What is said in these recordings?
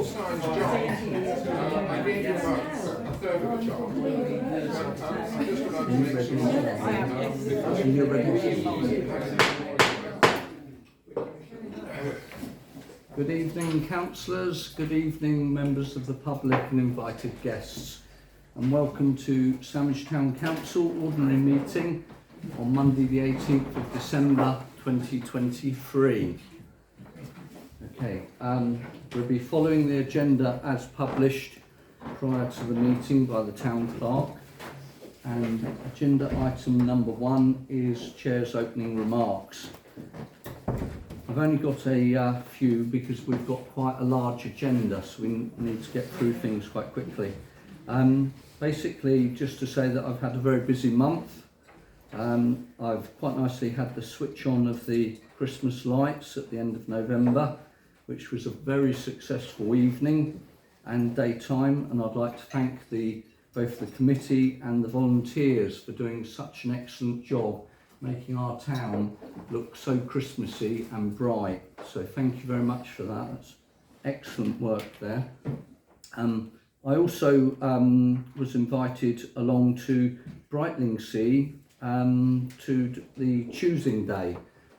full-size job. I gave you about a third of the job. I'm just going to make Good evening, councillors. Good evening, members of the public and invited guests, and welcome to Sandwich Town Council ordinary meeting on Monday the 18th of December 2023. Okay, we'll be following the agenda as published prior to the meeting by the town clerk, and agenda item number 1 is Chair's opening remarks. I've only got a few because we've got quite a large agenda, so we need to get through things quite quickly. Basically, just to say that I've had a very busy month. I've quite nicely had the switch on of the Christmas lights at the end of November, which was a very successful evening and daytime, and I'd like to thank both the committee and the volunteers for doing such an excellent job making our town look so Christmassy and bright. So thank you very much for that. That's excellent work there. I also was invited along to Brightlingsea to the choosing day,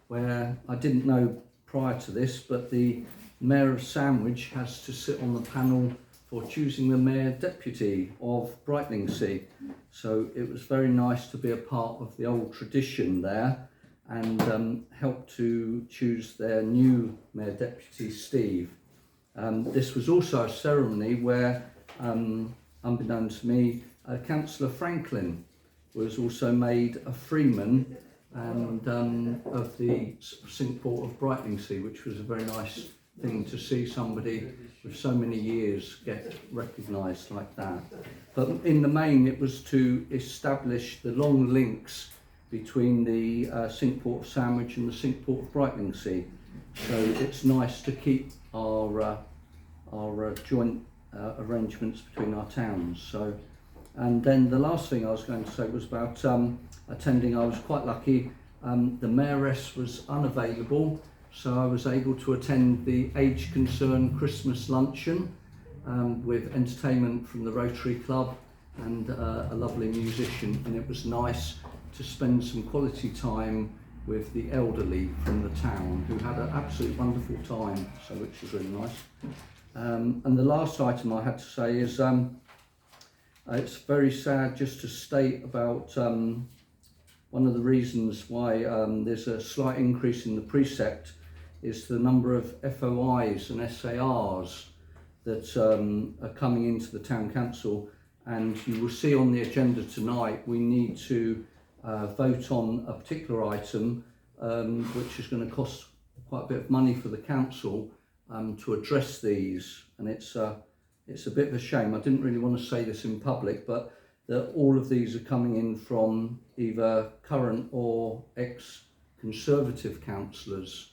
where I didn't know prior to this, but the Mayor of Sandwich has to sit on the panel for choosing the Mayor Deputy of Brightlingsea. So it was very nice to be a part of the old tradition there and help to choose their new Mayor Deputy, Steve. This was also a ceremony where, unbeknownst to me, Councillor Franklin was also made a freeman and of the Cinque Port of Brightlingsea, which was a very nice thing to see somebody with so many years get recognised like that. But in the main, it was to establish the long links between the Cinque Port of Sandwich and the Cinque Port of Brightlingsea. So it's nice to keep our joint arrangements between our towns. So, and then the last thing I was going to say was about attending. I was quite lucky. The Mayoress was unavailable, so I was able to attend the Age Concern Christmas luncheon with entertainment from the Rotary Club and a lovely musician, and it was nice to spend some quality time with the elderly from the town who had an absolutely wonderful time, so which was really nice. And the last item I had to say is it's very sad just to state about one of the reasons why there's a slight increase in the precept is the number of FOIs and SARs that are coming into the town council, and you will see on the agenda tonight we need to vote on a particular item which is going to cost quite a bit of money for the council to address these, and it's a bit of a shame. I didn't really want to say this in public, but that all of these are coming in from either current or ex-Conservative councillors,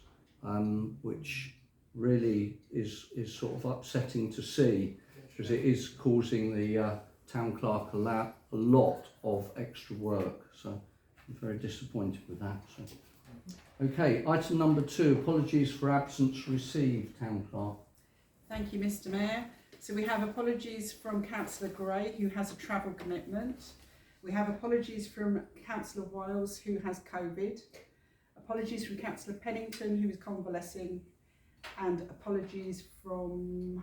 which really is sort of upsetting to see, because it is causing the town clerk a lot of extra work. So I'm very disappointed with that. So. Okay, item number 2, apologies for absence received, town clerk. Thank you, Mr. Mayor. So we have apologies from Councillor Gray, who has a travel commitment. We have apologies from Councillor Wiles, who has COVID. Apologies from Councillor Pennington, who is convalescing. And apologies from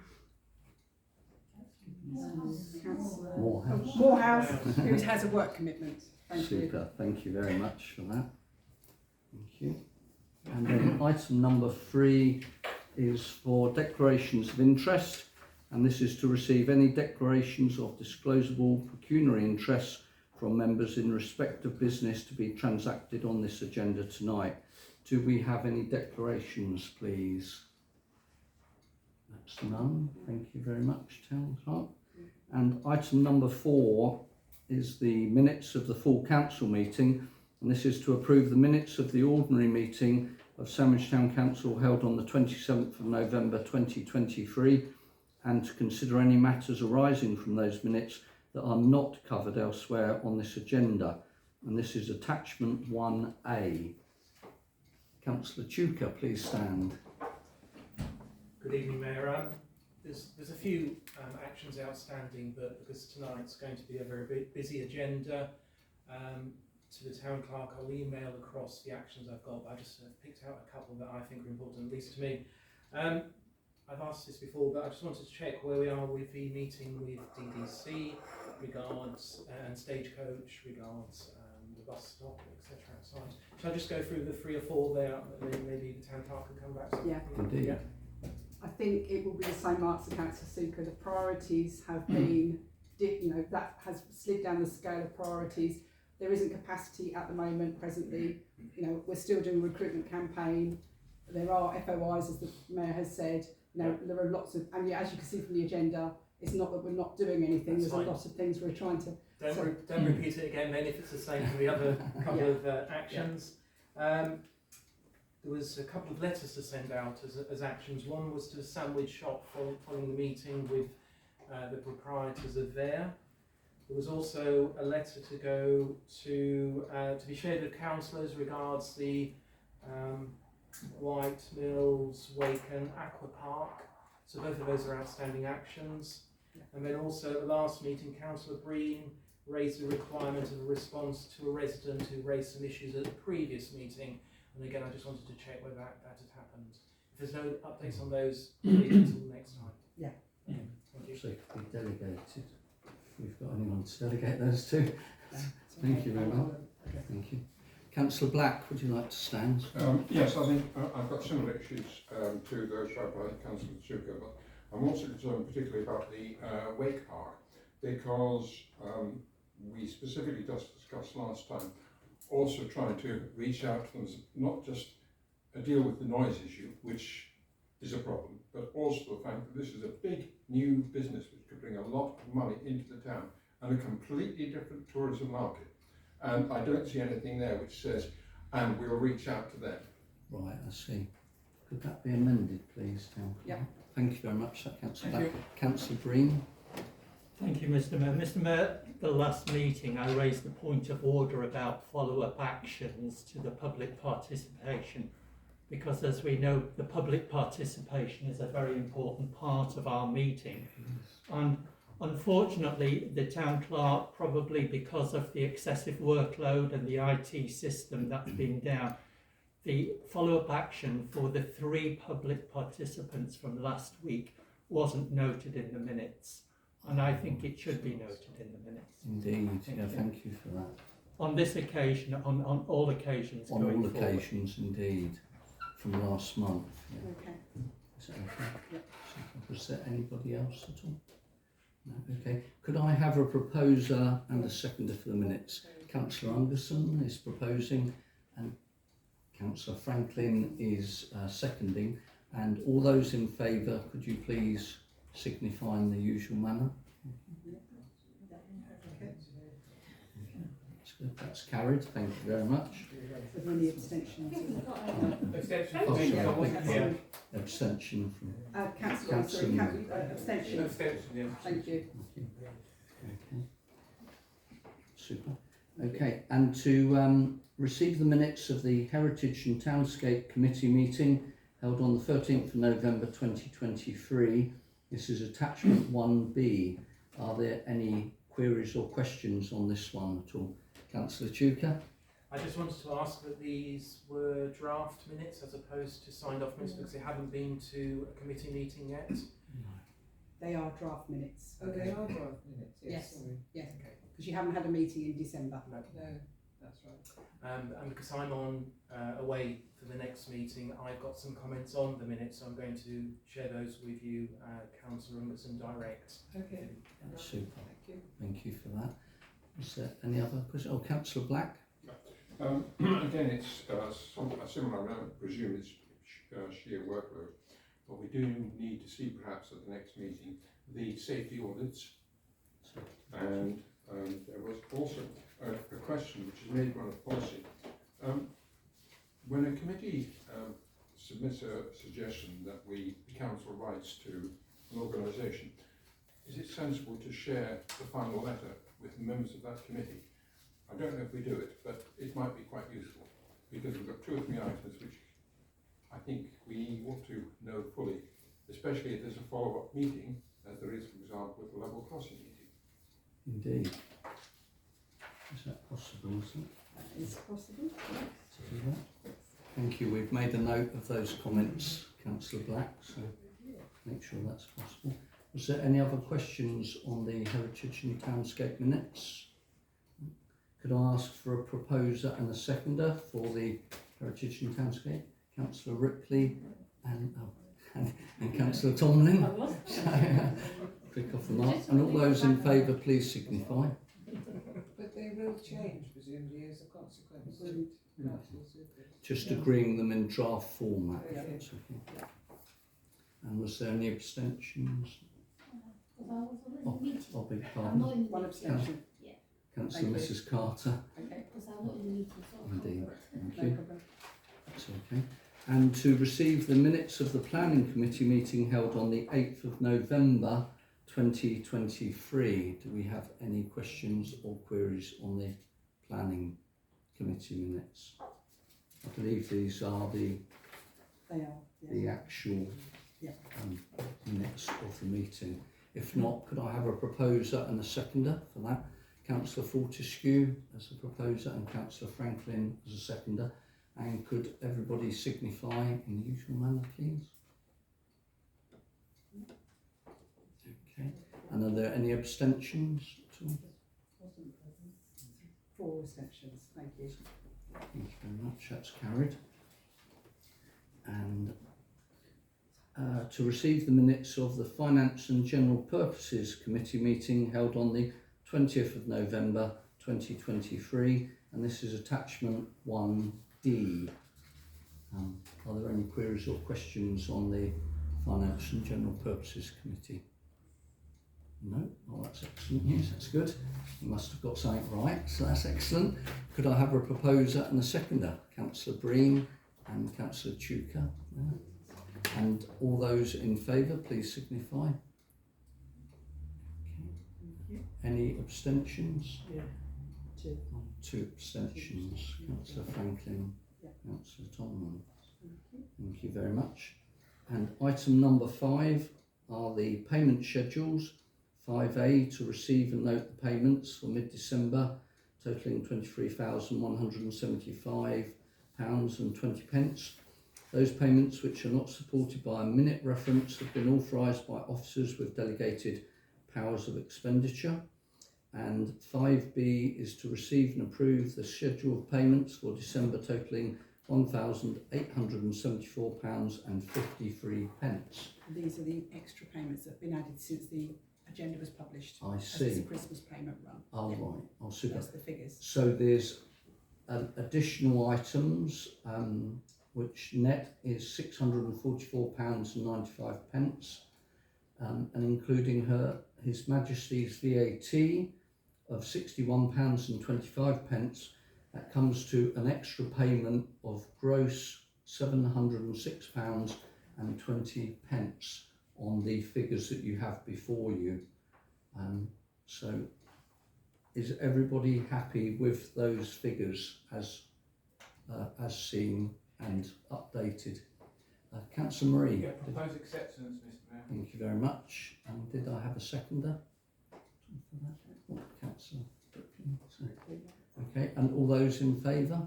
Councillor Morehouse, who has a work commitment. Thank you. Super, thank you very much for that. Thank you. And then item number 3 is for declarations of interest, and this is to receive any declarations of disclosable pecuniary interests from members in respect of business to be transacted on this agenda tonight. Do we have any declarations, please? That's none. Thank you very much, Town Clerk. And item number 4 is the minutes of the full council meeting, and this is to approve the minutes of the ordinary meeting of Sandwich Town Council held on the 27th of November 2023, and to consider any matters arising from those minutes that are not covered elsewhere on this agenda. And this is attachment 1A. Councillor Chuka, please stand. Good evening, Mayor. there's a few actions outstanding, but because tonight's going to be a very busy agenda, to the town clerk I'll email across the actions I've got, but I just picked out a couple that I think are important, at least to me. I've asked this before, but I just wanted to check where we are with the meeting with DDC regards and Stagecoach regards the bus stop, etc. outside. Shall I just go through the 3 or 4 there? Maybe the town clerk can come back to Yeah. Indeed. Yeah. I think it will be the same answer, Councillor Suker. The priorities have been, that has slid down the scale of priorities. There isn't capacity at the moment, presently. We're still doing a recruitment campaign. There are FOIs, as the Mayor has said. There are lots of, and as you can see from the agenda, it's not that we're not doing anything. That's There's fine. a lot of things we're trying to. Don't repeat it again then if it's the same for the other couple of actions. There was a couple of letters to send out as actions. One was to the sandwich shop following the meeting with the proprietors of there. There was also a letter to go to be shared with councillors regards the White Mills, Waken, Aqua Park. So both of those are outstanding actions. And then also at the last meeting, Councillor Breen raised the requirement of a response to a resident who raised some issues at the previous meeting. And again, I just wanted to check whether that had happened. If there's no updates on those, please until next time. Yeah. Thank you. So it could be delegated. If we've got anyone to delegate those to. Thank you very much. Thank you. Councillor Black, would you like to stand? Yes, I think I've got similar issues to those raised by Councillor Suker, but I'm also concerned particularly about the Wake Park, because we specifically just discussed last time also trying to reach out to them, not just deal with the noise issue, which is a problem, but also the fact that this is a big new business which could bring a lot of money into the town and a completely different tourism market. And I don't see anything there which says, and we'll reach out to them. Right, I see. Could that be amended, please, Town Clerk? Yeah. Thank you very much, Councillor Thank Black. Councillor Breen. Thank you, Mr. Mayor. Mr. Mayor, the last meeting I raised the point of order about follow-up actions to the public participation, because as we know, the public participation is a very important part of our meeting. And unfortunately, the town clerk, probably because of the excessive workload and the IT system that's been down, the follow-up action for the 3 public participants from last week wasn't noted in the minutes. And I think it should be noted in the minutes. Indeed, thank you for that. On this occasion, on all occasions On going all forward. occasions, indeed, from last month. Yeah. Okay. Is that okay? Yep. Was there anybody else at all? No, okay. Could I have a proposer and a seconder for the minutes? Councillor Anderson is proposing and Councillor Franklin is seconding. And all those in favour, could you please signify in the usual manner? That's good. That's carried. Thank you very much. Are there any abstentions? Oh, sorry. Abstention from Councillor, abstention. Abstention, Thank you. Okay. Super. Okay, and to receive the minutes of the Heritage and Townscape Committee meeting held on the 13th of November 2023. This is attachment 1B. Are there any queries or questions on this one at all? Councillor Tuker? I just wanted to ask that these were draft minutes as opposed to signed off minutes because they haven't been to a committee meeting yet. They are draft minutes. Oh, they are draft minutes, Yes. sorry. Yes, Okay. because you haven't had a meeting in December. No. No, that's right. And because I'm on away for the next meeting, I've got some comments on the minutes, so I'm going to share those with you, Councillor Ungerson, direct. Okay, That's super. thank you. Thank you for that. Is there any other questions? Oh, Councillor Black? Again, it's a similar amount, I presume it's sheer workload, but we do need to see perhaps at the next meeting the safety audits. And there was also a question which is made one of policy. When a committee submits a suggestion that the council writes to an organisation, is it sensible to share the final letter with members of that committee? I don't know if we do it, but it might be quite useful, because we've got 2 or 3 items which I think we ought to know fully especially if there's a follow-up meeting, as there is, for example, with the level crossing meeting. Indeed. Is that possible, is it? That is possible. Yes. To do that? Thank you. We've made a note of those comments, Councillor Black, so make sure that's possible. Was there any other questions on the Heritage and Townscape minutes? Could I ask for a proposer and a seconder for the Heritage and Townscape? Councillor Ripley and Councillor Tomlin. Click off the mark. And all those in favour, please signify. But they will change, presumably, as a consequence. Just agreeing them in draft format. Yeah. That's okay. And was there any abstentions? Oh, beg pardon. One abstention. Councillor Thank you. Mrs Carter. Okay. Indeed. Thank No you. problem. That's okay. And to receive the minutes of the Planning Committee meeting held on the 8th of November 2023. Do we have any questions or queries on the Planning Committee minutes? I believe these are the They are. Yes. the actual Yeah. minutes of the meeting. If not, could I have a proposer and a seconder for that? Councillor Fortescue as a proposer and Councillor Franklin as a seconder. And could everybody signify in the usual manner, please? Okay. And are there any abstentions at all? 4 abstentions. Thank you. Thank you very much. That's carried. And to receive the minutes of the Finance and General Purposes Committee meeting held on the 20th of November 2023, and this is attachment 1D. Are there any queries or questions on the Finance and General Purposes Committee? No? Oh, that's excellent news, that's good. You must have got something right, so that's excellent. Could I have a proposer and a seconder? Councillor Breen and Councillor Chuka. And all those in favour, please signify. Okay. Any abstentions? Yeah. 2. 2 abstentions. Councillor Franklin, Yeah. Councillor Tomlin. Thank you. Thank you very much. And item number 5 are the payment schedules. 5A, to receive and note the payments for mid-December, totalling £23,175.20. Those payments which are not supported by a minute reference have been authorised by officers with delegated powers of expenditure. And 5B is to receive and approve the schedule of payments for December, totalling £1,874.53. These are the extra payments that have been added since the agenda was published. I As it's see. a Christmas payment run. Oh, Yeah. right. Oh, super. That's the figures. So there's additional items which net is £644.95, and including His Majesty's VAT of £61.25. That comes to an extra payment of gross £706.20 on the figures that you have before you. So is everybody happy with those figures as seen and updated? Councillor Marie. Yeah, propose acceptance, Mr Mayor. Thank you very much. And did I have a seconder for that? Oh, Councillor Brooklyn. Okay, and all those in favour?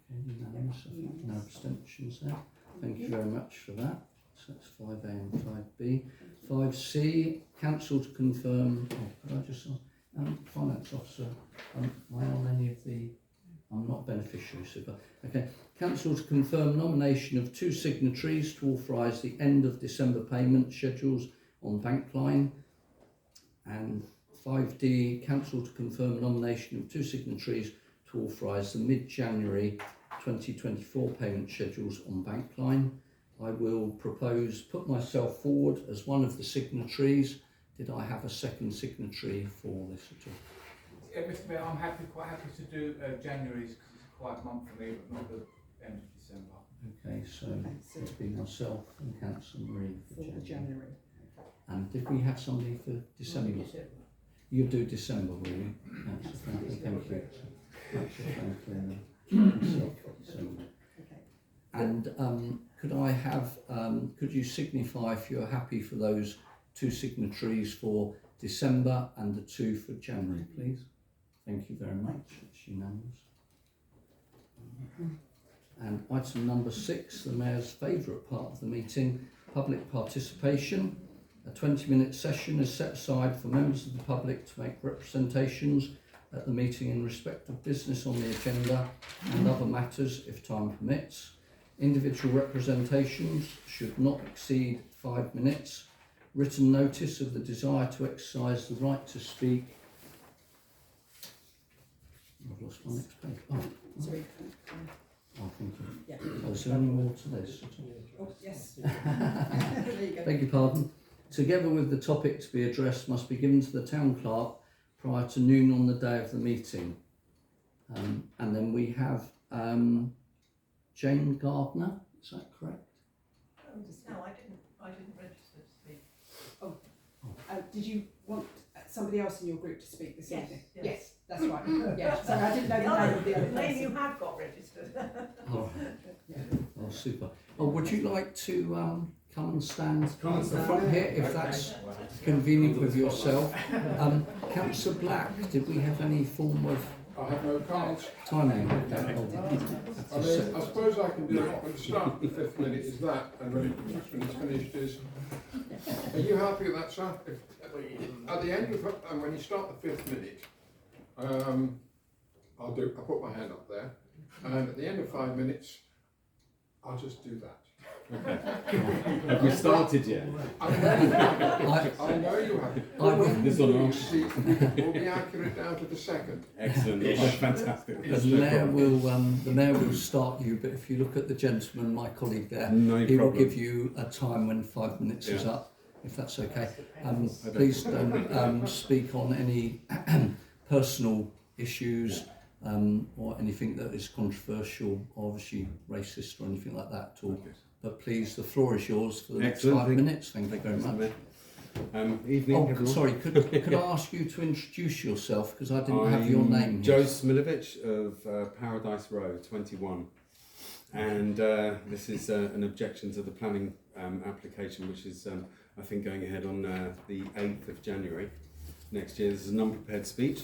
Okay, unanimous. I think no abstentions there. Thank you very much for that. So that's 5A and 5B. 5C, council to confirm. Oh, could I just finance officer? Am I on any of the? I'm not beneficiary, super. Okay, council to confirm nomination of 2 signatories to authorise the end of December payment schedules on Bankline. And 5D, council to confirm nomination of 2 signatories to authorise the mid-January 2024 payment schedules on Bankline. I will put myself forward as one of the signatories. Did I have a second signatory for this at all? Yeah, Mr Mayor, I'm quite happy to do January's because it's a quiet month for me, but not the end of December. Okay, so so it'll be myself and Councillor Marie for For the January. January. And did we have somebody for December? You do December, will you? Councillor Franklin, thank you. Councillor Franklin, myself for December. Okay. And could I have, could you signify if you're happy for those 2 signatories for December and the 2 for January, please? Thank you very much. It's unanimous. And item number 6, the Mayor's favourite part of the meeting, public participation. A 20-minute session is set aside for members of the public to make representations at the meeting in respect of business on the agenda and other matters if time permits. Individual representations should not exceed 5 minutes. Written notice of the desire to exercise the right to speak. I've lost my next page. Sorry. Oh, thank you. Yeah. Oh, is there any more to this? Oh, yes. There you go. Beg your pardon. Together with the topic to be addressed must be given to the town clerk prior to noon on the day of the meeting. And then we have Jane Gardner, is that correct? No, I didn't register to speak. Did you want somebody else in your group to speak this Yes, evening? yes. That's right. Yeah, sorry, I didn't know the name of the other Name you person. have got registered. Oh, oh, super. Oh, would you like to come and stand at the front here, if that's convenient with yourself? Councillor Black, did we have any form of I have no cards. timing? I mean, I suppose I can do it when the start of the 5th minute is that, and when it's finished is. Are you happy with that, sir? At the end of it, and when you start the 5th minute, I'll put my hand up there, and at the end of 5 minutes, I'll just do that. Have we started yet? I know you have. This one on. We'll be accurate down to the second. Excellent. Oh, fantastic. The mayor will start you, but if you look at the gentleman, my colleague there, No he will problem. give you a time when 5 minutes is Yeah. up, if that's okay. Please don't speak on any personal issues or anything that is controversial, or obviously racist or anything like that at all. Okay. But please, the floor is yours for the next Excellent. 5 minutes. Thank you very Mr. much. Mayor. Evening, Oh, everyone. sorry, could I ask you to introduce yourself, because I didn't have your name Joe here. Smilovich of Paradise Row 21, and this is an objection to the planning application, which is I think going ahead on the 8th of January next year. This is an unprepared speech,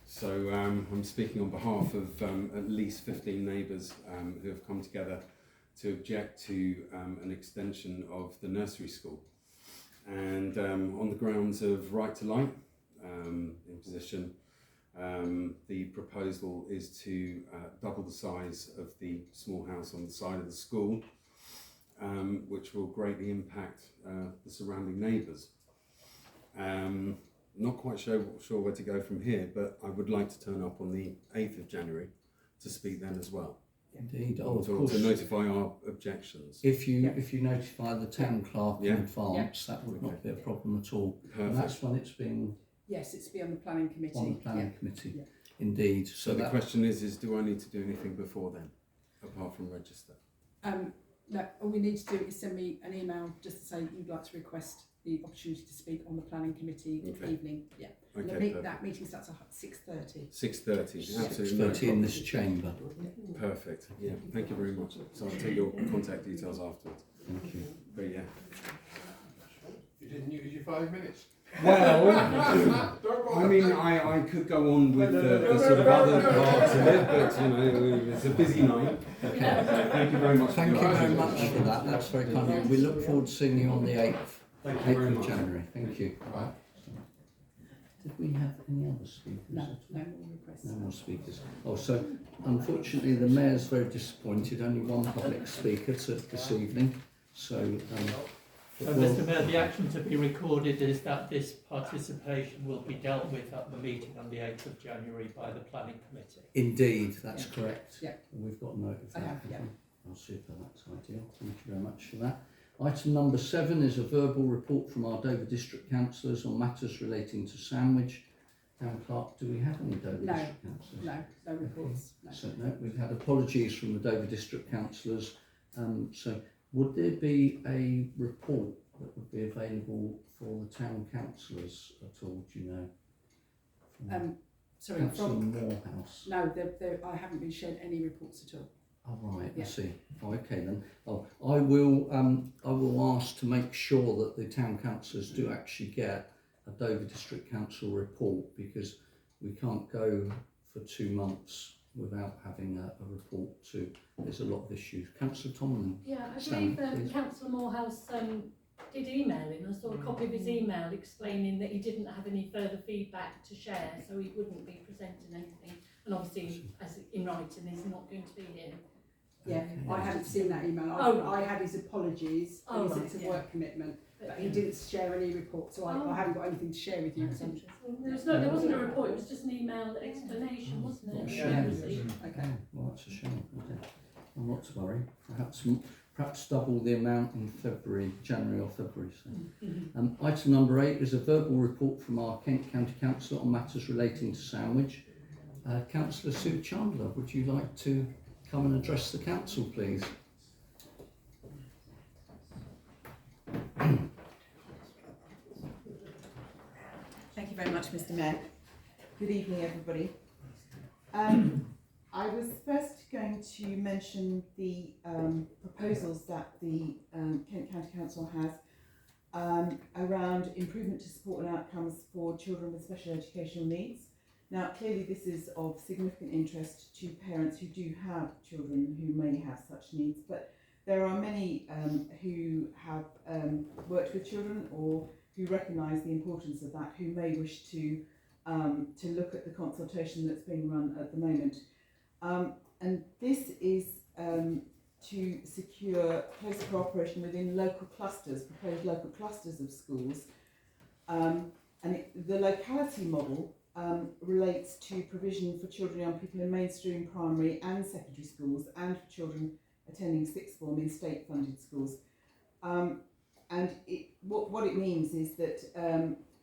so I'm speaking on behalf of at least 15 neighbours who have come together to object to an extension of the nursery school, and on the grounds of right to light imposition. The proposal is to double the size of the small house on the side of the school, which will greatly impact the surrounding neighbours. Not quite sure where to go from here, but I would like to turn up on the 8th of January to speak then as well. Indeed, oh, of to course. notify our objections. If you notify the town clerk Yeah. in advance, that would not be a problem at all. And Perfect. that's when it's being Yes, it's to be on the planning committee. on the planning committee. Yeah. Indeed. So the question is do I need to do anything before then, apart from register? No, all we need to do is send me an email just to say you'd like to request the opportunity to speak on the planning committee Okay. evening. Yeah. And Okay, the perfect. that meeting starts at 6:30. 6:30, absolutely. 6:30 in this chamber. Perfect. Yeah, thank you very much. So I'll take your contact details afterwards. Thank you. But yeah. You didn't use your 5 minutes. Well, Don't bother. I mean, I could go on with the sort of other parts of it, but you know, it's a busy night. Okay. Thank you very much. Thank for you your very attention. much for that. That's very kind of you. We look forward to seeing you on the 8th, Thank you 8th very of much. January. Thank you. Right. Did we have any other speakers? No, at all? no more requests. No more speakers. Oh, so unfortunately the Mayor's very disappointed. Only one public speaker this evening. So, So, Mr. Mayor, the action to be recorded is that this participation will be dealt with at the meeting on the 8th of January by the planning committee. indeed, that's Yeah. correct. Yeah. We've got a note of I that. have, yeah. Oh, super, that's ideal. Thank you very much for that. Item number 7 is a verbal report from our Dover District Councillors on matters relating to Sandwich. Town Clerk, do we have any Dover No. District Councillors? No reports. No. So no, we've had apologies from the Dover District Councillors. So would there be a report that would be available for the town councillors at all, do you know? From Sorry, Councillor from Morehouse. no, I haven't been shared any reports at all. Oh, right, Yeah. I see. Oh, okay then. Oh, I will ask to make sure that the town councillors do actually get a Dover District Council report, because we can't go for 2 months without having a report too. There's a lot of issues. Councillor Tomlin. Yeah, I Stand, believe please. Councillor Morehouse did email in. I saw a copy of his email explaining that he didn't have any further feedback to share, so he wouldn't be presenting anything. And obviously, as in writing, he's not going to be here. Yeah, Okay. I hadn't seen that email. Oh, right. I had his apologies, Oh, and he said right, it's a yeah. work commitment, but he yeah. didn't share any report, so Oh. I haven't got anything to share with you. That's So- interesting. There wasn't a report, it was just an email explanation, wasn't it? Yeah. Okay. Well, that's a shame. Okay. Well, not to worry. Perhaps double the amount in February, January or February. So. Item number 8 is a verbal report from our Kent County Council on matters relating to Sandwich. Councillor Sue Chandler, would you like to come and address the council, please? Thank you very much, Mr. Mayor. Good evening, everybody. I was first going to mention the proposals that the Kent County Council has around improvement to support and outcomes for children with special educational needs. Now, clearly this is of significant interest to parents who do have children who may have such needs, but there are many who have worked with children or who recognise the importance of that, who may wish to look at the consultation that's being run at the moment. And this is to secure closer cooperation within local clusters, proposed local clusters of schools. The locality model relates to provision for children and young people in mainstream primary and secondary schools, and for children attending sixth form in state-funded schools. What it means is that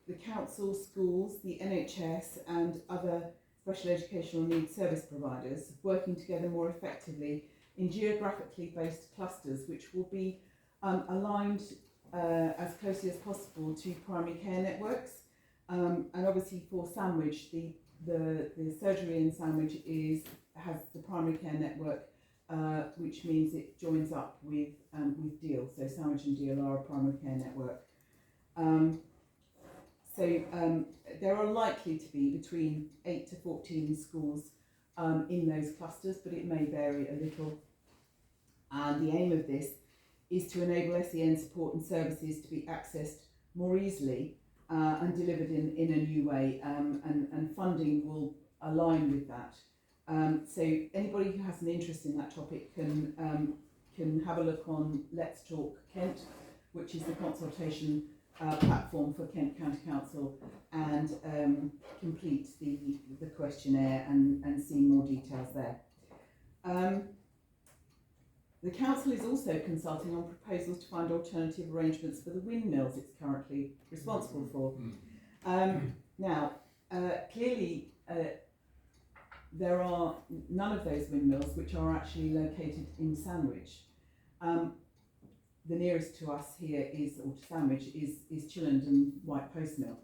the council, schools, the NHS and other special educational needs service providers working together more effectively in geographically based clusters, which will be aligned as closely as possible to primary care networks. And obviously for Sandwich, the surgery in Sandwich has the primary care network, which means it joins up with Deal. So Sandwich and Deal are a primary care network. There are likely to be between 8 to 14 schools in those clusters, but it may vary a little. And the aim of this is to enable SEN support and services to be accessed more easily and delivered in a new way, and funding will align with that. So anybody who has an interest in that topic can have a look on Let's Talk Kent, which is the consultation platform for Kent County Council, and complete the questionnaire and see more details there. The council is also consulting on proposals to find alternative arrangements for the windmills it's currently responsible for. Now, clearly there are none of those windmills which are actually located in Sandwich. The nearest to us here or to Sandwich is Chillenden White Post Mill.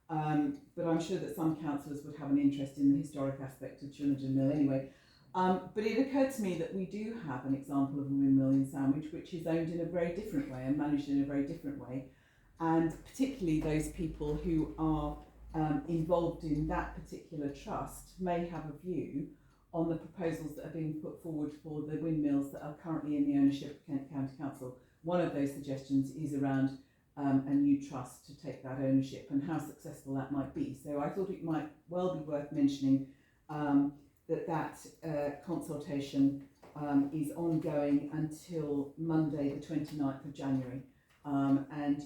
But I'm sure that some councillors would have an interest in the historic aspect of Chillenden Mill anyway. But it occurred to me that we do have an example of a windmill in Sandwich which is owned in a very different way and managed in a very different way. And particularly those people who are involved in that particular trust may have a view on the proposals that are being put forward for the windmills that are currently in the ownership of Kent County Council. One of those suggestions is around a new trust to take that ownership and how successful that might be. So I thought it might well be worth mentioning that consultation is ongoing until Monday the 29th of January. And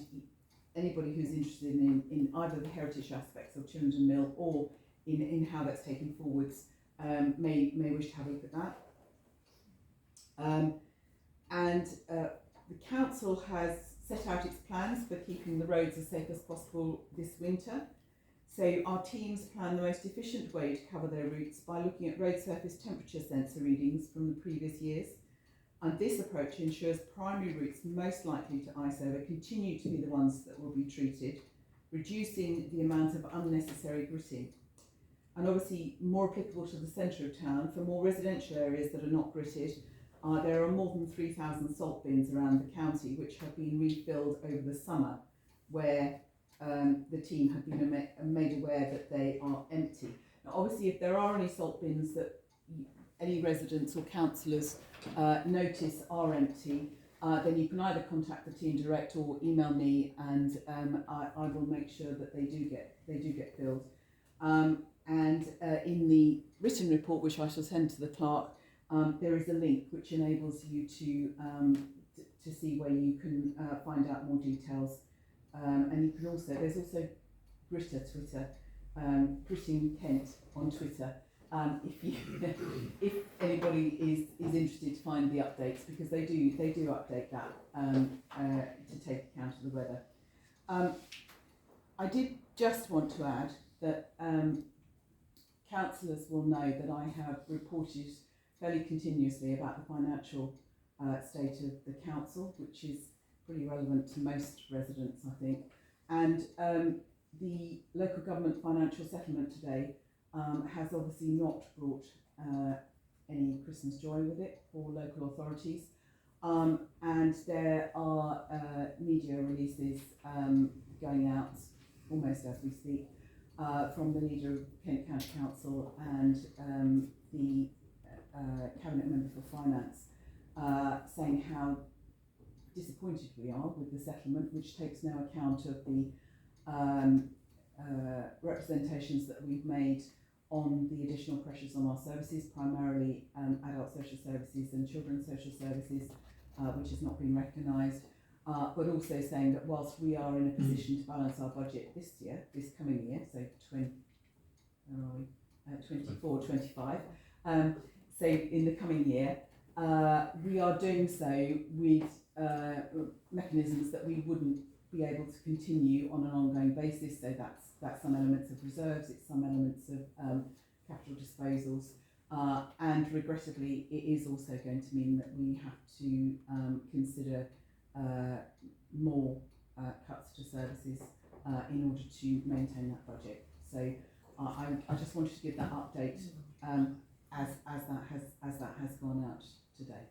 anybody who's interested in either the heritage aspects of Chillenden Mill or in how that's taken forwards may wish to have a look at that. The council has set out its plans for keeping the roads as safe as possible this winter. So our teams plan the most efficient way to cover their routes by looking at road surface temperature sensor readings from the previous years. And this approach ensures primary routes most likely to ice over continue to be the ones that will be treated, reducing the amount of unnecessary gritting. And obviously more applicable to the centre of town, for more residential areas that are not gritted, there are more than 3,000 salt bins around the county which have been refilled over the summer, where the team have been made aware that they are empty. Now, obviously, if there are any salt bins that any residents or councillors notice are empty, then you can either contact the team direct or email me, and I will make sure that they do get filled. And in the written report, which I shall send to the clerk, there is a link which enables you to see where you can find out more details. And you can also, there's also Britta Twitter, Britting Kent on Twitter. If anybody is interested to find the updates, because they do update that to take account of the weather. I did just want to add that councillors will know that I have reported fairly continuously about the financial state of the council, which is pretty relevant to most residents, I think. And the local government financial settlement today has obviously not brought any Christmas joy with it for local authorities. And there are media releases going out almost as we speak from the leader of Kent County Council and the Cabinet Member for Finance, saying how disappointed we are with the settlement, which takes no account of the representations that we've made on the additional pressures on our services, primarily adult social services and children's social services, which has not been recognised, but also saying that whilst we are in a position to balance our budget this coming year, so 24, 25, so in the coming year, we are doing so with mechanisms that we wouldn't be able to continue on an ongoing basis. So that's some elements of reserves, it's some elements of capital disposals, and regrettably it is also going to mean that we have to consider more cuts to services in order to maintain that budget. So I just wanted to give that update as that has gone out today.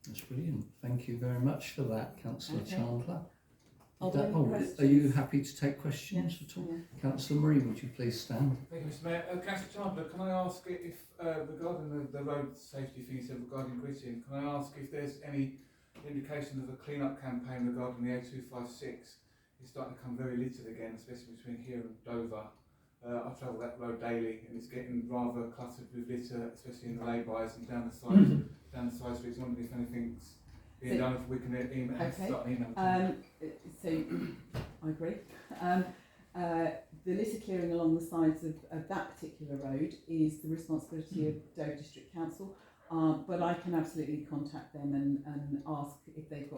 That's brilliant. Thank you very much for that, Councillor Chandler. Are there any questions? Are you happy to take questions at all? Yeah. Councillor Marie, would you please stand? Thank you, Mr. Mayor. Councillor Chandler, can I ask if, regarding the road safety thing you said regarding gritting, can I ask if there's any indication of a clean-up campaign regarding the A256? It's starting to become very littered again, especially between here and Dover. I travel that road daily, and it's getting rather cluttered with litter, especially in the lay-bys and down the side streets. I wonder if anything's being done, if we can start emailing. So I agree. The litter clearing along the sides of that particular road is the responsibility of Dover District Council, but I can absolutely contact them and ask if they've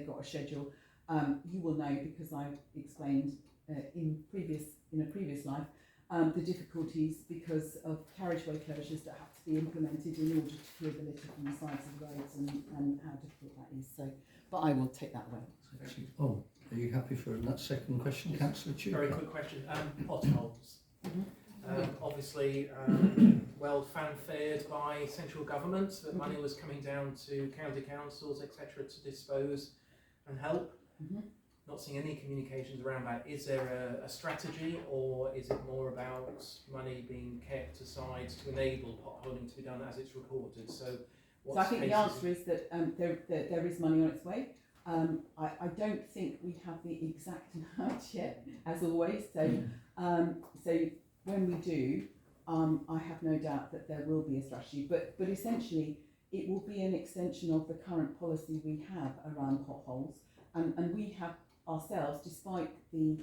got a schedule. You will know, because I've explained in a previous life the difficulties because of carriageway closures that have to be implemented in order to clear the litter from the sides of the roads, and how difficult that is. So, but I will take that away. Oh, are you happy for that second question, Councillor Chu? Very quick question. Potholes. Obviously, well fanfared by central government that money was coming down to county councils, etc., to dispose and help. Not seeing any communications around that. Is there a strategy, or is it more about money being kept aside to enable potholing to be done as it's reported? So I think the answer is that there is money on its way. I don't think we have the exact amount yet, as always. So when we do, I have no doubt that there will be a strategy. But essentially, it will be an extension of the current policy we have around potholes, and we have ourselves, despite the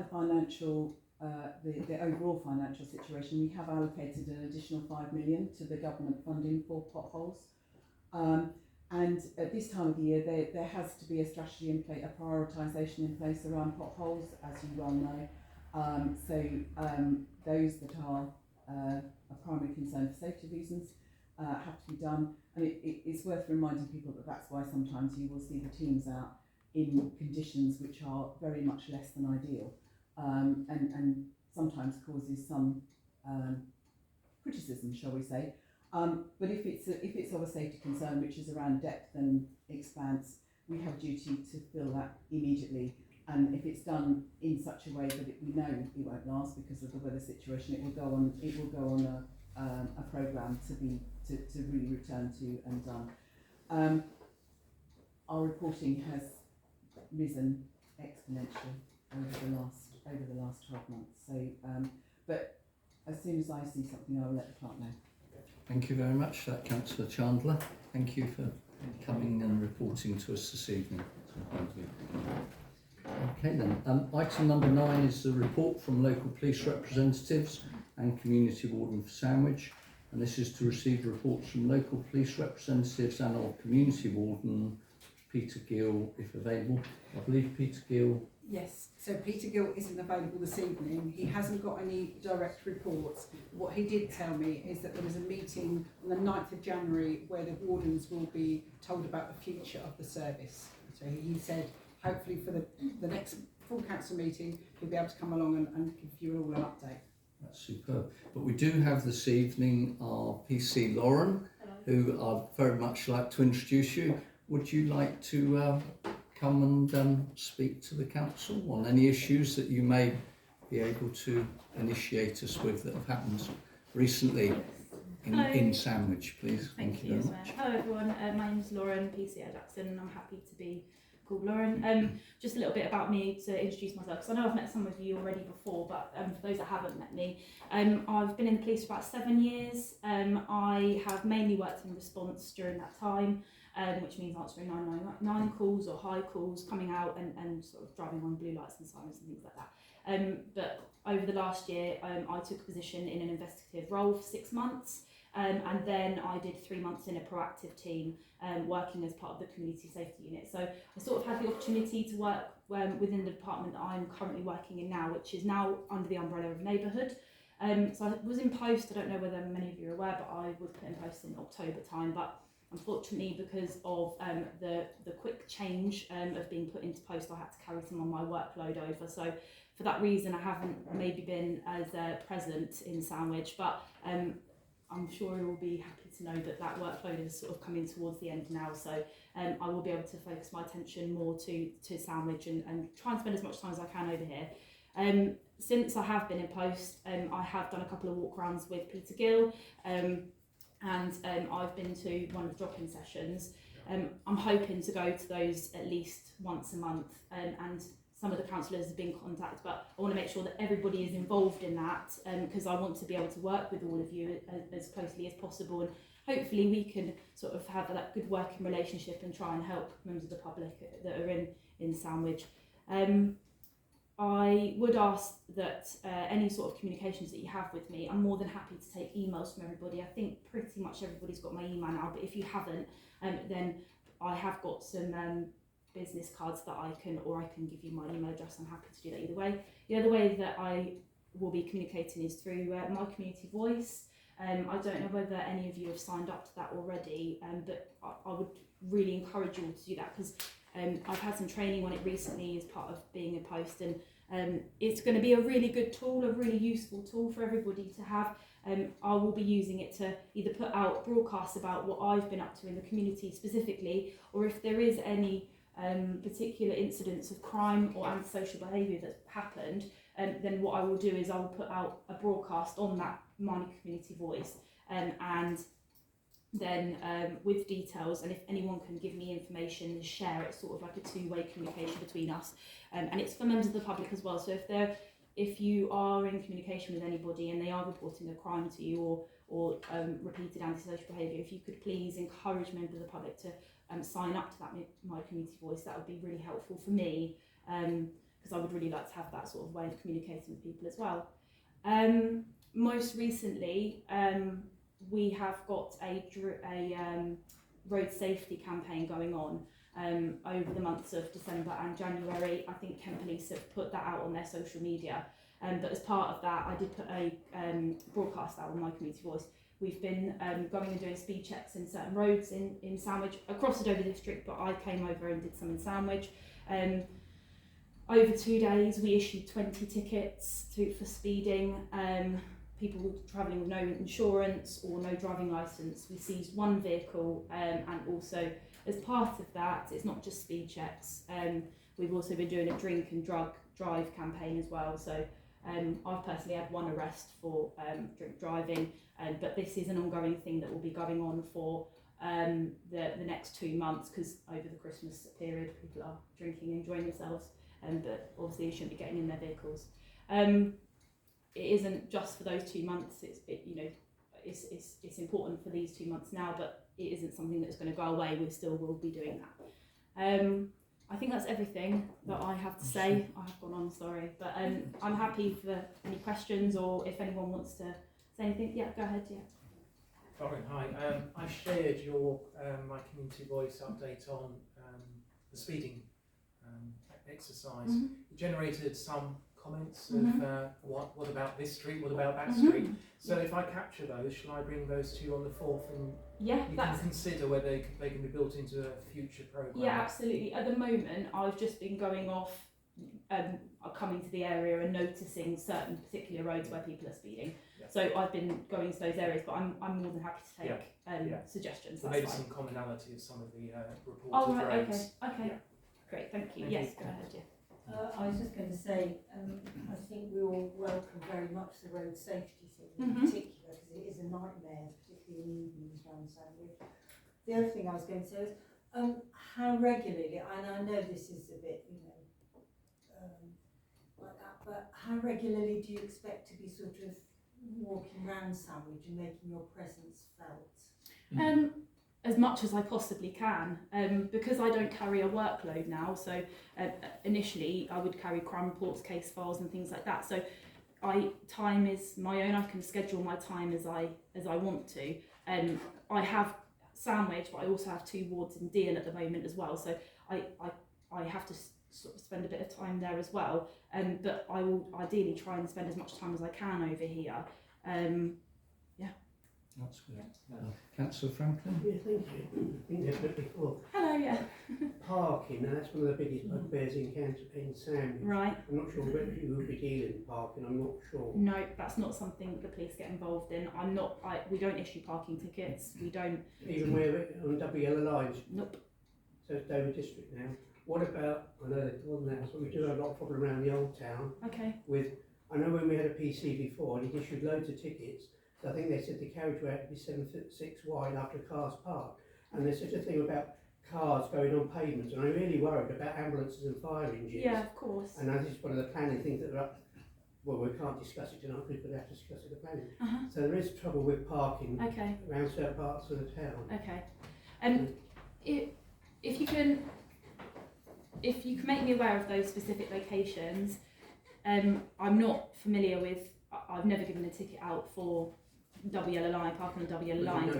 financial, the overall financial situation, we have allocated an additional 5 million to the government funding for potholes. And at this time of the year, there has to be a strategy in place, a prioritisation in place around potholes, as you well know. Those that are a primary concern for safety reasons have to be done. And it's worth reminding people that that's why sometimes you will see the teams out in conditions which are very much less than ideal, and sometimes causes some criticism, shall we say. But if it's of a safety concern, which is around depth and expanse, we have a duty to fill that immediately. And if it's done in such a way that we know it won't last because of the weather situation, it will go on a programme to really return to and done. Our reporting has risen exponentially over the last 12 months. So, but as soon as I see something, I will let the clerk know. Thank you very much for that, Councillor Chandler. Thank you for coming and reporting to us this evening. Thank you. Okay then, item number 9 is the report from local police representatives and community warden for Sandwich, and this is to receive reports from local police representatives and our community warden, Peter Gill, if available. I believe Peter Gill. Yes, so Peter Gill isn't available this evening. He hasn't got any direct reports. What he did tell me is that there was a meeting on the 9th of January where the wardens will be told about the future of the service. So he said hopefully for the next full council meeting he'll be able to come along and give you all an update. That's superb. But we do have this evening our PC Lauren, who I'd very much like to introduce you. Would you like to come and speak to the council on any issues that you may be able to initiate us with that have happened recently in Sandwich, please? Thank you very much. Hello everyone, my name is Lauren, PC Jackson, and I'm happy to be called Lauren. Just a little bit about me to introduce myself, because I know I've met some of you already before, but for those that haven't met me, I've been in the police for about 7 years. I have mainly worked in response during that time, which means answering 999 calls or high calls, coming out and sort of driving on blue lights and sirens and things like that. But over the last year, I took a position in an investigative role for 6 months, and then I did 3 months in a proactive team, working as part of the community safety unit. So I sort of had the opportunity to work within the department that I'm currently working in now, which is now under the umbrella of neighbourhood. So I was in post, I don't know whether many of you are aware, but I was put in post in October time, but unfortunately, because of the quick change of being put into post, I had to carry some of my workload over. So for that reason, I haven't maybe been as present in Sandwich, but I'm sure you'll be happy to know that that workload is sort of coming towards the end now. So I will be able to focus my attention more to Sandwich and try and spend as much time as I can over here. Since I have been in post, I have done a couple of walk-arounds with Peter Gill, and I've been to one of the drop-in sessions. I'm hoping to go to those at least once a month, and some of the councillors have been contacted, but I want to make sure that everybody is involved in that, because I want to be able to work with all of you as closely as possible, and hopefully we can sort of have that good working relationship and try and help members of the public that are in Sandwich. I would ask that any sort of communications that you have with me, I'm more than happy to take emails from everybody. I think pretty much everybody's got my email now, but if you haven't, then I have got some business cards that I can give you my email address. I'm happy to do that either way. The other way that I will be communicating is through my community voice. I don't know whether any of you have signed up to that already, but I would really encourage you all to do that, because I've had some training on it recently as part of being a post, and it's going to be a really good tool, a really useful tool for everybody to have. I will be using it to either put out broadcasts about what I've been up to in the community specifically, or if there is any particular incidents of crime or antisocial behaviour that's happened, then what I will do is I will put out a broadcast on that My Community Voice, and then with details, and if anyone can give me information and share it, sort of like a two-way communication between us, and it's for members of the public as well. So if you are in communication with anybody and they are reporting a crime to you or repeated antisocial behaviour, if you could please encourage members of the public to sign up to that My Community Voice, that would be really helpful for me, because I would really like to have that sort of way of communicating with people as well. Most recently, we have got a road safety campaign going on over the months of December and January. I think Kent Police have put that out on their social media, but as part of that I did put a broadcast out on My Community Voice. We've been going and doing speed checks in certain roads in Sandwich, across the Dover district, but I came over and did some in Sandwich. Over 2 days we issued 20 tickets for speeding. people travelling with no insurance or no driving licence. We seized one vehicle, and also as part of that, it's not just speed checks. We've also been doing a drink and drug drive campaign as well. So I've personally had one arrest for drink driving, but this is an ongoing thing that will be going on for the next 2 months, because over the Christmas period people are drinking and enjoying themselves, but obviously they shouldn't be getting in their vehicles. It isn't just for those 2 months. It's important for these 2 months now, but it isn't something that's going to go away. We still will be doing that. I think that's everything that I have to say. I have gone on, sorry, but I'm happy for any questions, or if anyone wants to say anything. Yeah, go ahead. Yeah. Lauren, hi. I shared your My Community Voice update on the speeding exercise. Mm-hmm. It generated some comments of what about this street, what about that street. So if I capture those, shall I bring those to you on the 4th, and Yeah, you can consider whether they can be built into a future programme? Yeah, absolutely. At the moment, I've just been going off, coming to the area and noticing certain particular roads where people are speeding. Yeah. So I've been going to those areas, but I'm more than happy to take suggestions. There That's may be fine. some commonality of some of the reported Oh, right, roads. okay. Yeah. Great, thank you. Thank Yes, you. go ahead, yeah. I was just going to say, I think we all welcome very much the road safety thing in Mhm. particular, because it is a nightmare, particularly in evenings around Sandwich. The other thing I was going to say is, how regularly, and I know this is a bit, like that, but how regularly do you expect to be sort of walking around Sandwich and making your presence felt? As much as I possibly can, because I don't carry a workload now. So initially I would carry crime reports, case files and things like that. So time is my own. I can schedule my time as I want to. I have Sandwich, but I also have 2 wards in Deal at the moment as well. So I have to sort of spend a bit of time there as well. But I will ideally try and spend as much time as I can over here. That's good. Councillor Franklin? Yeah, thank you. I think they've said before. Hello, yeah. Parking, now that's one of the biggest bugbears in Sandwich. Right. I'm not sure whether you will be dealing with parking, I'm not sure. No, that's not something the police get involved in. We don't issue parking tickets. We don't. Even where on double yellow lines? Nope. So it's Dover District now. What about, I know that wasn't that, so we do have a lot of problem around the old town. Okay. I know when we had a PC before, and he issued loads of tickets, so I think they said the carriageway had to be 7'6" wide after cars parked. And there's such a thing about cars going on pavements, and I'm really worried about ambulances and fire engines. Yeah, of course. And that is one of the planning things that are up. Well, we can't discuss it tonight because we have to discuss it at planning. So there is trouble with parking around certain parts of the town. Okay. If you can make me aware of those specific locations, I'm not familiar with. I've never given a ticket out for double yellow line, parking on double yellow lines.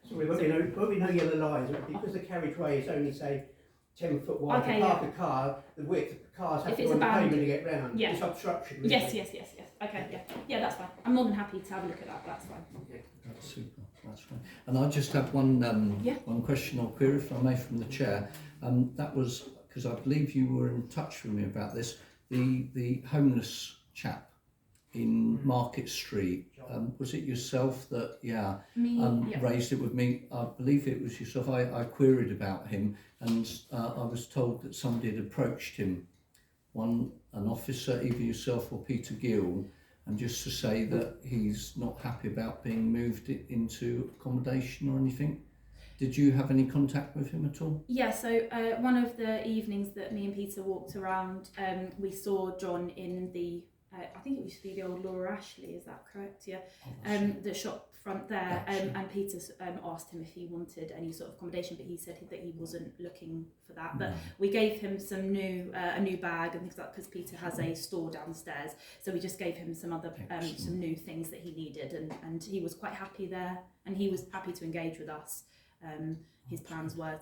So we won't be no yellow lines, but because the carriageway is only say 10 foot wide, to park a car, the width of the cars have to go on the pavement to get round. Yeah. It's obstruction. Really. Yes. Okay, yeah, that's fine. I'm more than happy to have a look at that. That's fine. That's super. That's fine. And I just have one question or query, if I may, from the chair. That was because I believe you were in touch with me about this. The homeless chap in Market Street. Was it yourself that raised it with me? I believe it was yourself. I queried about him, and I was told that somebody had approached him, an officer, either yourself or Peter Gill, and just to say that he's not happy about being moved into accommodation or anything. Did you have any contact with him at all? Yeah, so one of the evenings that me and Peter walked around, we saw John in the I think it used to be the old Laura Ashley, is that correct? Yeah. The shop front there, and Peter asked him if he wanted any sort of accommodation, but he said that he wasn't looking for that. But we gave him some a new bag and things like that, because Peter has a store downstairs. So we just gave him some other some new things that he needed, and he was quite happy there, and he was happy to engage with us. His plans were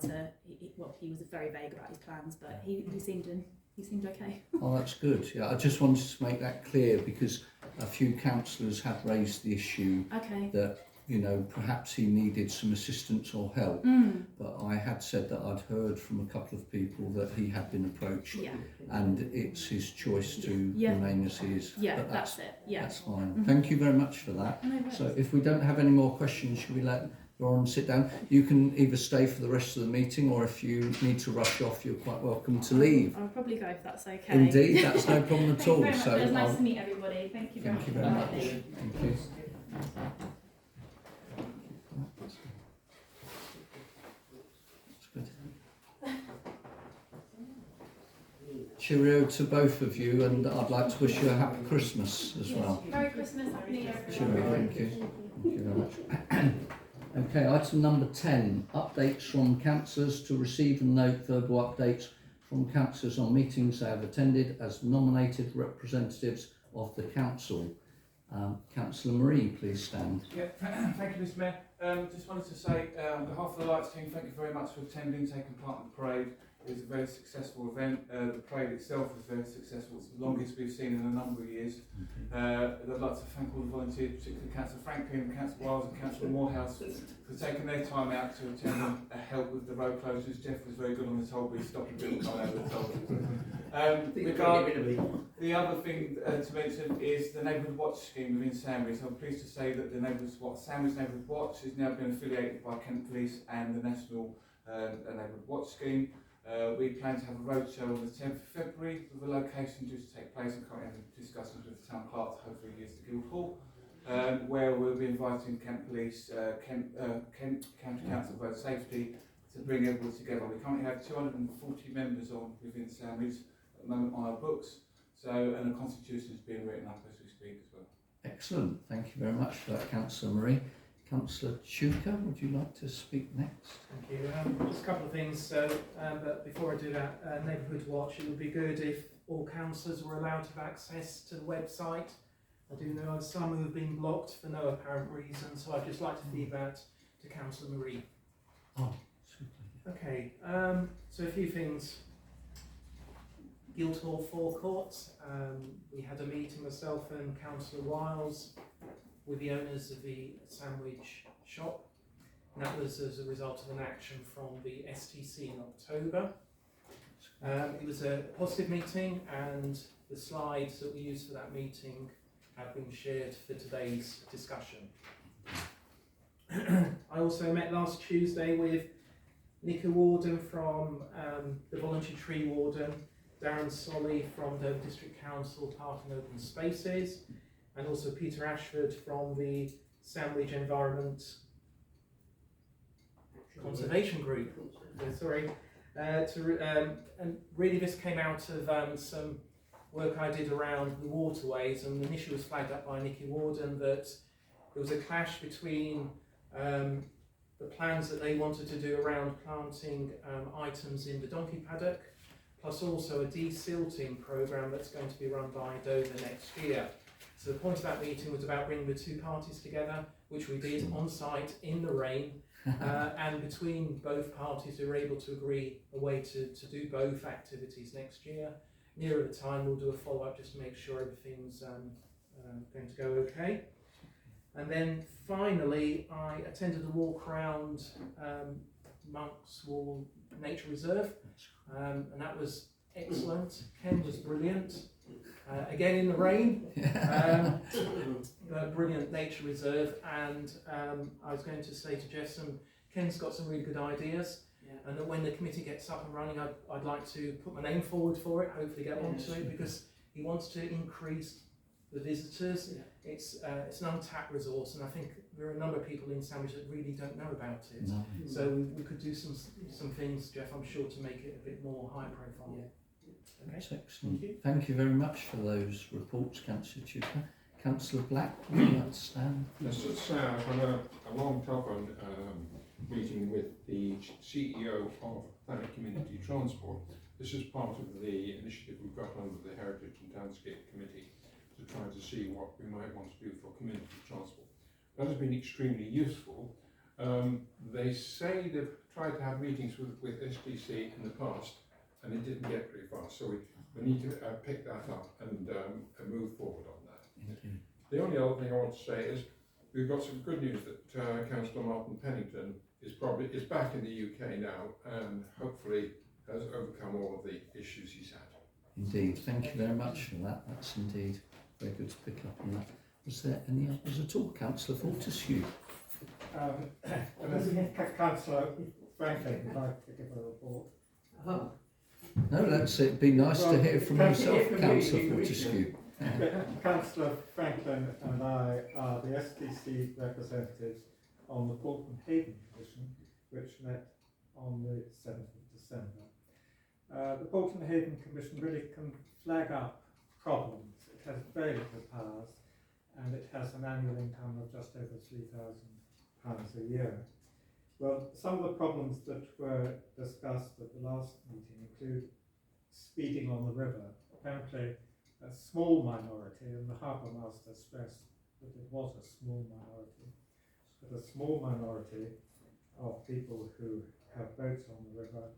he was very vague about his plans, but he seemed okay. Oh, that's good. Yeah, I just wanted to make that clear because a few councillors have raised the issue that you know, perhaps he needed some assistance or help. But I had said that I'd heard from a couple of people that he had been approached, and it's his choice to remain as he is. Yeah, But that's it. Yeah. That's fine. Thank you very much for that. No worries. So if we don't have any more questions, should we let Lauren sit down? You can either stay for the rest of the meeting, or if you need to rush off, you're quite welcome to leave. I'll probably go if that's okay. Indeed, that's no problem at all. Thank you very much. So It was nice I'll- to meet everybody. Thank you very Thank you much. very much. Thank you. That's good. Cheerio to both of you, and I'd like to wish you a happy Christmas as well. Merry Christmas, Happy New Year. Cheerio, thank you. Thank you very much. Okay, item number 10, updates from councillors. To receive and note verbal updates from councillors on meetings they have attended as nominated representatives of the council. Councillor Marie, please stand. Yeah, thank you, Mr. Mayor. Just wanted to say, on behalf of the Lights team, thank you very much for attending, taking part in the parade. It was a very successful event. The parade itself was very successful. It's the longest we've seen in a number of years. I'd like to thank all the volunteers, particularly Councillor Franklin, Councillor Wiles and Councillor Morehouse for taking their time out to attend and help with the road closures. Jeff was very good on the toll booth, stopping people coming over the toll booth. The other thing to mention is the Neighbourhood Watch scheme within Sandwich. I'm pleased to say that the Sandwich Neighbourhood Watch has now been affiliated by Kent Police and the National Neighbourhood Watch scheme. We plan to have a roadshow on the 10th of February with a location due to take place. I'm currently having discussions with the town clerk to hopefully use the Guildhall, where we'll be inviting Kent Police, Kent County Council Road Safety to bring everyone together. We currently have 240 members on within Sandwich at the moment on our books, and a constitution is being written up as we speak as well. Excellent, thank you very much for that, Councillor Marie. Councillor Chuka, would you like to speak next? Thank you. Just a couple of things. So, but before I do that, Neighbourhood Watch, it would be good if all councillors were allowed to have access to the website. I do know of some who have been blocked for no apparent reason, so I'd just like to feed that to Councillor Marie. Oh, super. Okay, so a few things. Guildhall forecourt. We had a meeting, myself and Councillor Wiles, with the owners of the sandwich shop, and that was as a result of an action from the STC in October. It was a positive meeting, and the slides that we used for that meeting have been shared for today's discussion. I also met last Tuesday with Nicky Warden from the Voluntary Tree Warden, Darren Solly from the District Council Park and Open Spaces, and also Peter Ashford from the Sandwich Environment Conservation Group. Sorry, and really this came out of some work I did around the waterways, and the issue was flagged up by Nicky Warden that there was a clash between the plans that they wanted to do around planting items in the donkey paddock, plus also a desilting programme that's going to be run by Dover next year. So the point of that meeting was about bringing the two parties together, which we did on site in the rain, and between both parties we were able to agree a way to do both activities next year. Nearer the time we'll do a follow-up just to make sure everything's going to go okay. And then finally I attended a walk around Monk's Wall Nature Reserve, and that was excellent. Ken was brilliant. Again in the rain, but brilliant nature reserve, and I was going to say to Jeff, Ken's got some really good ideas, and that when the committee gets up and running, I'd like to put my name forward for it, hopefully get onto it, because he wants to increase the visitors. It's an untapped resource, and I think there are a number of people in Sandwich that really don't know about it. No. So we could do some things, Jeff, I'm sure, to make it a bit more high profile. Okay. That's excellent. Thank you very much for those reports, Councillor Chuka. Councillor Black, would you like to stand? Yes, just I had a long telephone meeting with the CEO of Planet Community Transport. This is part of the initiative we've got under the Heritage and Townscape Committee to try to see what we might want to do for community transport. That has been extremely useful. They say they've tried to have meetings with STC in the past, and it didn't get very far, so we need to pick that up and move forward on that. Thank you. The only other thing I want to say is we've got some good news that Councillor Martin Pennington is back in the UK now and hopefully has overcome all of the issues he's had. Indeed, thank you very much for that. That's indeed very good to pick up on that. Was there any others at all? Councillor Fortescue. Councillor Franklin would like to give a report. No, that's it. It'd be nice to hear from yourself, Councillor Fortescue. Councillor Franklin and I are the STC representatives on the Portland Haven Commission, which met on the 7th of December. The Portland Haven Commission really can flag up problems. It has very little powers and it has an annual income of just over £3,000 a year. Well, some of the problems that were discussed at the last meeting include speeding on the river. Apparently a small minority, and the harbour master stressed that it was a small minority, but a small minority of people who have boats on the river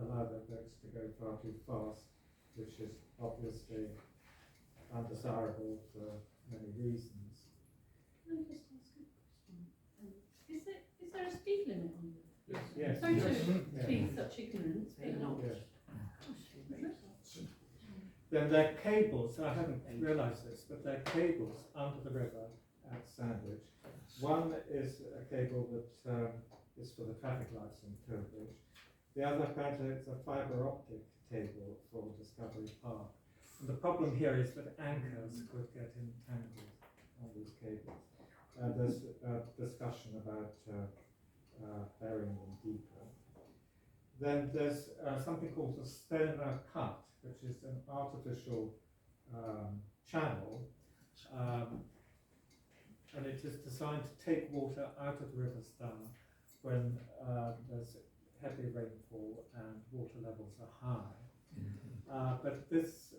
allow their boats to go far too fast, which is obviously undesirable for many reasons. Can I just ask a question? Is there a speed limit on the river? Yes. Sorry Yes. to be such ignorance, but not. Yes. Then there are cables, I hadn't realised this, but there are cables under the river at Sandwich. One is a cable that is for the traffic lights in Tilbridge. The other apparently is a fibre optic cable for Discovery Park. And the problem here is that anchors could get entangled on these cables. There's a discussion about burying them deeper. Then there's something called the Stoner Cut, which is an artificial channel, and it is designed to take water out of the River Stour when there's heavy rainfall and water levels are high. But this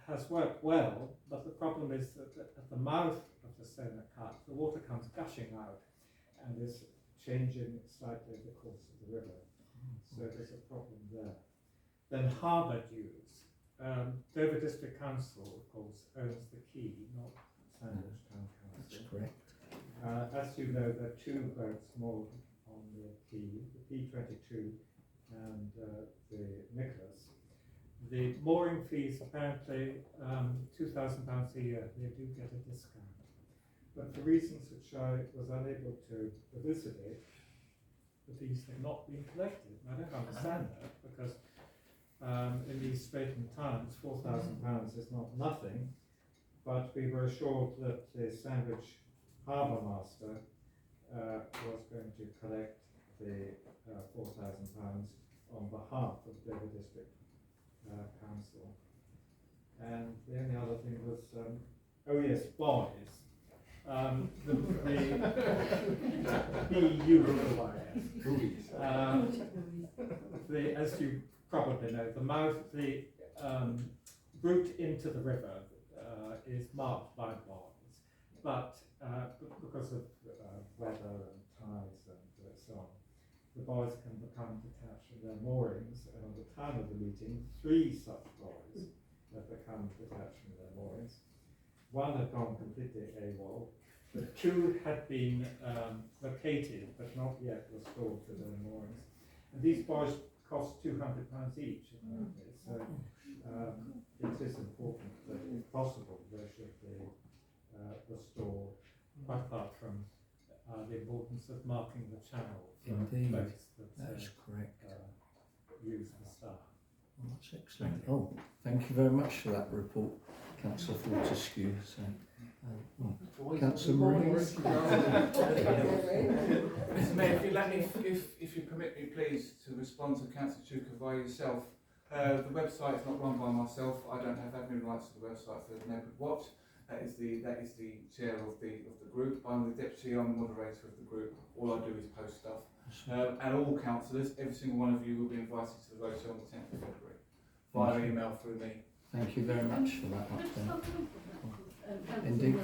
has worked well, but the problem is that at the mouth of the Stoner Cut, the water comes gushing out and is changing slightly the course of the river. So there's a problem there. Then harbour dues. Dover District Council, of course, owns the quay, not Sandwich Town Council. That's correct. As you know, there are two boats moored on the quay, the P22 and the Nicholas. The mooring fees apparently £2,000 a year. They do get a discount. But for reasons which I was unable to elucidate, the fees have not been collected. I don't understand that because in these straitened times, £4,000 is not nothing, but we were assured that the Sandwich Harbour Master was going to collect the £4,000 on behalf of the Dover District Council. And the only other thing was, oh yes, boys. As you probably know, the route into the river is marked by boys, but because of weather and tides and so on, the boys can become detached from their moorings, and at the time of the meeting, 3 such boys have become detached from their moorings. One had gone completely AWOL, but 2 had been vacated but not yet restored to their moorings. And these buoys cost £200 each, apparently. So it is important that, if possible, they should be restored, quite apart from the importance of marking the channel for boats that use the Stour. Well, that's excellent. Oh, thank you very much for that report, Councillor Fortescue. So, Councillor Marie. Mr. Mayor, if you let me, if you permit me, please, to respond to Councillor Chuka via yourself. The website is not run by myself. I don't have admin rights to the website for the Neighbourhood Watch. That is the chair of the group. I'm the deputy. I'm the moderator of the group. All I do is post stuff. And all councillors, every single one of you will be invited to the vote on the 10th of February via email through me. Thank you very much for that update. Indeed.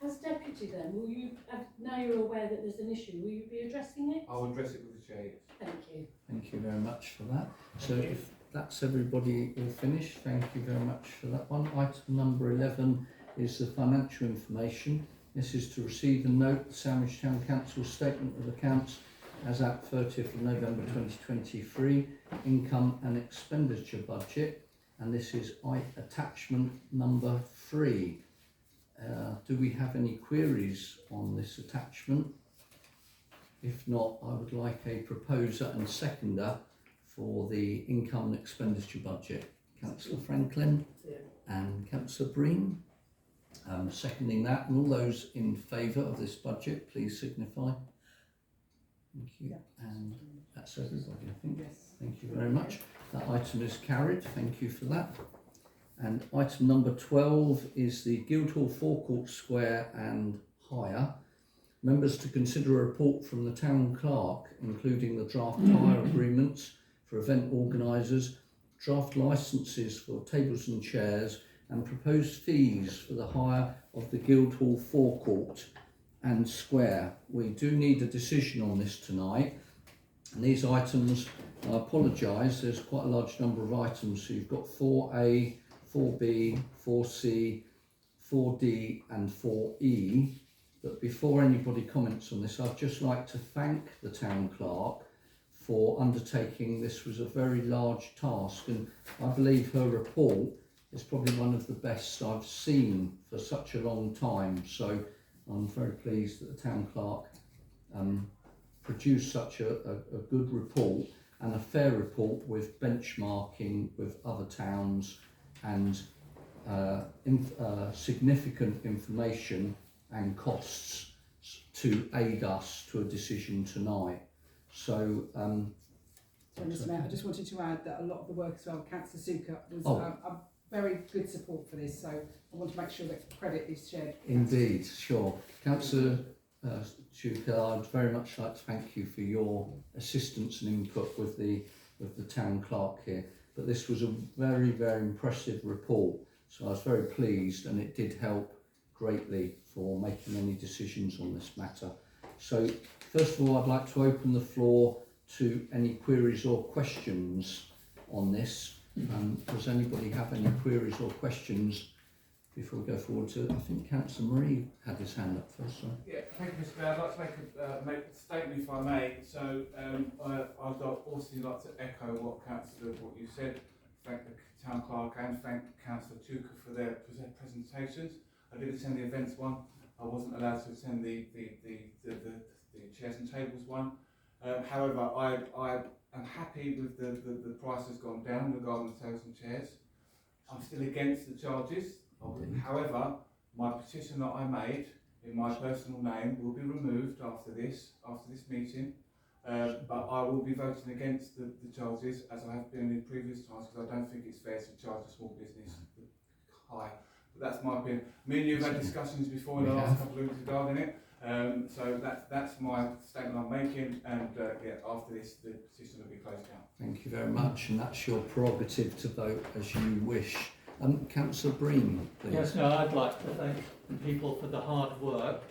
As deputy then, will you, now you're aware that there's an issue, will you be addressing it? I'll address it with the chair, yes. Thank you. Thank you very much for that. So if that's everybody all finished, thank you very much for that one. Item number 11 is the financial information. This is to receive and note the Sandwich Town Council's statement of accounts as at 30th of November 2023, income and expenditure budget, and this is attachment number 3. Do we have any queries on this attachment? If not, I would like a proposer and seconder for the income and expenditure budget. Councillor Franklin and Councillor Breen. Seconding that, and all those in favour of this budget, please signify. Thank you. Yeah. And that's everybody, I think. Yes. Thank you very much. That item is carried. Thank you for that. And item number 12 is the Guildhall Forecourt Square and hire. Members to consider a report from the Town Clerk, including the draft hire agreements for event organisers, draft licences for tables and chairs, and proposed fees for the hire of the Guildhall Forecourt and Square. We do need a decision on this tonight, and these items, I apologise, there's quite a large number of items, so you've got 4A, 4B, 4C, 4D and 4E. But before anybody comments on this, I'd just like to thank the Town Clerk for undertaking this. Was a very large task, and I believe her report is probably one of the best I've seen for such a long time. So I'm very pleased that the Town Clerk produced such a good report and a fair report with benchmarking with other towns and significant information and costs to aid us to a decision tonight. So, Mr Mayor, I just wanted to add that a lot of the work as well, Councillor Suka was a very good support for this, so I want to make sure that credit is shared. Indeed, sure. Councillor Suka, I'd very much like to thank you for your assistance and input with the Town Clerk here. But this was a very, very impressive report, so I was very pleased, and it did help greatly for making any decisions on this matter. So first of all, I'd like to open the floor to any queries or questions on this. Does anybody have any queries or questions before we go forward to, I think Councillor Marie had his hand up first. Sorry. Yeah, thank you, Mr. Mayor. I'd like to make a statement, if I may. So I'd also like to echo what you said. Thank the Town Clerk and thank Councillor Tuka for their presentations. I did attend the events one. I wasn't allowed to attend the chairs and tables one. However, I am happy with the price has gone down regarding the tables and chairs. I'm still against the charges. However, my petition that I made in my personal name will be removed after this meeting. But I will be voting against the charges, as I have been in previous times, because I don't think it's fair to charge a small business high. But that's my opinion. Me and you have had discussions before in the last couple of weeks regarding it. So that's my statement I'm making, and after this, the petition will be closed down. Thank you very much, and that's your prerogative to vote as you wish. Councillor Breen, please. Yes, no, I'd like to thank people for the hard work.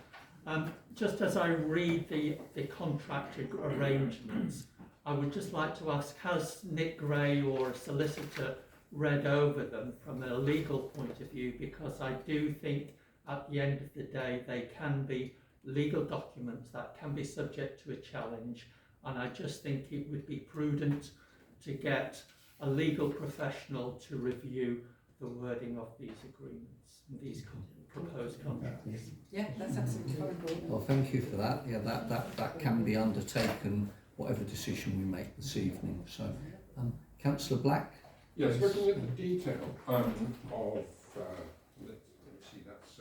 Just as I read the contracted arrangements, I would just like to ask, has Nick Gray or a solicitor read over them from a legal point of view? Because I do think at the end of the day they can be legal documents that can be subject to a challenge, and I just think it would be prudent to get a legal professional to review the wording of these agreements, these proposed contracts. Yeah, that's absolutely fine. Well, thank you for that. Yeah, that can be undertaken, whatever decision we make this evening. So, Councillor Black. Yes, looking at the detail of let's see, that's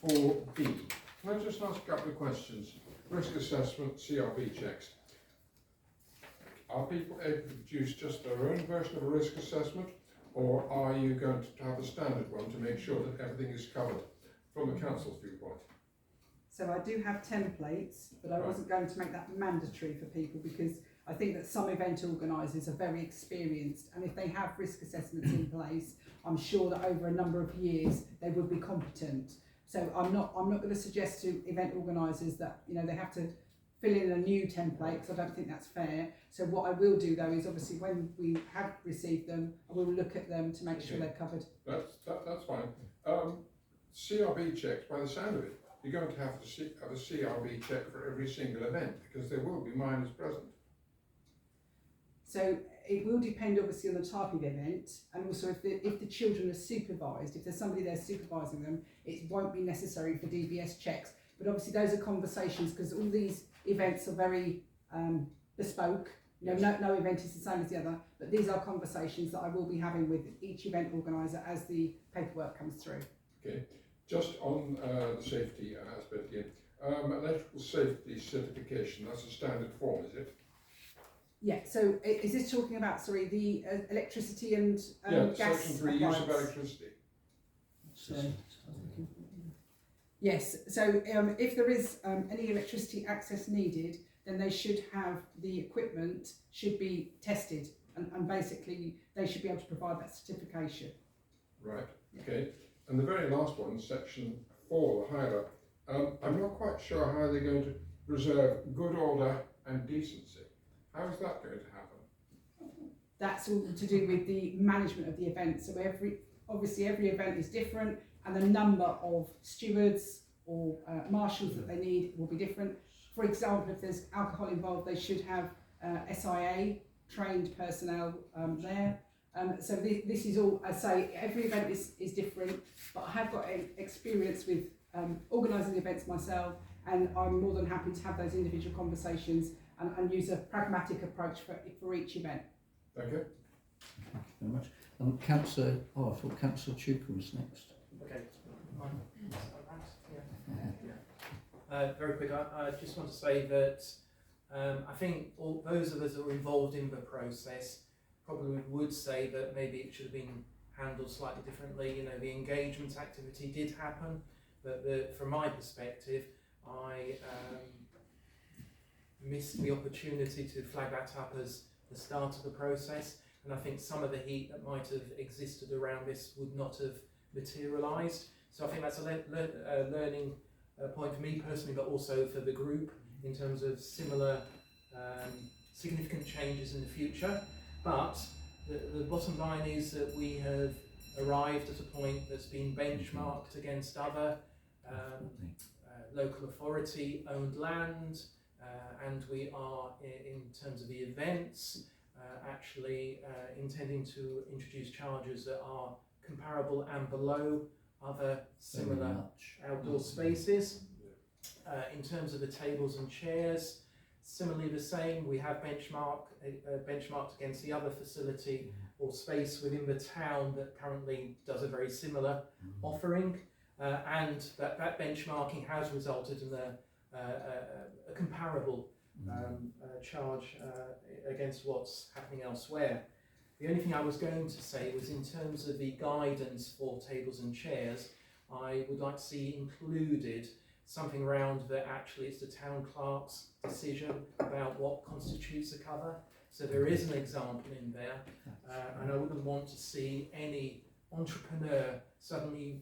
4B. Can I just ask a couple of questions? Risk assessment, CRB checks. Are people able to produce just their own version of a risk assessment, or are you going to have a standard one to make sure that everything is covered from the council's viewpoint? So I do have templates, but I wasn't going to make that mandatory for people, because I think that some event organisers are very experienced, and if they have risk assessments in place, I'm sure that over a number of years they would be competent. So I'm not going to suggest to event organisers that they have to fill in a new template, because I don't think that's fair. So what I will do though is, obviously when we have received them, I will look at them to make sure they're covered. That's fine. CRB checks, by the sound of it, you're going to have to have a CRB check for every single event because there will be minors present. So it will depend obviously on the type of event, and also if the children are supervised, if there's somebody there supervising them, it won't be necessary for DBS checks. But obviously those are conversations, because all these events are very bespoke. You know, Yes. no event is the same as the other, but these are conversations that I will be having with each event organiser as the paperwork comes through. Okay, just on the safety aspect here, electrical safety certification, that's a standard form, is it? Yeah, so is this talking about, sorry, the electricity and gas? Section 3, use of appliance? electricity. Yes, so if there is any electricity access needed, then they should have, the equipment should be tested, and basically they should be able to provide that certification. Right, okay. And the very last one, section 4, the higher up, I'm not quite sure how they're going to preserve good order and decency. How is that going to happen? That's all to do with the management of the event. So obviously every event is different, and the number of stewards or marshals that they need will be different. For example, if there's alcohol involved, they should have SIA trained personnel there. So this is all, I say, every event is different, but I have got experience with organising events myself, and I'm more than happy to have those individual conversations and use a pragmatic approach for each event. Thank you. Thank you very much. Councillor, I thought Councillor Chuka was next. Okay. Very quick, I just want to say that I think all those of us who are involved in the process probably would say that maybe it should have been handled slightly differently. You know, the engagement activity did happen, but from my perspective, I missed the opportunity to flag that up as the start of the process, and I think some of the heat that might have existed around this would not have materialised. So I think that's a learning point for me personally, but also for the group in terms of similar significant changes in the future. But the bottom line is that we have arrived at a point that's been benchmarked against other local authority owned land, and we are, in terms of the events, actually intending to introduce charges that are comparable and below other similar outdoor spaces. In terms of the tables and chairs, similarly the same. We have benchmarked against the other facility or space within the town that currently does a very similar offering, and that benchmarking has resulted in a comparable charge against what's happening elsewhere. The only thing I was going to say was, in terms of the guidance for tables and chairs, I would like to see included something around that actually it's the town clerk's decision about what constitutes a cover. So there is an example in there, and I wouldn't want to see any entrepreneur suddenly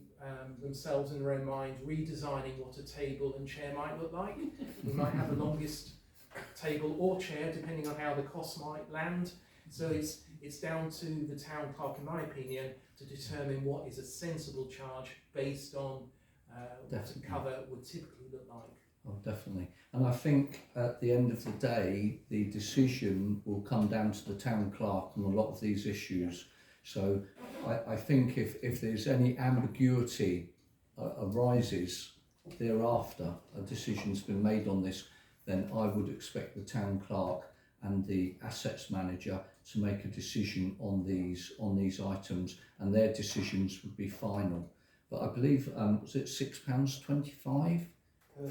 themselves in their own mind redesigning what a table and chair might look like. We might have the longest table or chair depending on how the costs might land. So it's down to the town clerk, in my opinion, to determine what is a sensible charge based on what a cover would typically look like. Oh, definitely. And I think at the end of the day, the decision will come down to the town clerk on a lot of these issues. So I think if there's any ambiguity arises thereafter, a decision's been made on this, then I would expect the town clerk and the assets manager to make a decision on these items, and their decisions would be final. But I believe, was it £6.25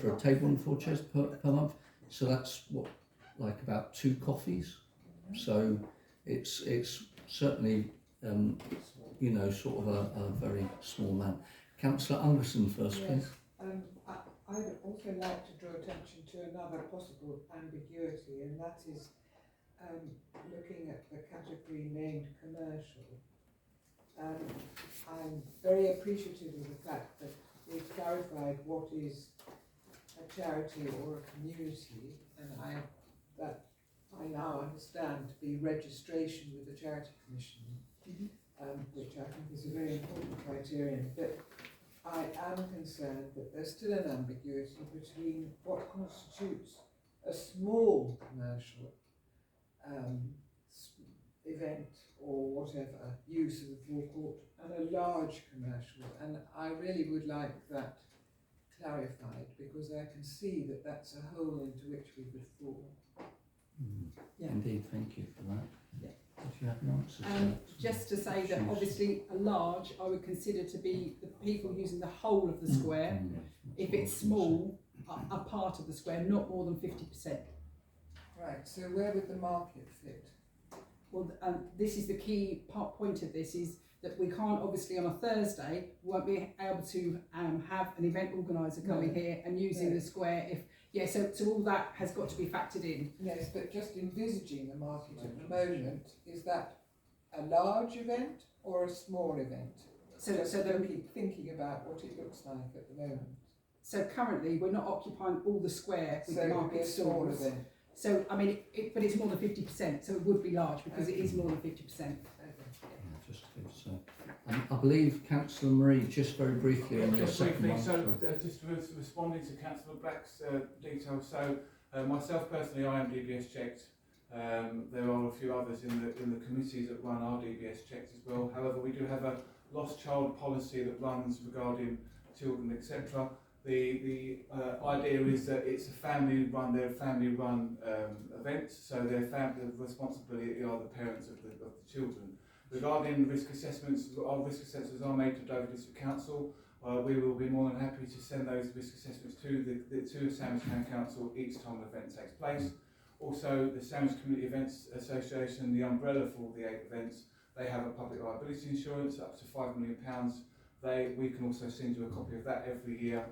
for a table and 4 chairs per month? So that's what, like about 2 coffees. So it's certainly you know, sort of a very small amount. Councillor Anderson first, please. I'd also like to draw attention to another possible ambiguity, and that is looking at the category named commercial. I'm very appreciative of the fact that we've clarified what is a charity or a community, and I now understand to be registration with the Charity Commission, which I think is a very important criterion. But I am concerned that there's still an ambiguity between what constitutes a small commercial event or whatever use of the forecourt and a large commercial, and I really would like that clarified, because I can see that that's a hole into which we could fall. Yeah. Indeed, thank you for that. Yeah. Did you have an answer to that? Just to say that obviously a large I would consider to be the people using the whole of the square. If it's small, a part of the square, not more than 50%. Right, so where would the market fit? Well, this is the key point of this, is that we can't, obviously on a Thursday, won't be able to have an event organiser coming here and using the square. So all that has got to be factored in. Yes, but just envisaging the market at the moment, is that a large event or a small event? Thinking about what it looks like at the moment. So currently we're not occupying all the square with the market small stalls. event. So I mean, but it's more than 50%, so it would be large because it is more than 50%. Just to give so. I believe Councillor Marie, just very briefly on your Just second briefly, one. so just responding to Councillor Black's details. So myself personally, I am DBS checked. There are a few others in the committees that run our DBS checks as well. However, we do have a lost child policy that runs regarding children, etc. The idea is that it's a family-run, they're family-run events, so the responsibility are the parents of the children. Regarding risk assessments, our risk assessments are made to Dover District Council. We will be more than happy to send those risk assessments to Sandwich Town Council each time an event takes place. Also, the Sandwich Community Events Association, the umbrella for all the 8 events, they have a public liability insurance up to £5 million. We can also send you a copy of that every year,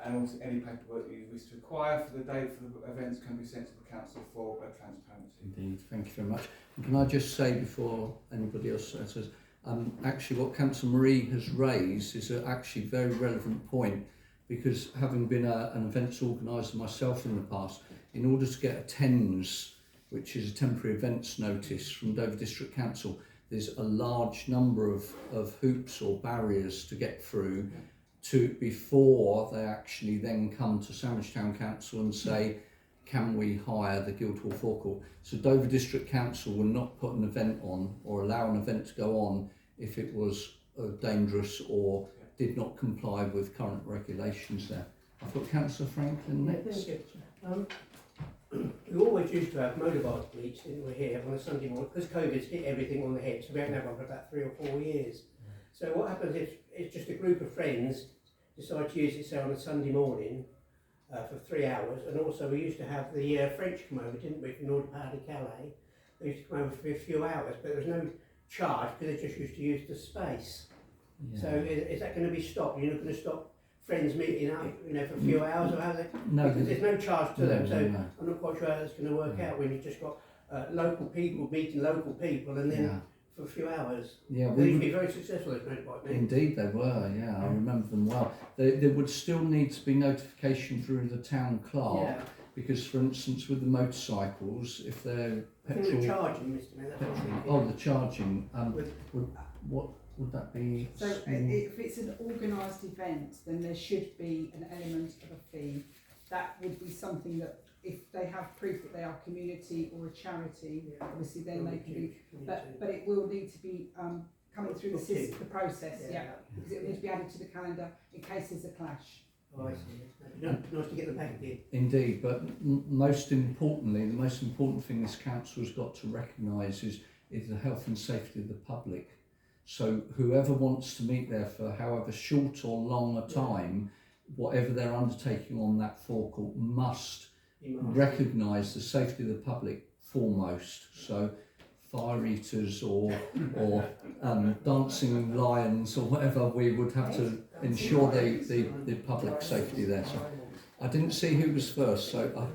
and also any paperwork you wish to acquire for the date for the events can be sent to the council for transparency. Indeed, thank you very much. And can I just say before anybody else says, actually what Councillor Marie has raised is actually a very relevant point, because having been an events organiser myself in the past, in order to get a TENS, which is a temporary events notice from Dover District Council, there's a large number of hoops or barriers to get through before they actually then come to Sandwich Town Council and say, can we hire the Guildhall forecourt? So Dover District Council will not put an event on or allow an event to go on if it was dangerous or did not comply with current regulations there. I've got Councillor Franklin next. Thank you. We always used to have motorbike meets, didn't we, here on a Sunday morning, because COVID's hit everything on the head, so we haven't had one for about 3 or 4 years. So what happens is, it's just a group of friends decide to use it, say, on a Sunday morning for 3 hours, and also we used to have the French come over, didn't we, from Nord-Pas-de-Calais. They used to come over for a few hours, but there was no charge because they just used to use the space. Yeah. So is that going to be stopped? You're not going to stop friends meeting up, for a few hours, or how they? No, because there's no charge to them, so no. I'm not quite sure how that's going to work out when you've just got local people meeting local people, and then for a few hours. Yeah, they used to be very successful, those motorbike meetings. Indeed, they were. Yeah, I remember them well. There would still need to be notification through the town clerk, because, for instance, with the motorcycles, if they're petrol, the charging, Mr. Mayor. The charging. What would that be? So if it's an organised event, then there should be an element of a fee. That would be something that, if they have proof that they are community or a charity, obviously then they can be. But it will need to be coming through the process, because it will need to be added to the calendar in case there's a clash. Oh, I see. Nice to get them back again. Indeed, but most importantly, the most important thing this council has got to recognise is the health and safety of the public. So whoever wants to meet there for however short or long a time, whatever they're undertaking on that forecourt must recognise the safety of the public foremost. So fire eaters or dancing lions or whatever, we would have to ensure the public safety there. So I didn't see who was first, so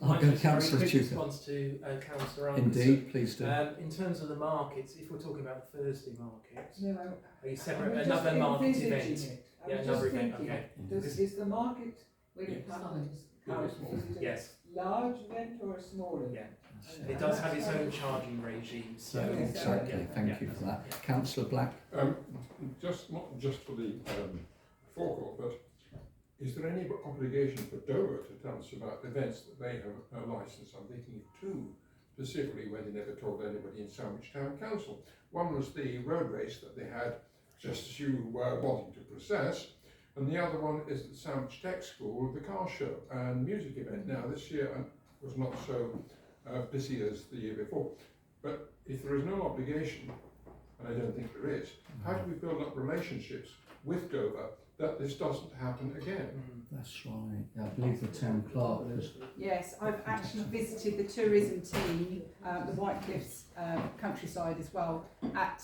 I'll go Councillor Tudor. Response to Councillor Anderson. Indeed, please do. In terms of the markets, if we're talking about the Thursday market, are you separate I'm another just market event? envisaging it. I'm just Another event. thinking, Okay. Is the market, when it happens, Yes. large event or a small event? Yeah. It does have its own charging regime. So Exactly. Thank you for that. Councillor Black. Not just for the forecourt, but is there any obligation for Dover to tell us about events that they have a licence? I'm thinking of two specifically where they never told anybody in Sandwich Town Council. One was the road race that they had just as you were wanting to process, and the other one is the Sandwich Tech School, the car show and music event. Now this year was not so busy as the year before, but if there is no obligation, and I don't think there is, how do we build up relationships with Dover that this doesn't happen again? That's right. Yeah, I believe the town clerk has. Yes, I've actually visited the tourism team, the White Cliffs countryside as well, at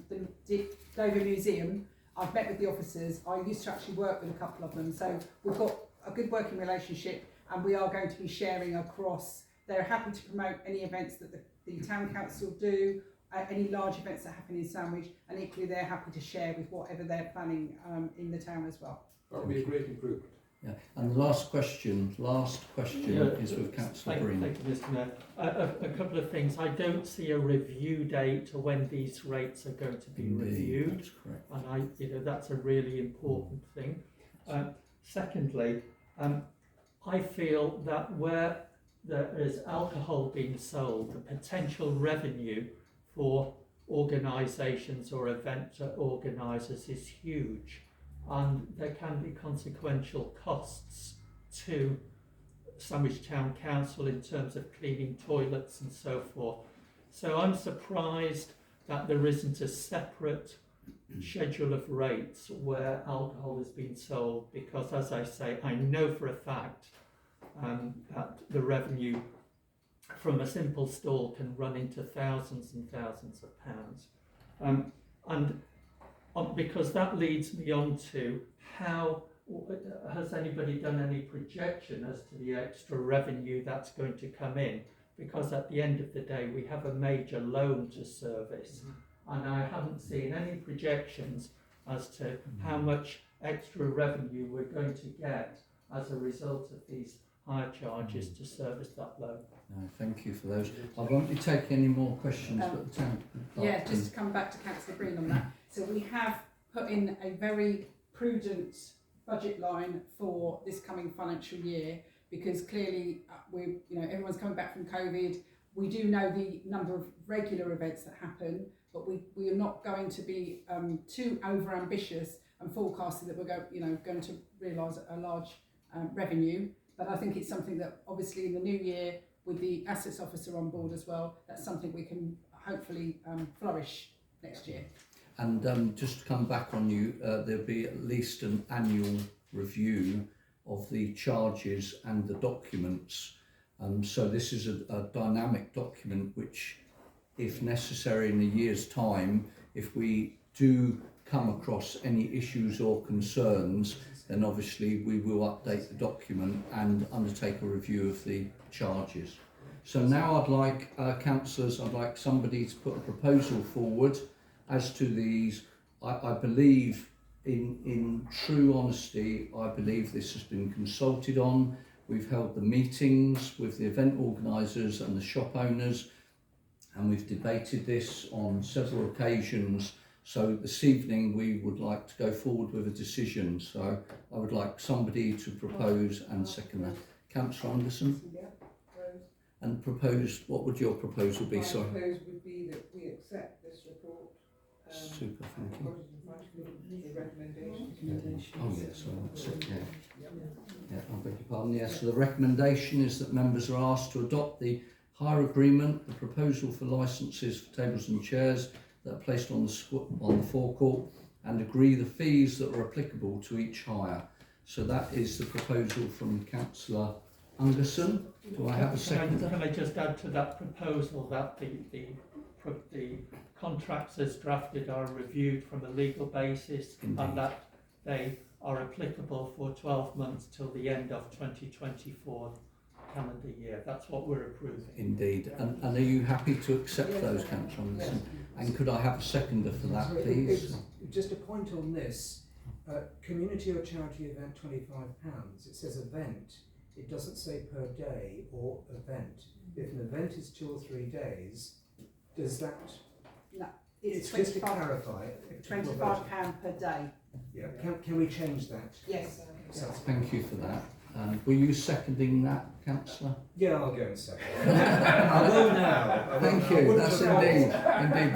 the Dover Museum. I've met with the officers. I used to actually work with a couple of them, so we've got a good working relationship, and we are going to be sharing across. They're happy to promote any events that the town council do, any large events that happen in Sandwich, and equally they're happy to share with whatever they're planning in the town as well. That would be a great improvement. Yeah, and the last question is with Councillor Green. Thank you, Mr. Mayor. A couple of things. I don't see a review date to when these rates are going to be reviewed. That's correct. And that's a really important thing. Secondly, I feel that where there is alcohol being sold, the potential revenue for organisations or event organisers is huge, and there can be consequential costs to Sandwich Town Council in terms of cleaning toilets and so forth. So I'm surprised that there isn't a separate schedule of rates where alcohol is being sold, because as I say, I know for a fact that the revenue from a simple stall can run into thousands and thousands of pounds. Because that leads me on to how, has anybody done any projection as to the extra revenue that's going to come in? Because at the end of the day, we have a major loan to service, and I haven't seen any projections as to how much extra revenue we're going to get as a result of these higher charges to service that loan. No, thank you for those. I won't be taking any more questions, but the town clerk Yeah, just to come back to Councillor Green on that. So we have put in a very prudent budget line for this coming financial year, because clearly everyone's coming back from COVID. We do know the number of regular events that happen, but we are not going to be too over ambitious and forecasting that we're going to realise a large revenue. But I think it's something that obviously in the new year, with the assets officer on board as well, that's something we can hopefully flourish next year. And just to come back on you, there'll be at least an annual review of the charges and the documents. So this is a dynamic document which, if necessary in a year's time, if we do come across any issues or concerns, then obviously we will update the document and undertake a review of the charges. So now I'd like councillors, I'd like somebody to put a proposal forward as to these. I believe, in true honesty, I believe this has been consulted on. We've held the meetings with the event organisers and the shop owners, and we've debated this on several occasions. So this evening we would like to go forward with a decision. So I would like somebody to propose and second that. Councillor Anderson? Yeah, And propose, what would your proposal be? my Sorry. proposal would be that we accept this report. Super, thank you. The recommendations. Oh yes, so that's it, yeah. Yeah, I beg your pardon. Yes, so the recommendation is that members are asked to adopt the hire agreement, the proposal for licences for tables and chairs that are placed on the forecourt, and agree the fees that are applicable to each hire. So that is the proposal from Councillor Ungerson. Do I have a second? Can I just add to that proposal that the contracts as drafted are reviewed from a legal basis, Indeed. and that they are applicable for 12 months till the end of 2024 calendar year. That's what we're approving. Indeed. And are you happy to accept those, Councillor Anderson? And could I have a seconder for that, please? Just a point on this. Community or charity event, £25. It says event. It doesn't say per day or event. If an event is 2 or 3 days, does that... No, It's just to 25 clarify. £25 per day. Yeah, can we change that? Yes. Thank you for that. Were you seconding that, Councillor? Yeah, I'll go and second. I will now. Thank you. That's indeed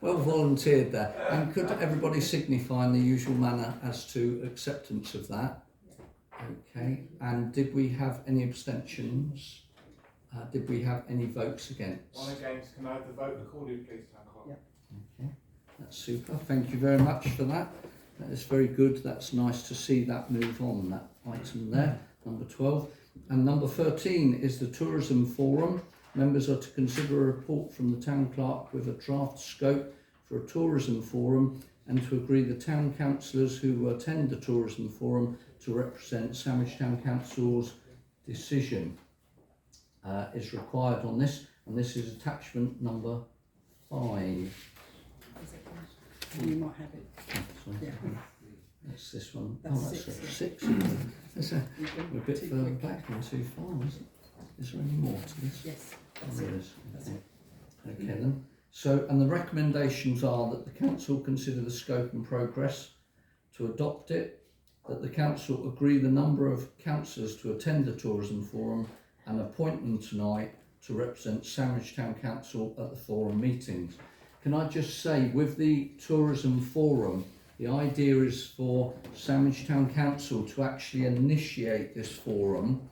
well volunteered there. And could everybody signify in the usual manner as to acceptance of that? Okay. And did we have any abstentions? Did we have any votes against? One against. Can I have the vote recorded, please, Town Clerk? Okay, that's super. Thank you very much for that. That is very good. That's nice to see that move on, that item there, number 12. And number 13 is the Tourism Forum. Members are to consider a report from the Town Clerk with a draft scope for a tourism forum and to agree the Town Councillors who attend the Tourism Forum to represent Sandwich Town Council's decision is required on this, and this is attachment number 5. You might have it. Sorry. Yeah. That's this one. That's That's 6. we're a bit further back than too far, isn't it? Is there any more to this? Yes. Oh, there is. Okay then. So, and the recommendations are that the council consider the scope and progress, to adopt it, that the council agree the number of councillors to attend the tourism forum and appoint them tonight to represent Sandwich Town Council at the forum meetings. Can I just say, with the tourism forum, the idea is for Sandwich Town Council to actually initiate this forum,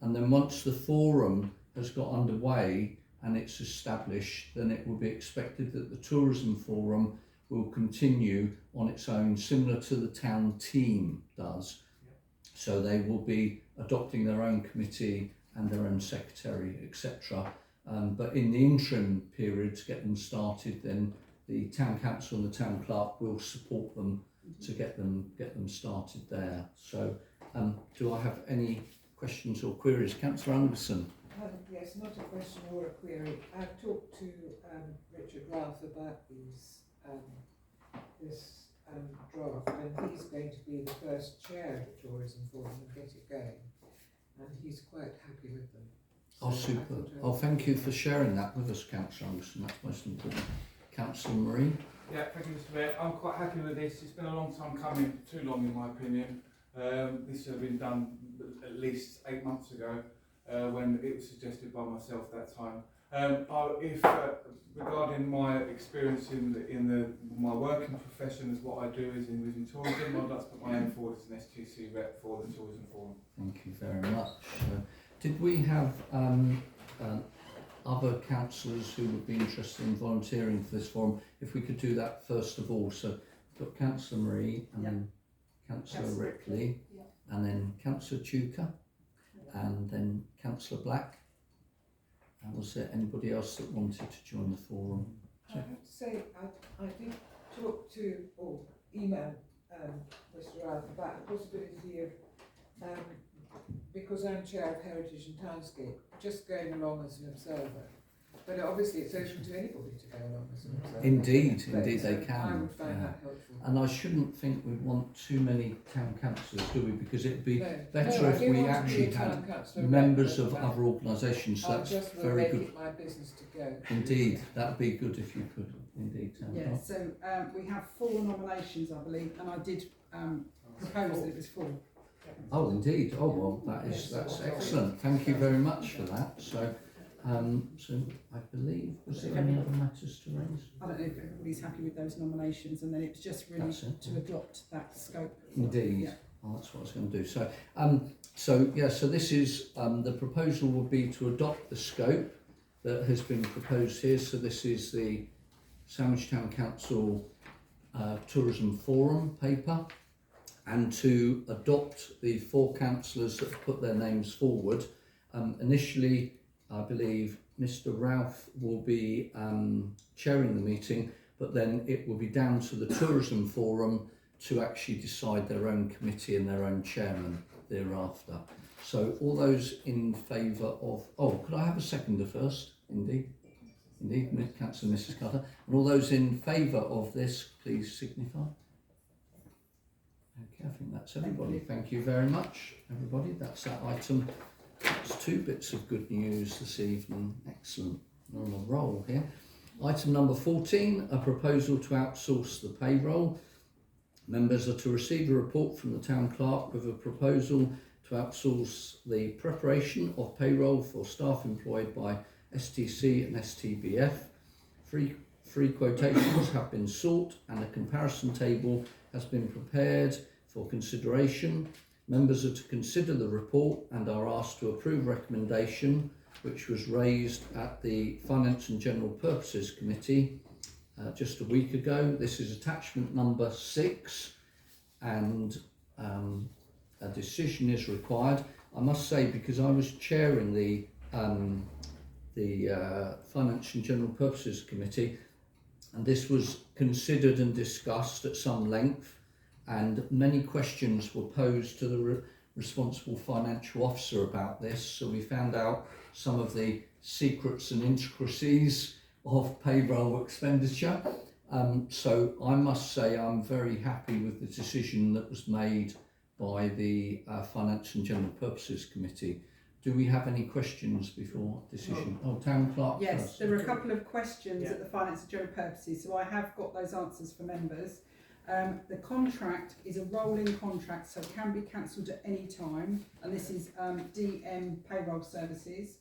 and then once the forum has got underway and it's established, then it will be expected that the tourism forum will continue on its own, similar to the town team does. So they will be adopting their own committee and their own secretary, etc. But in the interim period to get them started, then the town council and the town clerk will support them to get them started there. So, do I have any questions or queries, Councillor Anderson? Yes, not a question or a query. I've talked to Richard Ralph about this draft, and he's going to be the first chair of the tourism forum and get it going, and he's quite happy with them. So Oh, super. Oh, thank you for sharing that with us, Councillor Anderson. That's most important. Councillor Marie? Yeah, thank you, Mr. Mayor. I'm quite happy with this. It's been a long time coming, too long in my opinion. This should have been done at least 8 months ago, when it was suggested by myself that time. Regarding my experience in my working profession, as what I do is in tourism, I'd like to put my name forward as an STC rep for the Tourism Forum. Thank you very much. Did we have other councillors who would be interested in volunteering for this forum? If we could do that first of all. So we've got Councillor Marie, and then Councillor Rickley, and then Councillor Tuker, and then Councillor Black. And was there anybody else that wanted to join the forum? I have to say, I did talk to, or email Mr. Ralph about the possibility of, because I'm chair of Heritage and Townscape, just going along as an observer. But obviously it's open to anybody to go along as an observer. Indeed, But indeed they can. I would find that helpful. And I shouldn't think we'd want too many town councillors, do we? Because it'd be better I if do we want to be actually a town had councillor members rep, of but other organisations. So I that's just will very make good. it my business to go. Indeed, that'd be good if you could. Indeed, Yeah, so we have 4 nominations, I believe, and I did propose that it was 4. Oh, indeed. Oh, well, that's excellent. Thank you very much for that. So, so I believe, was there any other matters to raise? I don't know if everybody's happy with those nominations, and then it was just really to adopt that scope. Indeed. Yeah. Oh, that's what I was going to do. So, so this is the proposal would be to adopt the scope that has been proposed here. So this is the Sandwich Town Council Tourism Forum paper, and to adopt the 4 councillors that have put their names forward. Initially, I believe Mr. Ralph will be chairing the meeting, but then it will be down to the Tourism Forum to actually decide their own committee and their own chairman thereafter. So all those in favour of... Oh, could I have a seconder first? Indeed. Indeed, Councillor Mrs Carter. And all those in favour of this, please signify. Okay, I think that's everybody. Thank you very much, everybody. That's that item. That's 2 bits of good news this evening. Excellent. We're on a roll here. Item number 14, a proposal to outsource the payroll. Members are to receive a report from the Town Clerk with a proposal to outsource the preparation of payroll for staff employed by STC and STBF. Free quotations have been sought and a comparison table has been prepared for consideration. Members are to consider the report and are asked to approve recommendation, which was raised at the Finance and General Purposes Committee just a week ago. This is attachment number 6, and a decision is required. I must say, because I was chairing the Finance and General Purposes Committee, and this was considered and discussed at some length, and many questions were posed to the responsible financial officer about this, so we found out some of the secrets and intricacies of payroll expenditure. So I must say I'm very happy with the decision that was made by the Finance and General Purposes Committee. Do we have any questions before decision? Oh, Town Clerk Yes, first. there were a couple of questions at the Finance and General Purposes, so I have got those answers for members. The contract is a rolling contract, so it can be cancelled at any time, and this is DM Payroll Services.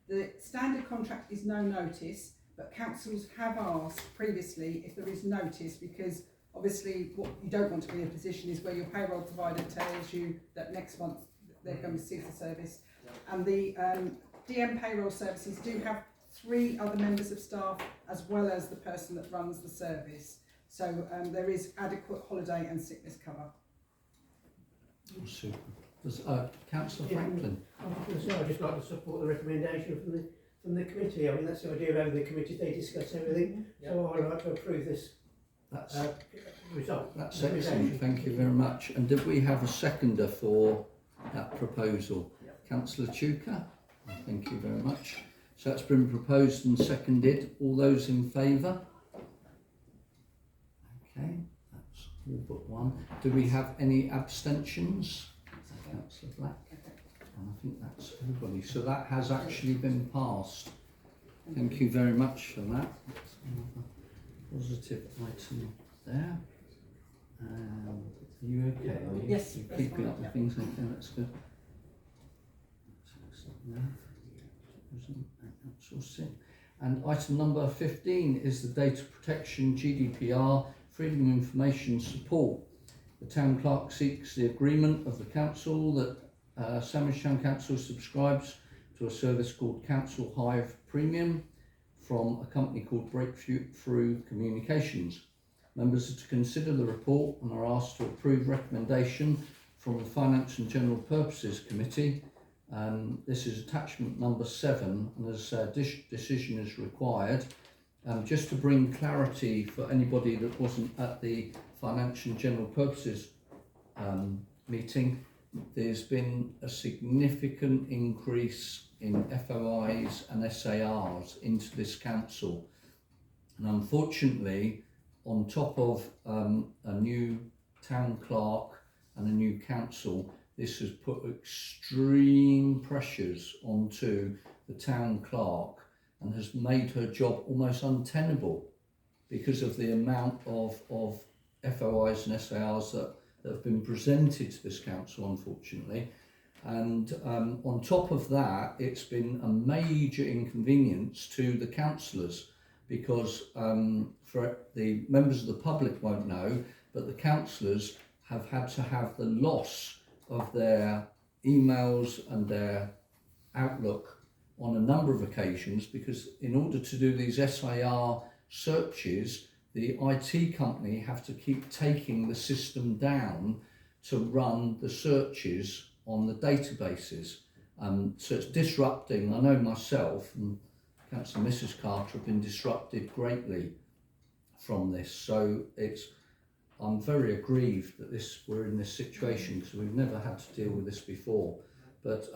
The standard contract is no notice, but councils have asked previously if there is notice, because obviously what you don't want to be in a position is where your payroll provider tells you that next month they're going to cease the service. And the DM Payroll Services do have 3 other members of staff as well as the person that runs the service. So there is adequate holiday and sickness cover. Oh, super. Councillor Franklin. I'd just like to support the recommendation from the committee. I mean, that's the idea of having the committee, they discuss everything. So I'd like to approve this result. That's excellent, thank you very much. And did we have a seconder for that proposal? Councillor Chuka, thank you very much. So that's been proposed and seconded. All those in favour? Okay, that's all but one. Do we have any abstentions? Councillor Black. And I think that's everybody. So that has actually been passed. Thank you very much for that. That's another positive item there. Are you okay? Yes. You're keeping up with things. Okay, that's good. And item number 15 is the data protection GDPR freedom of information support. The Town Clerk seeks the agreement of the Council that Sandwich Town Council subscribes to a service called Council Hive Premium from a company called Breakthrough Communications. Members are to consider the report and are asked to approve recommendation from the Finance and General Purposes Committee. This is attachment number 7, and as decision is required. Just to bring clarity for anybody that wasn't at the Finance and General Purposes meeting, there's been a significant increase in FOIs and SARs into this council, and unfortunately, on top of a new town clerk and a new council, this has put extreme pressures onto the town clerk and has made her job almost untenable because of the amount of FOIs and SARs that have been presented to this council, unfortunately. And on top of that, it's been a major inconvenience to the councillors, because for the members of the public won't know, but the councillors have had to have the loss of their emails and their Outlook on a number of occasions, because in order to do these SIR searches, the IT company have to keep taking the system down to run the searches on the databases. So it's disrupting. I know myself and Councillor Mrs. Carter have been disrupted greatly from this. So I'm very aggrieved that we're in this situation, because we've never had to deal with this before. But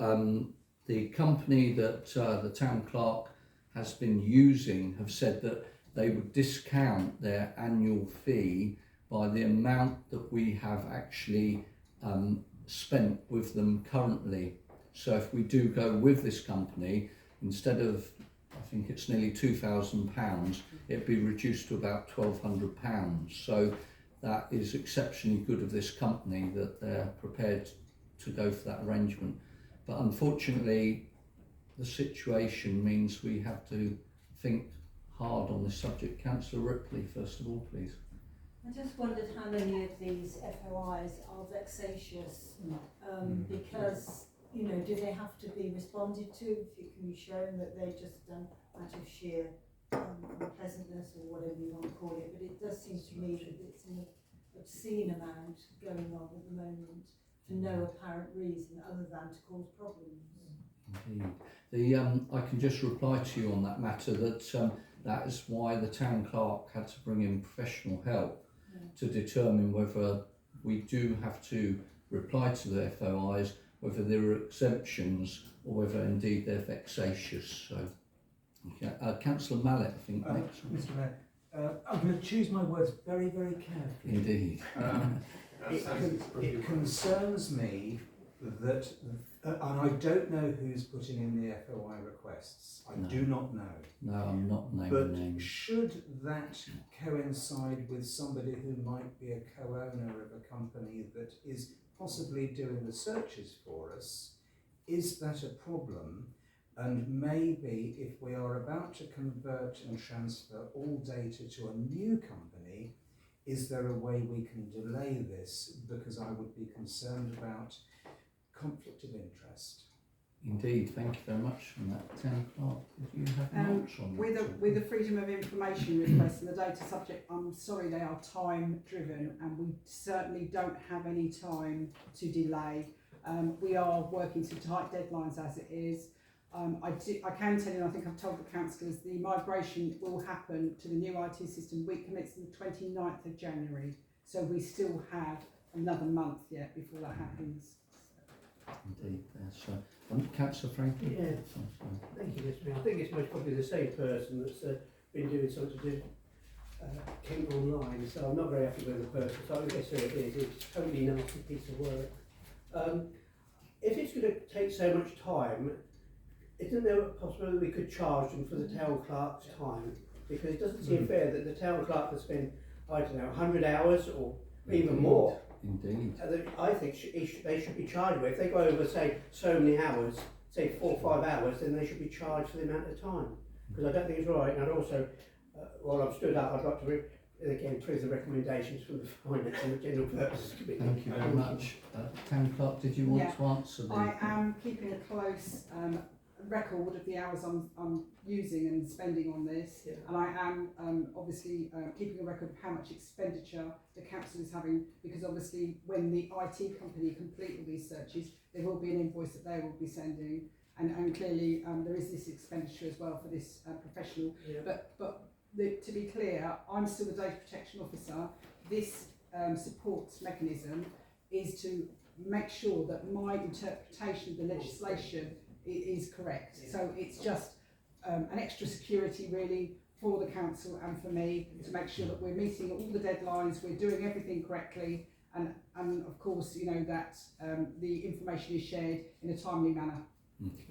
the company that the town clerk has been using have said that they would discount their annual fee by the amount that we have actually spent with them currently. So if we do go with this company, instead of, I think it's nearly £2,000, it'd be reduced to about £1,200. So that is exceptionally good of this company that they're prepared to go for that arrangement. But unfortunately, the situation means we have to think hard on this subject. Councillor Ripley, first of all, please. I just wondered how many of these FOIs are vexatious, because, you know, do they have to be responded to? If it can be shown that they're just done out of sheer unpleasantness or whatever you want to call it, but it does seem to me that it's an obscene amount going on at the moment for no apparent reason other than to cause problems. Indeed. I can just reply to you on that matter that that is why the town clerk had to bring in professional help to determine whether we do have to reply to the FOIs, whether there are exemptions or whether indeed they're vexatious. So, okay. Councillor Mallet, I think next. Mr. Mayor, I'm going to choose my words very, very carefully. Indeed. It concerns me that, and I don't know who's putting in the FOI requests. I do not know. No, I'm not naming But names. should that coincide with somebody who might be a co-owner of a company that is possibly doing the searches for us, is that a problem? And maybe if we are about to convert and transfer all data to a new company, is there a way we can delay this? Because I would be concerned about conflict of interest. Indeed, thank you very much on that. Town clerk, did you have notes on that? With the freedom of information request and the data subject, I'm sorry, they are time driven and we certainly don't have any time to delay. We are working to tight deadlines as it is. I can tell you, and I think I've told the councillors, the migration will happen to the new IT system week commencing the 29th of January. So we still have another month yet before that happens. Indeed, so Councillor Franklin. Yeah, thank you, Mr. Mayor. I think it's most probably the same person that's been doing something to do Kent Online, so I'm not very happy with the person, so I guess who it is. It's a totally nasty piece of work. If it's going to take so much time, isn't there a possibility we could charge them for the town clerk's time? Because it doesn't seem fair that the town clerk has spent, I don't know, 100 hours or even more. Indeed. I think they should be charged with. If they go over, say, so many hours, say 4 or 5 hours, then they should be charged for the amount of time. Because I don't think it's right. And I'd also, while I'm stood up, I'd like to again praise the recommendations from the Finance and the General Purposes Committee. Thank you very much. Town clerk, did you want to answer the... I am keeping a close record of the hours I'm using and spending on this, and I am obviously keeping a record of how much expenditure the council is having, because obviously when the IT company complete all these searches, there will be an invoice that they will be sending, and clearly there is this expenditure as well for this professional. But to be clear, I'm still the data protection officer. This support mechanism is to make sure that my interpretation of the legislation is correct. So it's just an extra security really for the council and for me to make sure that we're meeting all the deadlines, we're doing everything correctly, and of course, you know, that the information is shared in a timely manner.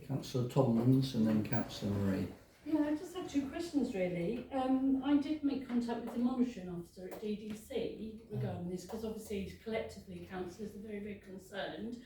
Councillor Tomlins and then Councillor Marie. Yeah, I just had 2 questions really. I did make contact with the monitoring officer at DDC regarding this, because obviously collectively councillors are very, very concerned.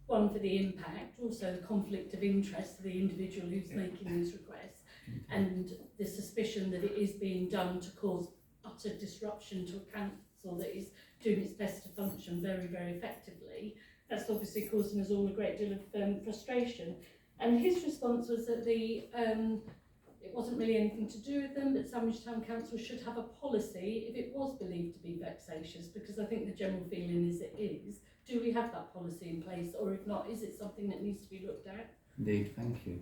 One, for the impact, also the conflict of interest for the individual who's making these requests, and the suspicion that it is being done to cause utter disruption to a council that is doing its best to function very, very effectively. That's obviously causing us all a great deal of frustration. And his response was that it wasn't really anything to do with them, but Sandwich Town Council should have a policy if it was believed to be vexatious, because I think the general feeling is it is. Do we have that policy in place, or if not, is it something that needs to be looked at? Indeed, thank you.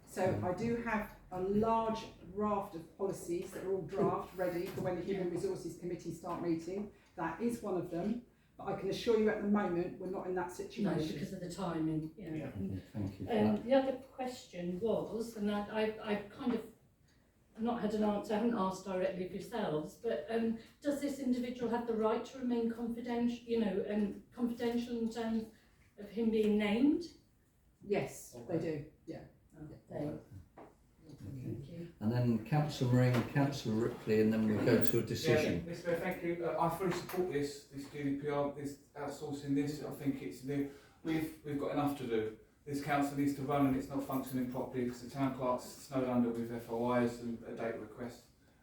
So I do have a large raft of policies that are all draft ready for when the Human Resources Committee start meeting. That is one of them, but I can assure you at the moment we're not in that situation. No, because of the timing. Yeah. Thank you. The other question was, and I've kind of not had an answer, I haven't asked directly of yourselves, but does this individual have the right to remain confidential, confidential in terms of him being named? Yes, they do, yeah. Thank you. and then Councillor Marine, Councillor Ripley, and then we go to a decision. Yeah, Mr. Mayor, thank you. I fully support this GDPR, this outsourcing this. I think it's new. We've got enough to do. This council needs to run and it's not functioning properly because the town clerk's snowed under with FOIs and data request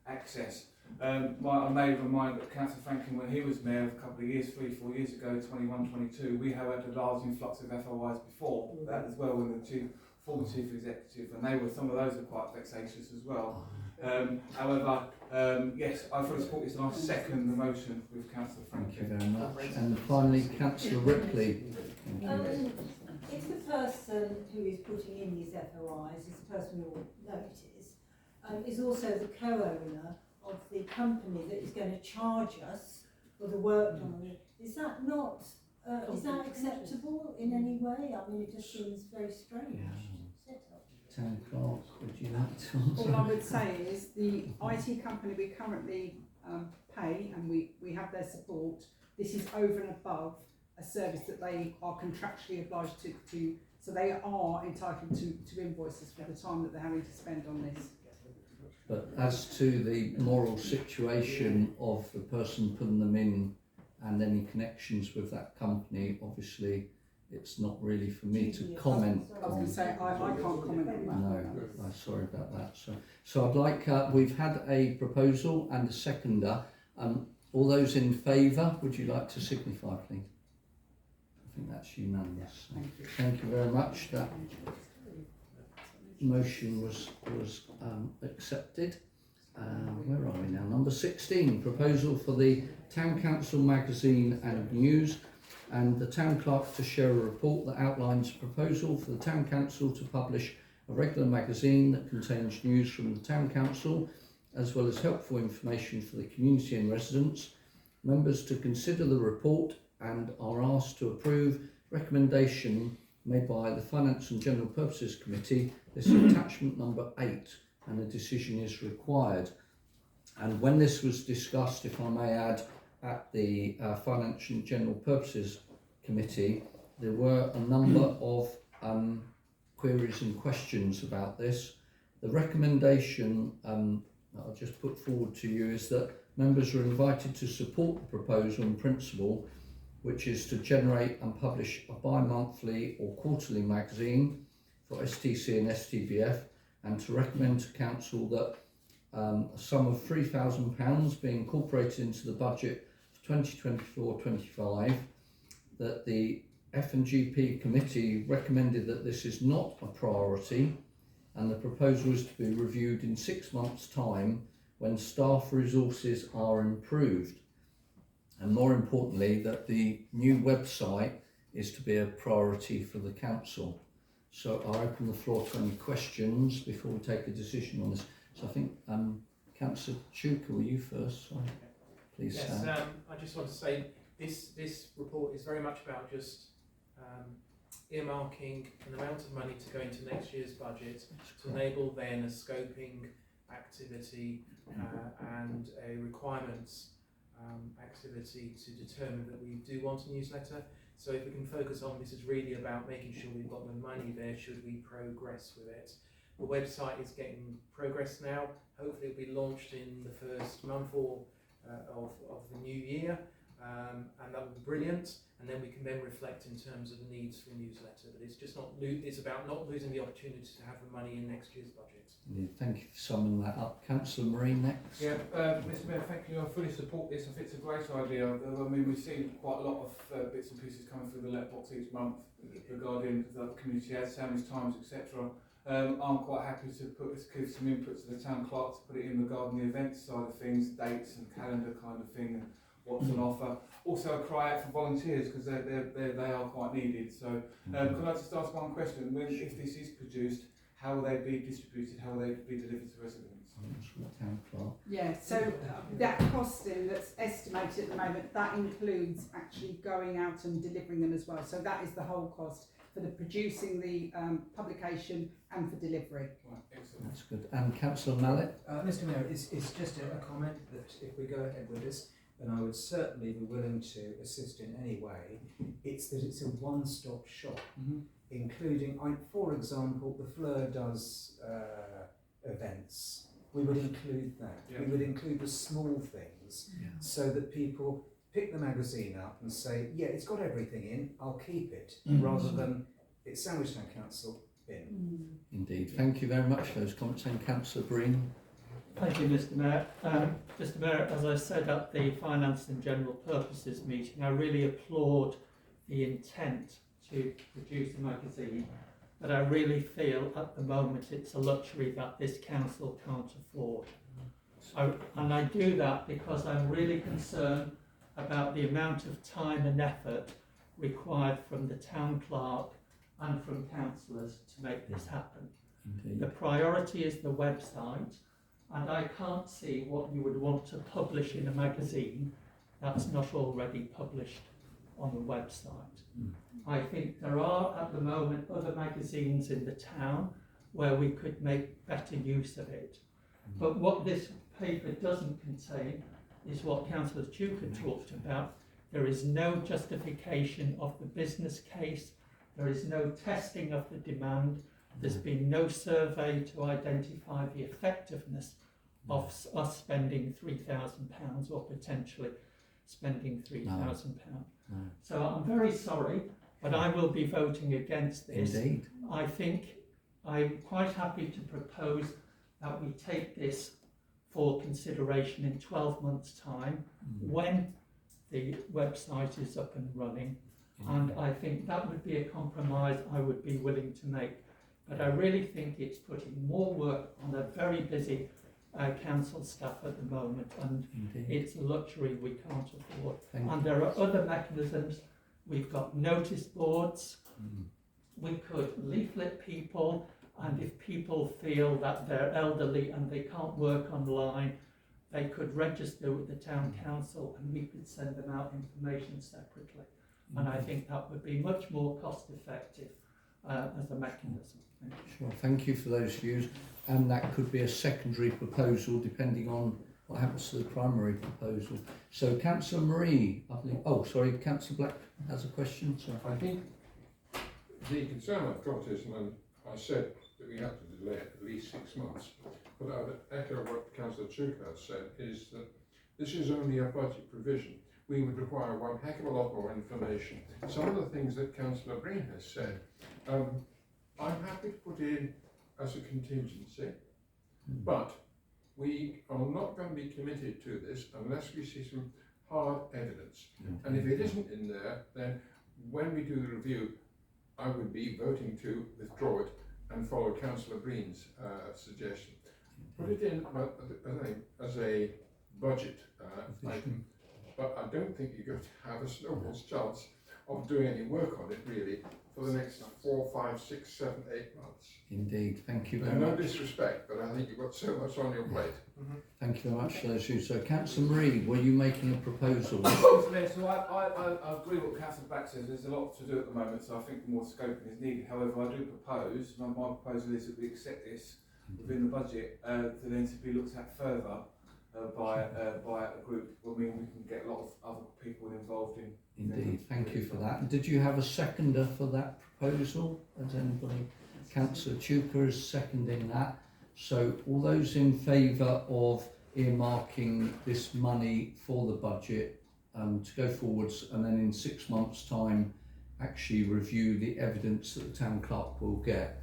access. I made a mind that Councillor Franklin, when he was mayor a couple of years, 3-4 years ago, 21, 22, we have had a large influx of FOIs before that as well, when the former chief executive, and some of those are quite vexatious as well. However, yes, I fully support this and I second the motion with Councillor Franklin. Thank you very much. And finally, Councillor Ripley. If the person who is putting in these FOIs is the person who will know it is also the co-owner of the company that is going to charge us for the work done. Is that not, is that acceptable in any way? I mean, it just seems very strange. Town clerk, would you like to answer? All I would say is the IT company we currently pay, and we have their support. This is over and above a service that they are contractually obliged to, so they are entitled to invoices for the time that they're having to spend on this. But as to the moral situation of the person putting them in and any connections with that company, obviously it's not really for me to comment. I was going to say, I can't comment on that. No, I'm sorry about that. So I'd like, we've had a proposal and a seconder. All those in favour, would you like to signify, please? I think that's unanimous. Thank you very much. That motion was accepted. Where are we now? Number 16, proposal for the Town Council magazine and news, and the Town Clerk to share a report that outlines a proposal for the Town Council to publish a regular magazine that contains news from the Town Council, as well as helpful information for the community and residents. Members to consider the report and are asked to approve recommendation made by the Finance and General Purposes Committee. This is attachment number 8, and a decision is required. And when this was discussed, if I may add, at the Finance and General Purposes Committee, there were a number of queries and questions about this. The recommendation that I'll just put forward to you is that members are invited to support the proposal in principle, which is to generate and publish a bi-monthly or quarterly magazine for STC and STBF, and to recommend to Council that a sum of £3,000 be incorporated into the budget for 2024-25, that the F&GP committee recommended that this is not a priority, and the proposal is to be reviewed in 6 months' time when staff resources are improved. And more importantly, that the new website is to be a priority for the council. So I open the floor to any questions before we take a decision on this. So I think Councillor Chuka, were you first? Sorry. Please stand. Yes, I just want to say this report is very much about just earmarking an amount of money to go into next year's budget to enable then a scoping activity and a requirements activity to determine that we do want a newsletter. So if we can focus on, this is really about making sure we've got the money there should we progress with it. The website is getting progress now. Hopefully it'll be launched in the first month or of the new year, and that will be brilliant. And then we can then reflect in terms of the needs for a newsletter. But it's just it's about not losing the opportunity to have the money in next year's budget. Thank you for summing that up. Councillor Marine next. Yeah, Mr. Mayor, thank you. I fully support this. I think it's a great idea. I mean, we've seen quite a lot of bits and pieces coming through the letterbox each month regarding the community ads, sandwich times, etc. I'm quite happy to give some input to the town clerk to put it in regarding the events side of things, dates and calendar kind of thing, and what's on offer. Also, a cry out for volunteers because they are quite needed. So, could I just ask one question? If this is produced, how will they be distributed? How will they be delivered to residents? Yeah, so that costing that's estimated at the moment, that includes actually going out and delivering them as well. So that is the whole cost for the producing the publication and for delivery. Right, excellent. That's good. And Councillor Mallet? Mr. Mayor, it's just a comment that if we go ahead with this, then I would certainly be willing to assist in any way. It's that it's a one-stop shop, including, for example, the Fleur does events, we would include that. We would include the small things so that people pick the magazine up and say, yeah, it's got everything in, I'll keep it, rather than it's Sandwich Town Council bin. Indeed. Thank you very much for those comments. And Councillor Breen. Thank you, Mr. Mayor. Mr. Mayor, as I said at the Finance and General Purposes meeting, I really applaud the intent to produce a magazine, but I really feel at the moment it's a luxury that this council can't afford. And I do that because I'm really concerned about the amount of time and effort required from the town clerk and from councillors to make this happen. Indeed. The priority is the website, and I can't see what you would want to publish in a magazine that's not already published on the website. I think there are at the moment other magazines in the town where we could make better use of it. But what this paper doesn't contain is what Councillor Chuka talked about. There is no justification of the business case. There is no testing of the demand. There's been no survey to identify the effectiveness of us spending £3,000 or potentially spending £3,000. No. So I'm very sorry, but I will be voting against this. Indeed. I think I'm quite happy to propose that we take this for consideration in 12 months' time when the website is up and running. And I think that would be a compromise I would be willing to make. But I really think it's putting more work on a very busy council staff at the moment, and it's a luxury we can't afford. And there are other mechanisms. We've got notice boards. We could leaflet people, and if people feel that they're elderly and they can't work online, they could register with the town council and we could send them out information separately. And I think that would be much more cost effective as a mechanism. Sure, thank you for those views. And that could be a secondary proposal depending on what happens to the primary proposal. So Councillor Marie, I believe, oh sorry, Councillor Black has a question. Sorry. I think the concern I've got is, and I said that we have to delay it at least 6 months, but I would echo what Councillor Chuka has said, is that this is only a budget provision. We would require one heck of a lot more information. Some of the things that Councillor Breen has said, I'm happy to put in as a contingency, but we are not going to be committed to this unless we see some hard evidence. And if it isn't in there, then when we do the review, I would be voting to withdraw it and follow Councillor Breen's suggestion. Put it in as a budget item, but I don't think you're going to have a snowball's chance of doing any work on it really for the next 4, 5, 6, 7, 8 months. Indeed, thank you very And no much. disrespect, but I think you've got so much on your plate. Thank you very much for those views. So Councillor Marie, were you making a proposal? So I agree with what Councillor Black says. There's a lot to do at the moment, so I think more scoping is needed. However, I do propose, my proposal is that we accept this within the budget to then to be looked at further by a group. I mean, we can get a lot of other people involved in. Indeed, thank you for that. And did you have a seconder for that proposal? Has anybody? Councillor Chuka is seconding that. So all those in favour of earmarking this money for the budget to go forwards, and then in 6 months' time actually review the evidence that the town clerk will get.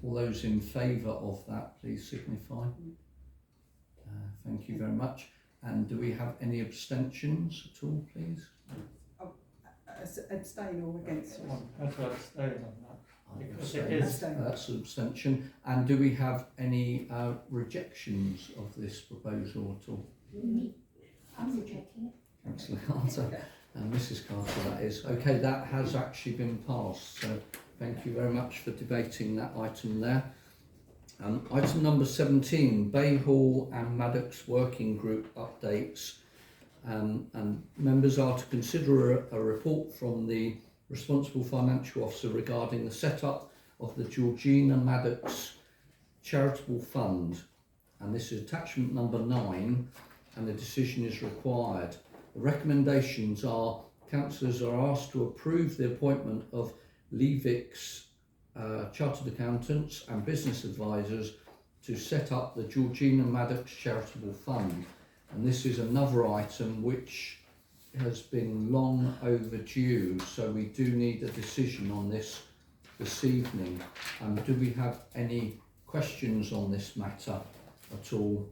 All those in favour of that, please signify. Thank you very much. And do we have any abstentions at all, please? Abstain or against? I have to abstain on that. Because it is. That's an abstention. And do we have any rejections of this proposal at all? I'm rejecting it. Councillor Carter, and Mrs Carter that is. Okay, that has actually been passed. So thank you very much for debating that item there. Item number 17, Bay Hall and Maddox Working Group updates. And members are to consider a report from the responsible financial officer regarding the setup of the Georgina Maddox Charitable Fund. And this is attachment number 9, and a decision is required. The recommendations are councillors are asked to approve the appointment of Levick's chartered accountants and business advisors to set up the Georgina Maddox Charitable Fund. And this is another item which has been long overdue, so we do need a decision on this evening. Do we have any questions on this matter at all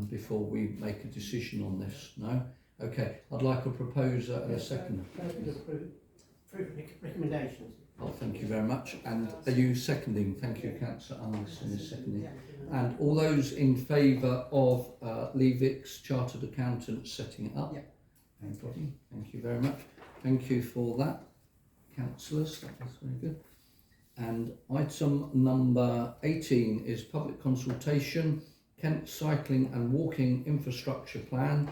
before we make a decision on this? No? Okay, I'd like a proposer and a second. Recommendations. Oh, thank you very much. And are you seconding? Thank you, Councillor Anderson is seconding. And all those in favour of Leavick's Chartered Accountants setting it up? Anybody? Thank you very much. Thank you for that, councillors. That was very good. And item number 18 is public consultation, Kent Cycling and Walking Infrastructure Plan.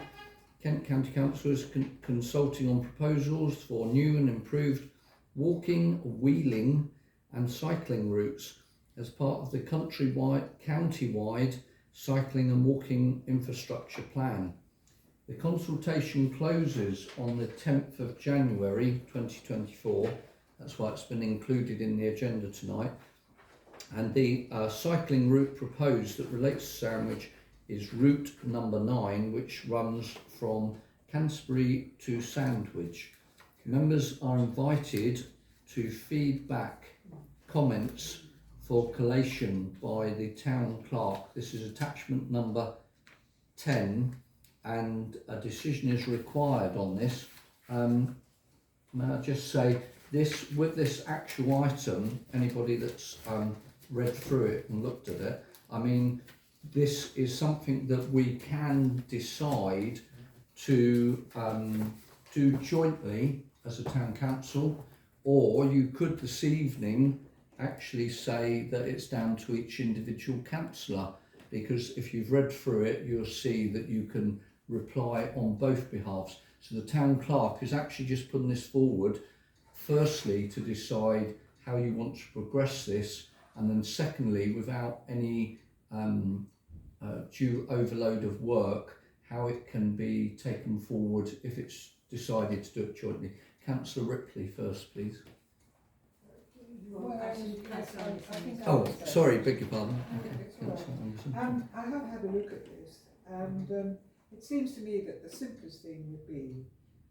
Kent County Council is consulting on proposals for new and improved walking, wheeling and cycling routes as part of the county-wide cycling and walking infrastructure plan. The consultation closes on the 10th of January 2024. That's why it's been included in the agenda tonight. And the cycling route proposed that relates to Sandwich is route number 9, which runs from Canterbury to Sandwich. Members are invited to feed back comments for collation by the town clerk. This is attachment number 10, and a decision is required on this. May I just say, with this actual item, anybody that's read through it and looked at it, I mean, this is something that we can decide to do jointly as a town council, or you could this evening actually say that it's down to each individual councillor, because if you've read through it, you'll see that you can reply on both behalves. So the town clerk is actually just putting this forward, firstly to decide how you want to progress this, and then secondly, without any due overload of work, how it can be taken forward if it's decided to do it jointly. Councillor Ripley first, please. Oh, sorry, beg your pardon. I have had a look at this, and it seems to me that the simplest thing would be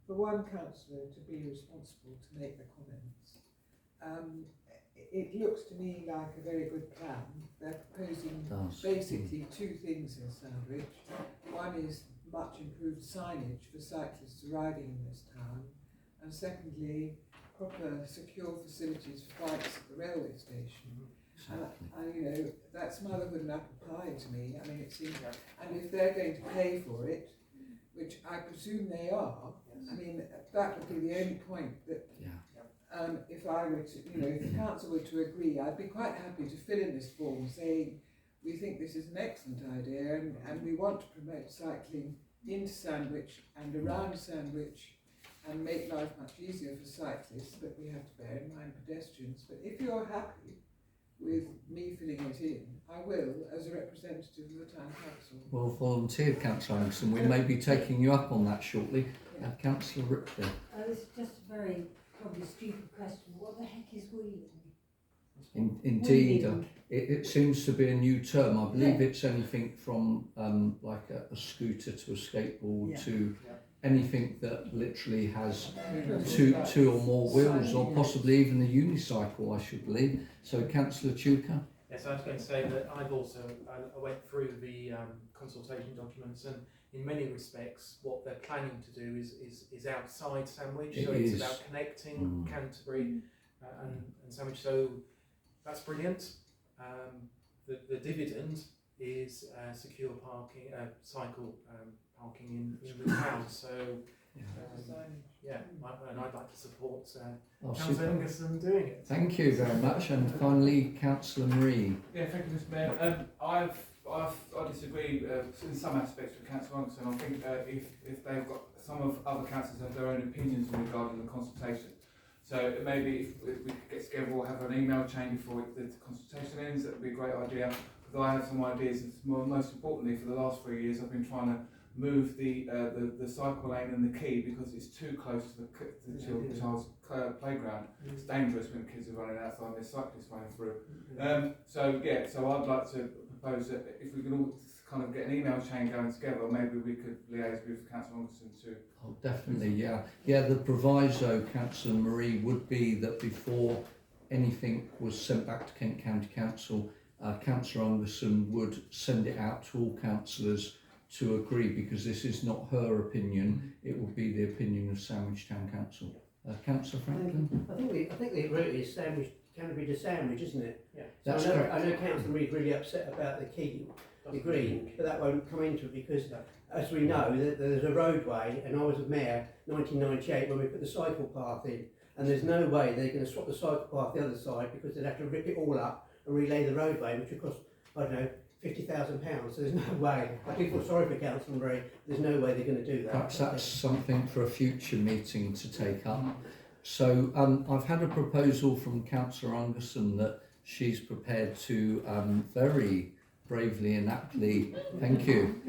for one councillor to be responsible to make the comments. It looks to me like a very good plan. They're proposing basically two things in Sandwich. One is much improved signage for cyclists riding in this town, and secondly, proper secure facilities for bikes at the railway station. And you know, that's motherhood and apple pie to me. I mean, it seems, and if they're going to pay for it, which I presume they are, I mean, that would be the only point that, if I were to, you know, if the council were to agree, I'd be quite happy to fill in this form saying, we think this is an excellent idea, and we want to promote cycling into Sandwich and around Sandwich and make life much easier for cyclists, but we have to bear in mind pedestrians. But if you're happy with me filling it in, I will, as a representative of the town council. Well volunteered, Councillor Anderson. We may be taking you up on that shortly. Councillor Ripley. This is just a very probably stupid question. What the heck is wheeling? Indeed, it seems to be a new term. I believe it's anything from like a scooter to a skateboard to anything that literally has two or more wheels, or possibly even a unicycle, I should believe. So, Councillor Chuka. Yes, I was going to say that I went through the consultation documents, and in many respects, what they're planning to do is outside Sandwich. It's about connecting Canterbury and Sandwich. So that's brilliant. The dividend is secure parking, cycle parking in the town. So and I'd like to support Councillor Anderson doing it. Thank you very much. And finally, Councillor Marie. Yeah, thank you, Mr. Mayor. I disagree in some aspects with Councillor Anderson. I think if they've got some of other councillors have their own opinions regarding the consultation. So maybe if we could get together or have an email chain before the consultation ends, that would be a great idea. Because I have some ideas. Most importantly, for the last 3 years, I've been trying to move the cycle lane and the quay because it's too close to the child's playground. It's dangerous when kids are running outside and there's cyclists running through. So I'd like to propose that if we can all kind of get an email chain going together, maybe we could liaise with Councillor Anderson to... Oh, definitely, yeah. Yeah, the proviso, Councillor Marie, would be that before anything was sent back to Kent County Council, Councillor Anderson would send it out to all councillors to agree, because this is not her opinion, it will be the opinion of Sandwich Town Council. Councillor Franklin? I think the route is sandwich, Canterbury to Sandwich, isn't it? Yeah. So That's I know, correct. I know Councillor Reid's really upset about the quay, the green, but that won't come into it because, as we know, there's a roadway, and I was a mayor 1998 when we put the cycle path in, and there's no way they're going to swap the cycle path the other side because they'd have to rip it all up and relay the roadway, which would cost, I don't know, £50,000. So there's no way. I do feel sorry for Councillor Marie. There's no way they're going to do that. Perhaps that's something for a future meeting to take up. So I've had a proposal from Councillor Anderson that she's prepared to very bravely and aptly, thank you,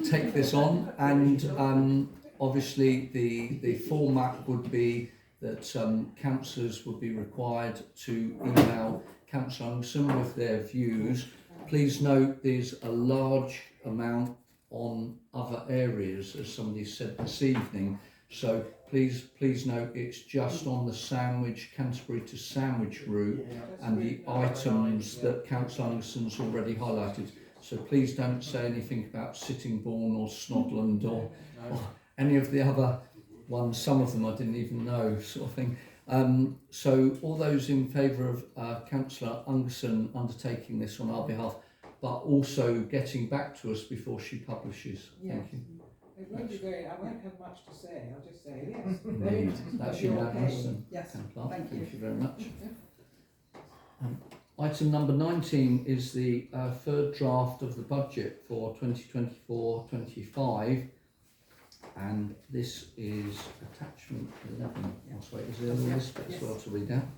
take this on, and obviously the format would be that councillors would be required to email Councillor Anderson with their views. Please note there's a large amount on other areas, as somebody said this evening, so please note it's just on the Sandwich, Canterbury to Sandwich route and the items that Councillor Anderson's already highlighted. So please don't say anything about Sittingbourne or Snodland or any of the other ones. Some of them I didn't even know, sort of thing. So all those in favour of Councillor Anderson undertaking this on our behalf, but also getting back to us before she publishes. Yes. Thank you. It won't be very, I won't have much to say, I'll just say yes. That's You're unanimous. okay. Yes, thank you. Thank you very much. Item number 19 is the third draft of the budget for 2024-25, and this is attachment 11. Yes, wait, is there a list as well to read out?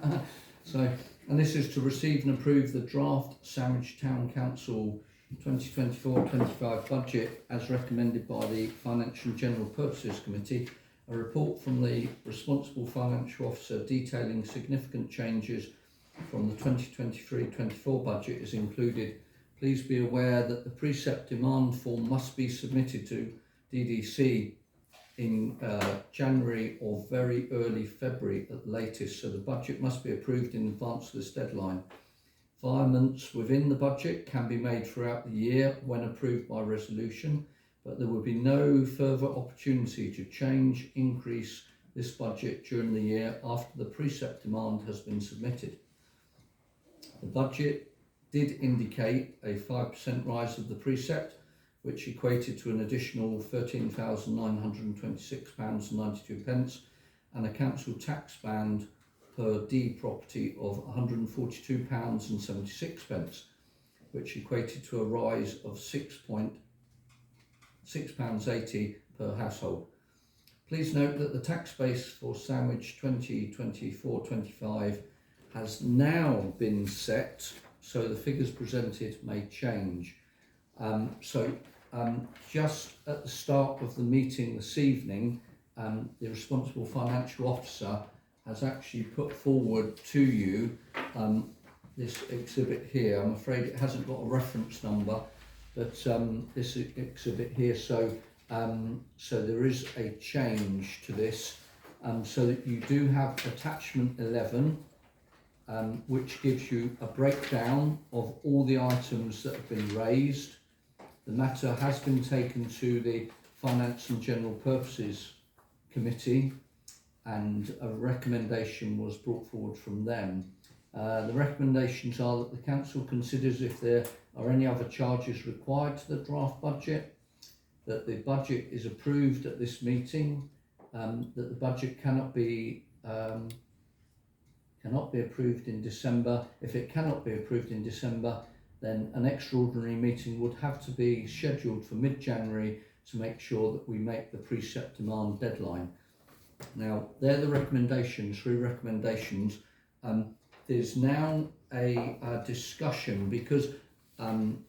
So, and this is to receive and approve the draft Sandwich Town Council 2024-25 budget as recommended by the Financial and General Purposes Committee. A report from the responsible financial officer detailing significant changes from the 2023-24 budget is included. Please be aware that the precept demand form must be submitted to DDC in January or very early February at the latest, so the budget must be approved in advance of this deadline. Amendments within the budget can be made throughout the year when approved by resolution, but there will be no further opportunity to change, increase this budget during the year after the precept demand has been submitted. The budget did indicate a 5% rise of the precept, which equated to an additional £13,926.92, and a council tax band per D property of £142.76, which equated to a rise of £6.80 per household. Please note that the tax base for Sandwich 2024-25 has now been set, so the figures presented may change. Just at the start of the meeting this evening, the responsible financial officer has actually put forward to you this exhibit here. I'm afraid it hasn't got a reference number, but this exhibit here, so there is a change to this, so that you do have attachment 11, which gives you a breakdown of all the items that have been raised. The matter has been taken to the Finance and General Purposes Committee, and a recommendation was brought forward from them. The recommendations are that the Council considers if there are any other charges required to the draft budget, that the budget is approved at this meeting, that the budget cannot be approved in December. If it cannot be approved in December, then an extraordinary meeting would have to be scheduled for mid-January to make sure that we make the precept demand deadline. Now, they're the recommendations, 3 recommendations. There's now a discussion because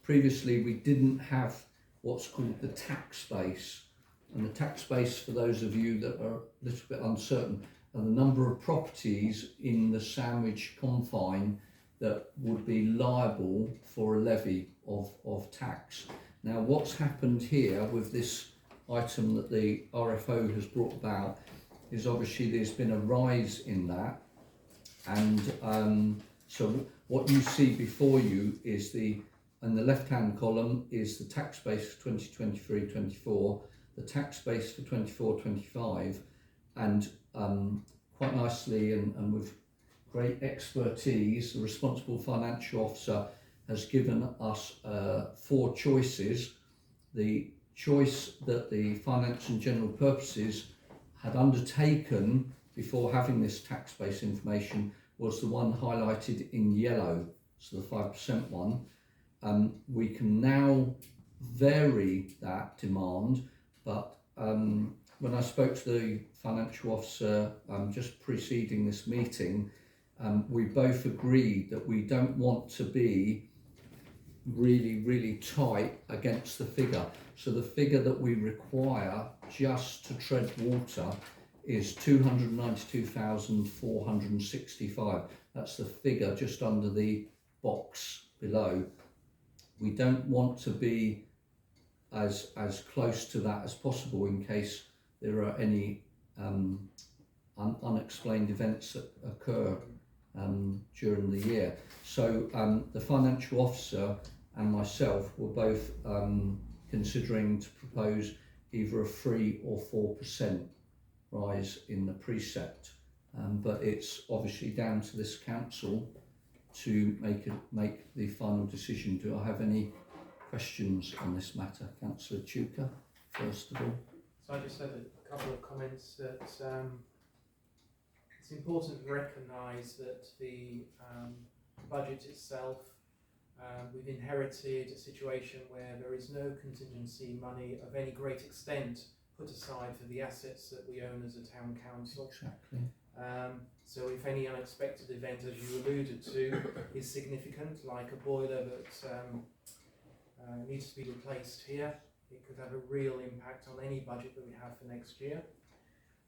previously we didn't have what's called the tax base. And the tax base, for those of you that are a little bit uncertain, are the number of properties in the Sandwich confine that would be liable for a levy of tax. Now, what's happened here with this item that the RFO has brought about is obviously there's been a rise in that, and so what you see before you is in the left-hand column is the tax base for 2023-24, the tax base for 24-25, and quite nicely and with great expertise, the responsible financial officer has given us 4 choices. The choice that the Finance and General Purposes had undertaken before having this tax base information was the one highlighted in yellow, so the 5% one. We can now vary that demand, but when I spoke to the financial officer just preceding this meeting, we both agreed that we don't want to be really tight against the figure. So the figure that we require just to tread water is 292,465. That's the figure just under the box below. We don't want to be as close to that as possible in case there are any unexplained events that occur during the year. So the financial officer and myself were both considering to propose either a 3 or 4% rise in the precept, but it's obviously down to this council to make the final decision. Do I have any questions on this matter? Councillor Chuka, first of all. So I just had a couple of comments that it's important to recognise that the budget itself, we've inherited a situation where there is no contingency money of any great extent put aside for the assets that we own as a town council. Exactly. So if any unexpected event, as you alluded to, is significant, like a boiler that needs to be replaced here, it could have a real impact on any budget that we have for next year.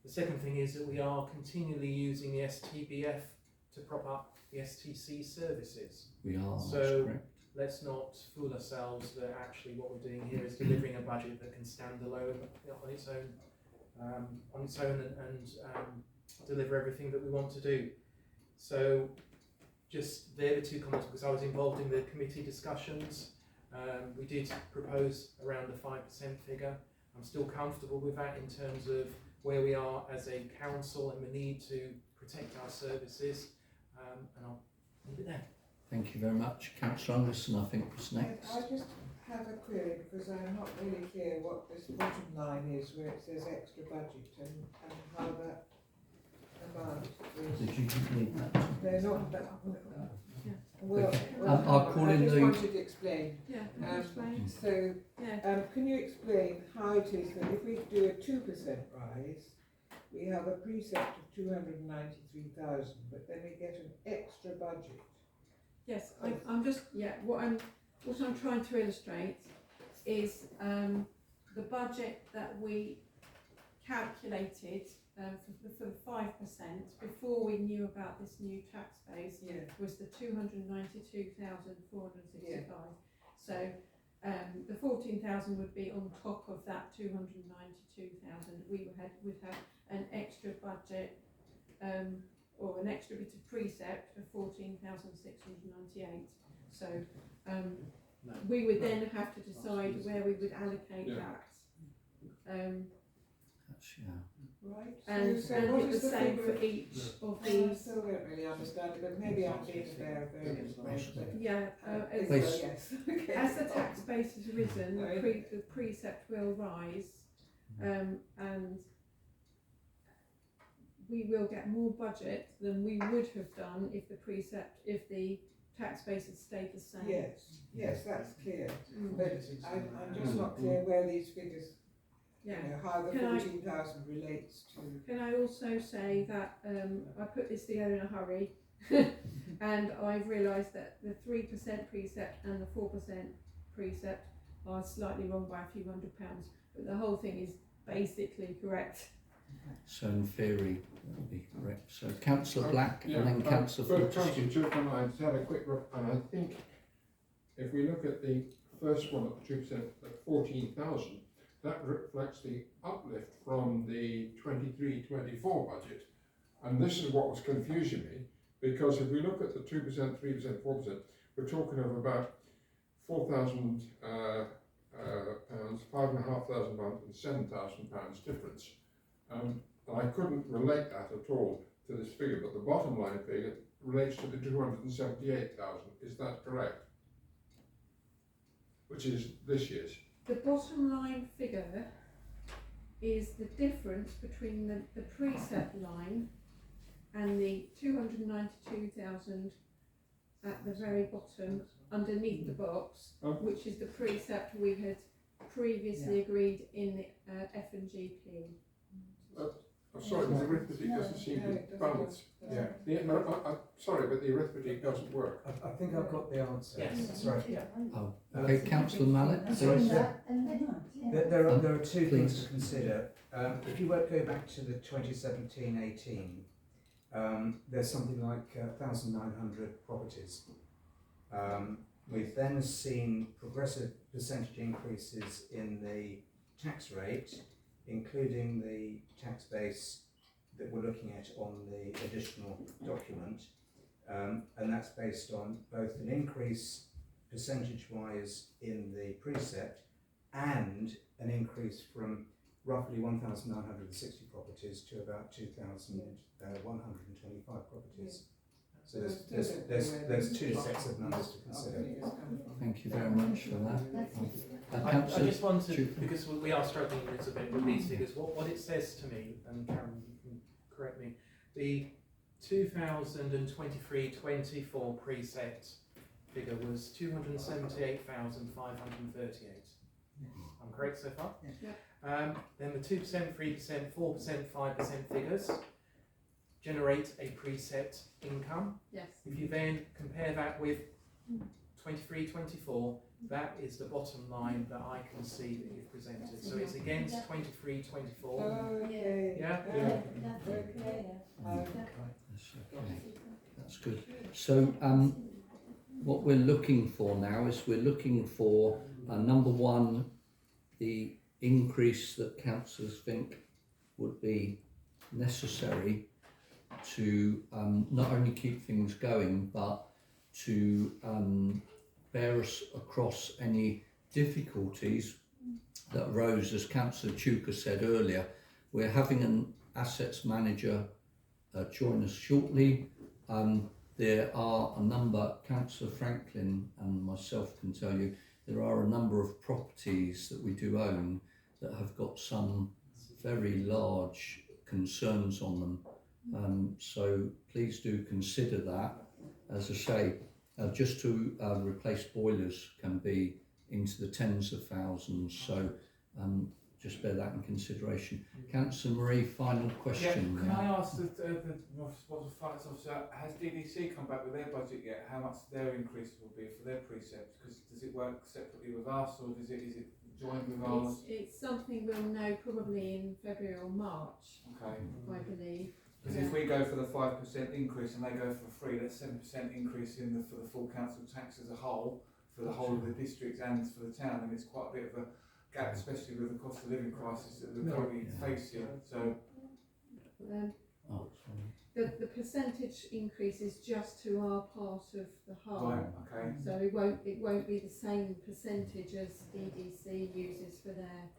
The second thing is that we are continually using the STBF to prop up the STC services. We are, so that's correct. Let's not fool ourselves that actually what we're doing here is delivering a budget that can stand alone on its own and deliver everything that we want to do. So just there are 2 comments, because I was involved in the committee discussions. We did propose around the 5% figure. I'm still comfortable with that in terms of where we are as a council and the need to protect our services, and I'll leave it there. Thank you very much. Councillor Anderson, I think, was next. I just have a query because I'm not really clear what this bottom line is where it says extra budget and how that amount is. Did you need that? They're not that. Yeah. Well, I'll call I in just the. wanted to explain. Yeah, can you explain? So, Yeah. can you explain how it is that if we do a 2% rise, we have a precept of 293,000, but then we get an extra budget? Yes, I'm just what I'm trying to illustrate is the budget that we calculated for the 5% before we knew about this new tax base was the 292,465. So the 14,000 would be on top of that 292,000. We would have an extra budget. Or an extra bit of precept of 14,698. So we would then have to decide where we would allocate that. Right. And So and what it's is the same figure? for each of I these. still don't really understand it, but maybe I'm being a bear of various ways. Yes. Okay. As the tax base has risen, the precept will rise, and we will get more budget than we would have done if the tax base had stayed the same. Yes, that's clear. But I'm just not clear where these figures, how the 14,000 relates to. Can I also say that I put this together in a hurry, and I've realised that the 3% precept and the 4% precept are slightly wrong by a few £100, but the whole thing is basically correct. So in theory, that would be correct. So Councillor Black Yeah, and then Councillor but Fortescue. Councillor Chuck and I just had a quick look, and I think if we look at the first one at the 2%, at 14,000, that reflects the uplift from the 23-24 budget. And this is what was confusing me, because if we look at the 2%, 3%, 4%, we're talking of about £4,000 pounds, £5,500 and £7,000 difference. And I couldn't relate that at all to this figure, but the bottom line figure relates to the 278,000. Is that correct? Which is this year's. The bottom line figure is the difference between the precept line and the 292,000 at the very bottom underneath the box, which is the precept we had previously agreed in the F&GP. Sorry, the arithmetic doesn't seem to balance. Yeah. Sorry, but the arithmetic doesn't work. I think I've got the answer. Yes. Sorry. Oh, okay, Councillor Mallet. Sorry, please. there are two things please. to consider. If you go back to the 2017-18, there's something like 1,900 properties. We've then seen progressive percentage increases in the tax rate, including the tax base that we're looking at on the additional document, and that's based on both an increase percentage-wise in the precept and an increase from roughly 1,960 properties to about 2,125 properties. So there's two sets of numbers to consider. Thank you very much for that. I just wanted, because we are struggling a little bit with these figures, what it says to me, and Karen, you can correct me, the 2023-24 preset figure was 278,538. I'm correct so far? Yeah. Then the 2%, 3%, 4%, 5% figures generate a preset income. Yes. If you then compare that with 23-24, that is the bottom line that I can see that you've presented. So it's against 23-24. Yeah? That's good. So what we're looking for now is we're looking for number one, the increase that councillors think would be necessary to not only keep things going but to bear us across any difficulties that arose, as Councillor Chuka said earlier. We're having an assets manager join us shortly. There are a number, Councillor Franklin and myself can tell you, there are a number of properties that we do own that have got some very large concerns on them. So please do consider that. As I say, just to replace boilers can be into the tens of thousands, so just bear that in consideration. Councillor Marie, final question. Yeah, can I ask the finance officer, has DDC come back with their budget yet? How much their increase will be for their precepts? Because does it work separately with us, or is it joined with ours? It's something we'll know probably in February or March, okay. I believe. Because if we go for the 5% increase and they go for 3%, that's 7% increase for the full council tax as a whole, for the whole of the district and for the town, and it's quite a bit of a gap, especially with the cost of living crisis that we're currently facing. So the percentage increase is just to our part of the whole. right, okay. So it won't be the same percentage as EDC uses for their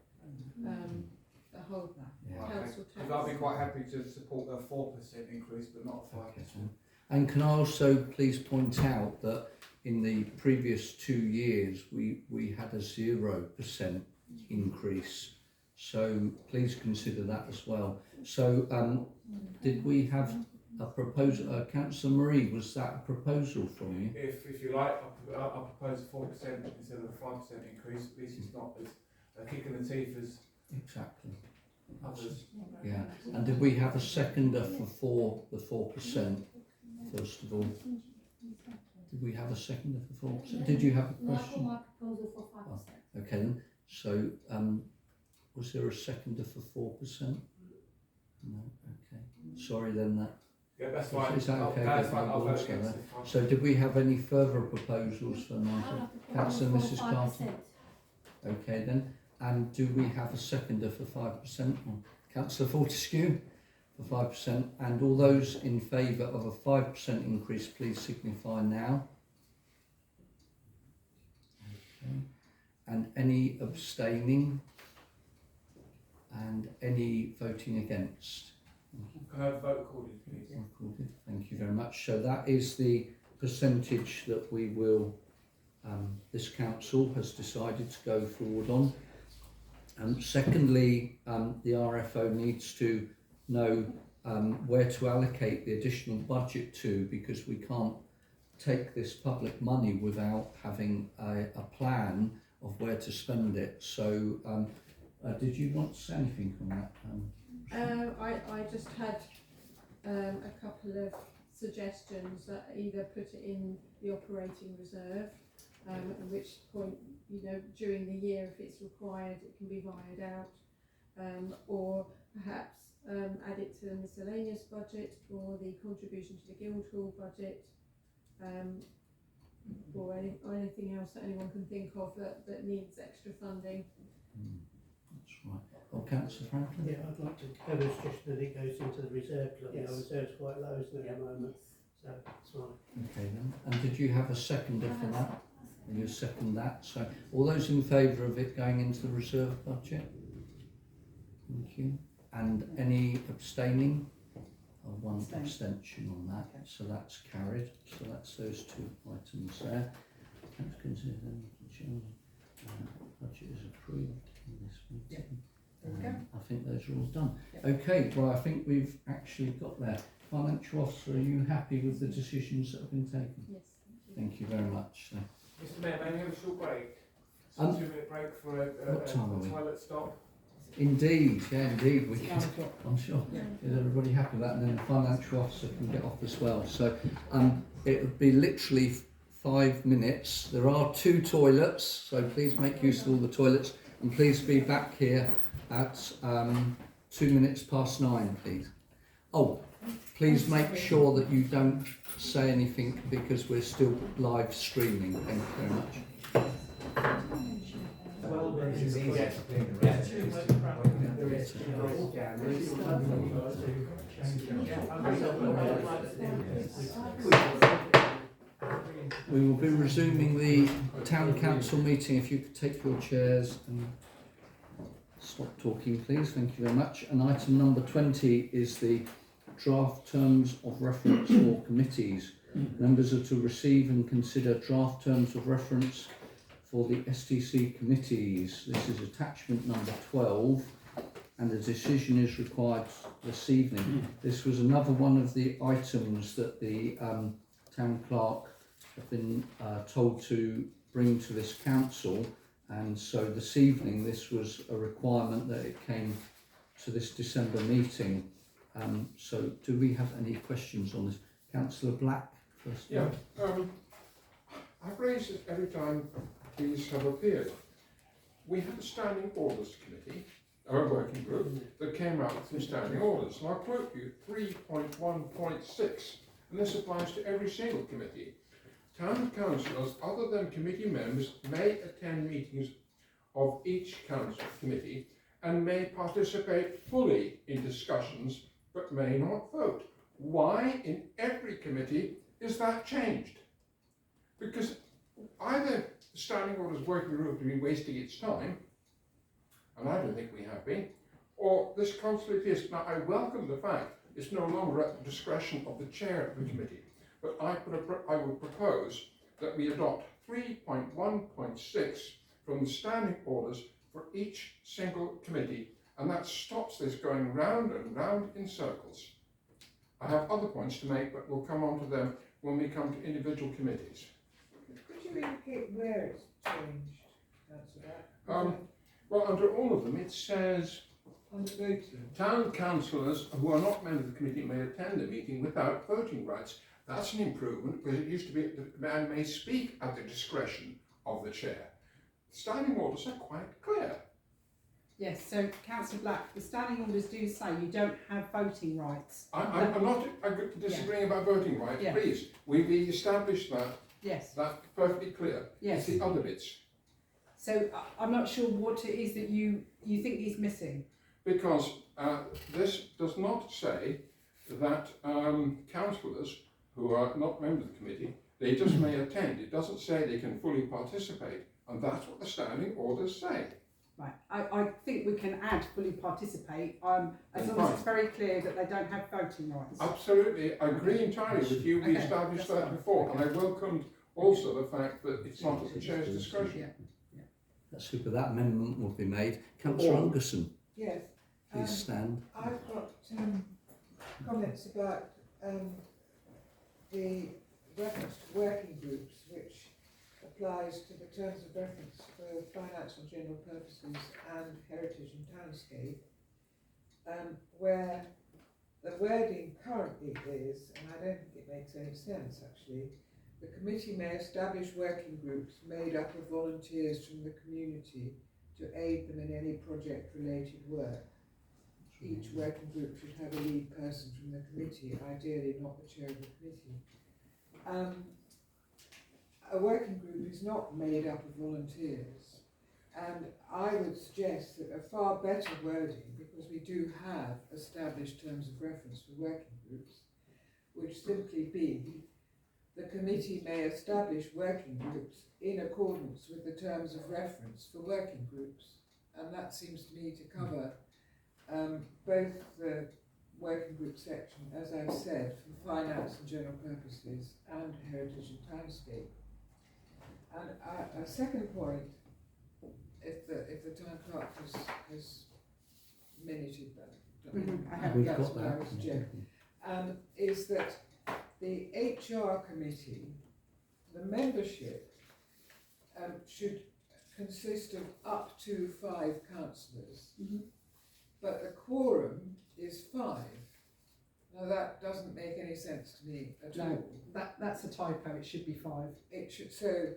the whole council tax. Because I'd be quite happy to support a 4% increase, but not a 5%. And can I also please point out that in the previous 2 years we had a 0% increase, so please consider that as well. So did we have a proposal, Councillor Marie, was that a proposal from you? If you like, I propose 4% instead of a 5% increase. At least it's not as a kick in the teeth as exactly others. Yeah, and did we have a seconder for the 4%? First of all, did we have a seconder for 4%? Did you have a question? My proposal for 5%. Okay then. So was there a seconder for 4%? sorry then that. Yeah, that's fine. Is that okay? That's with fine. I'll vote also against then? it. Fine. So did we have any further proposals for item? Councillor Mrs. Carter? Okay then. And do we have a seconder for 5%? Councillor Fortescue for 5%. And all those in favour of a 5% increase, please signify now. Okay. And any abstaining? And any voting against? Can I vote accordingly, please? Recorded. Thank you very much. So that is the percentage that we will, this council has decided to go forward on. Secondly, the RFO needs to know where to allocate the additional budget to, because we can't take this public money without having a plan of where to spend it. So did you want to say anything on that? I just had a couple of suggestions that either put it in the operating reserve, at which point, you know, during the year, if it's required, it can be wired out, or perhaps add it to the miscellaneous budget or the contribution to the Guildhall budget, or anything else that anyone can think of that needs extra funding. That's right. Well, Councillor Franklin? Yeah, I'd like to have a suggestion that it goes into the reserve, because I think our reserve's quite low, isn't it, at the moment? So that's fine. Okay then. And did you have a seconder for that? And you second that. So all those in favour of it going into the reserve budget? Thank you. And any abstaining? One abstention on that. Okay. So that's carried. So that's those two items there. Consider them budget is approved in this meeting. I think those are all done. Okay, well I think we've actually got there. Financial officer, are you happy with the decisions that have been taken? Yes. Thank you very much. Mr. Mayor, may we have a short break? 2-minute break for a toilet stop? Indeed, yeah, indeed. We can, I'm sure. Is everybody happy with that? And then the financial officer can get off as well. So it would be literally 5 minutes. There are 2 toilets, so please make use of all the toilets, and please be back here at 2 minutes past 9, please. Oh, please make sure that you don't say anything because we're still live streaming. Thank you very much. Well, we will be resuming the town council meeting. If you could take your chairs and stop talking, please. Thank you very much. And item number 20 is the draft terms of reference for committees. Members are to receive and consider draft terms of reference for the STC committees. This is attachment number 12, and a decision is required this evening. This was another one of the items that the town clerk have been told to bring to this council, and so this evening this was a requirement that it came to this December meeting. So do we have any questions on this? Councillor Black first. Yeah, I've raised it every time these have appeared. We had a standing orders committee, a working group, that came out with some standing orders. And I'll quote you 3.1.6, and this applies to every single committee. Town councillors, other than committee members, may attend meetings of each council committee and may participate fully in discussions, but may not vote. Why in every committee is that changed? Because either the standing orders working group have been wasting its time, and I don't think we have been, or this council it is. Now I welcome the fact it's no longer at the discretion of the chair of the committee, but I would propose that we adopt 3.1.6 from the standing orders for each single committee, and that stops this going round and round in circles. I have other points to make, but we'll come on to them when we come to individual committees. Could you indicate where it's changed, Councillor? Well, under all of them, it says town councillors who are not members of the committee may attend the meeting without voting rights. That's an improvement, because it used to be that the man may speak at the discretion of the chair. Standing orders are quite clear. Yes, so Councillor Black, the standing orders do say you don't have voting rights. I'm not disagreeing about voting rights, Yeah. please. We've established that. Yes. That's perfectly clear. Yes. It's the other bits. So I'm not sure what it is that you think is missing. Because this does not say that councillors who are not members of the committee, they just may attend. It doesn't say they can fully participate, and that's what the standing orders say. Right, I think we can add fully participate, as long as it's very clear that they don't have voting rights. Absolutely, I agree entirely with you. We Okay, established that's that fine. before, and I welcomed also the fact that it's not at the chair's discretion. That's super. That amendment will be made. Councillor Ungerson, Yes. please stand. I've got comments about the reference to working groups, which applies to the terms of reference for finance and general purposes and heritage and townscape, where the wording currently is, and I don't think it makes any sense actually, the committee may establish working groups made up of volunteers from the community to aid them in any project-related work. Each working group should have a lead person from the committee, ideally not the chair of the committee. A working group is not made up of volunteers, and I would suggest that a far better wording, because we do have established terms of reference for working groups, would simply be the committee may establish working groups in accordance with the terms of reference for working groups, and that seems to me to cover both the working group section, as I've said, for finance and general purposes and heritage and townscape. And a second point, if the town clerk has minuted that, I have, We've yes, got where I that. was Jim. is that the HR committee, the membership should consist of up to 5 councillors, but the quorum is 5. Now that doesn't make any sense to me at all. That's a typo, it should be 5. It should, so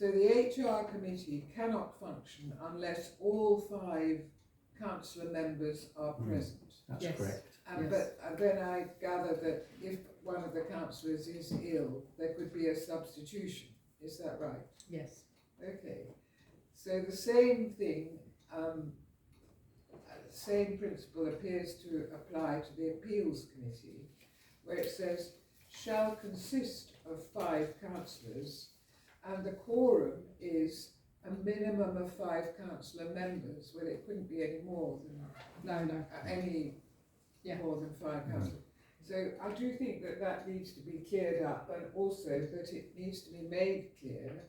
the HR committee cannot function unless all 5 councillor members are present. That's correct. But then I gather that if one of the councillors is ill, there could be a substitution. Is that right? Yes. Okay. So the same thing, same principle appears to apply to the appeals committee, where it says shall consist of 5 councillors, and the quorum is a minimum of 5 councillor members. Well, it couldn't be any more than more than 5 councillors. So I do think that needs to be cleared up, and also that it needs to be made clear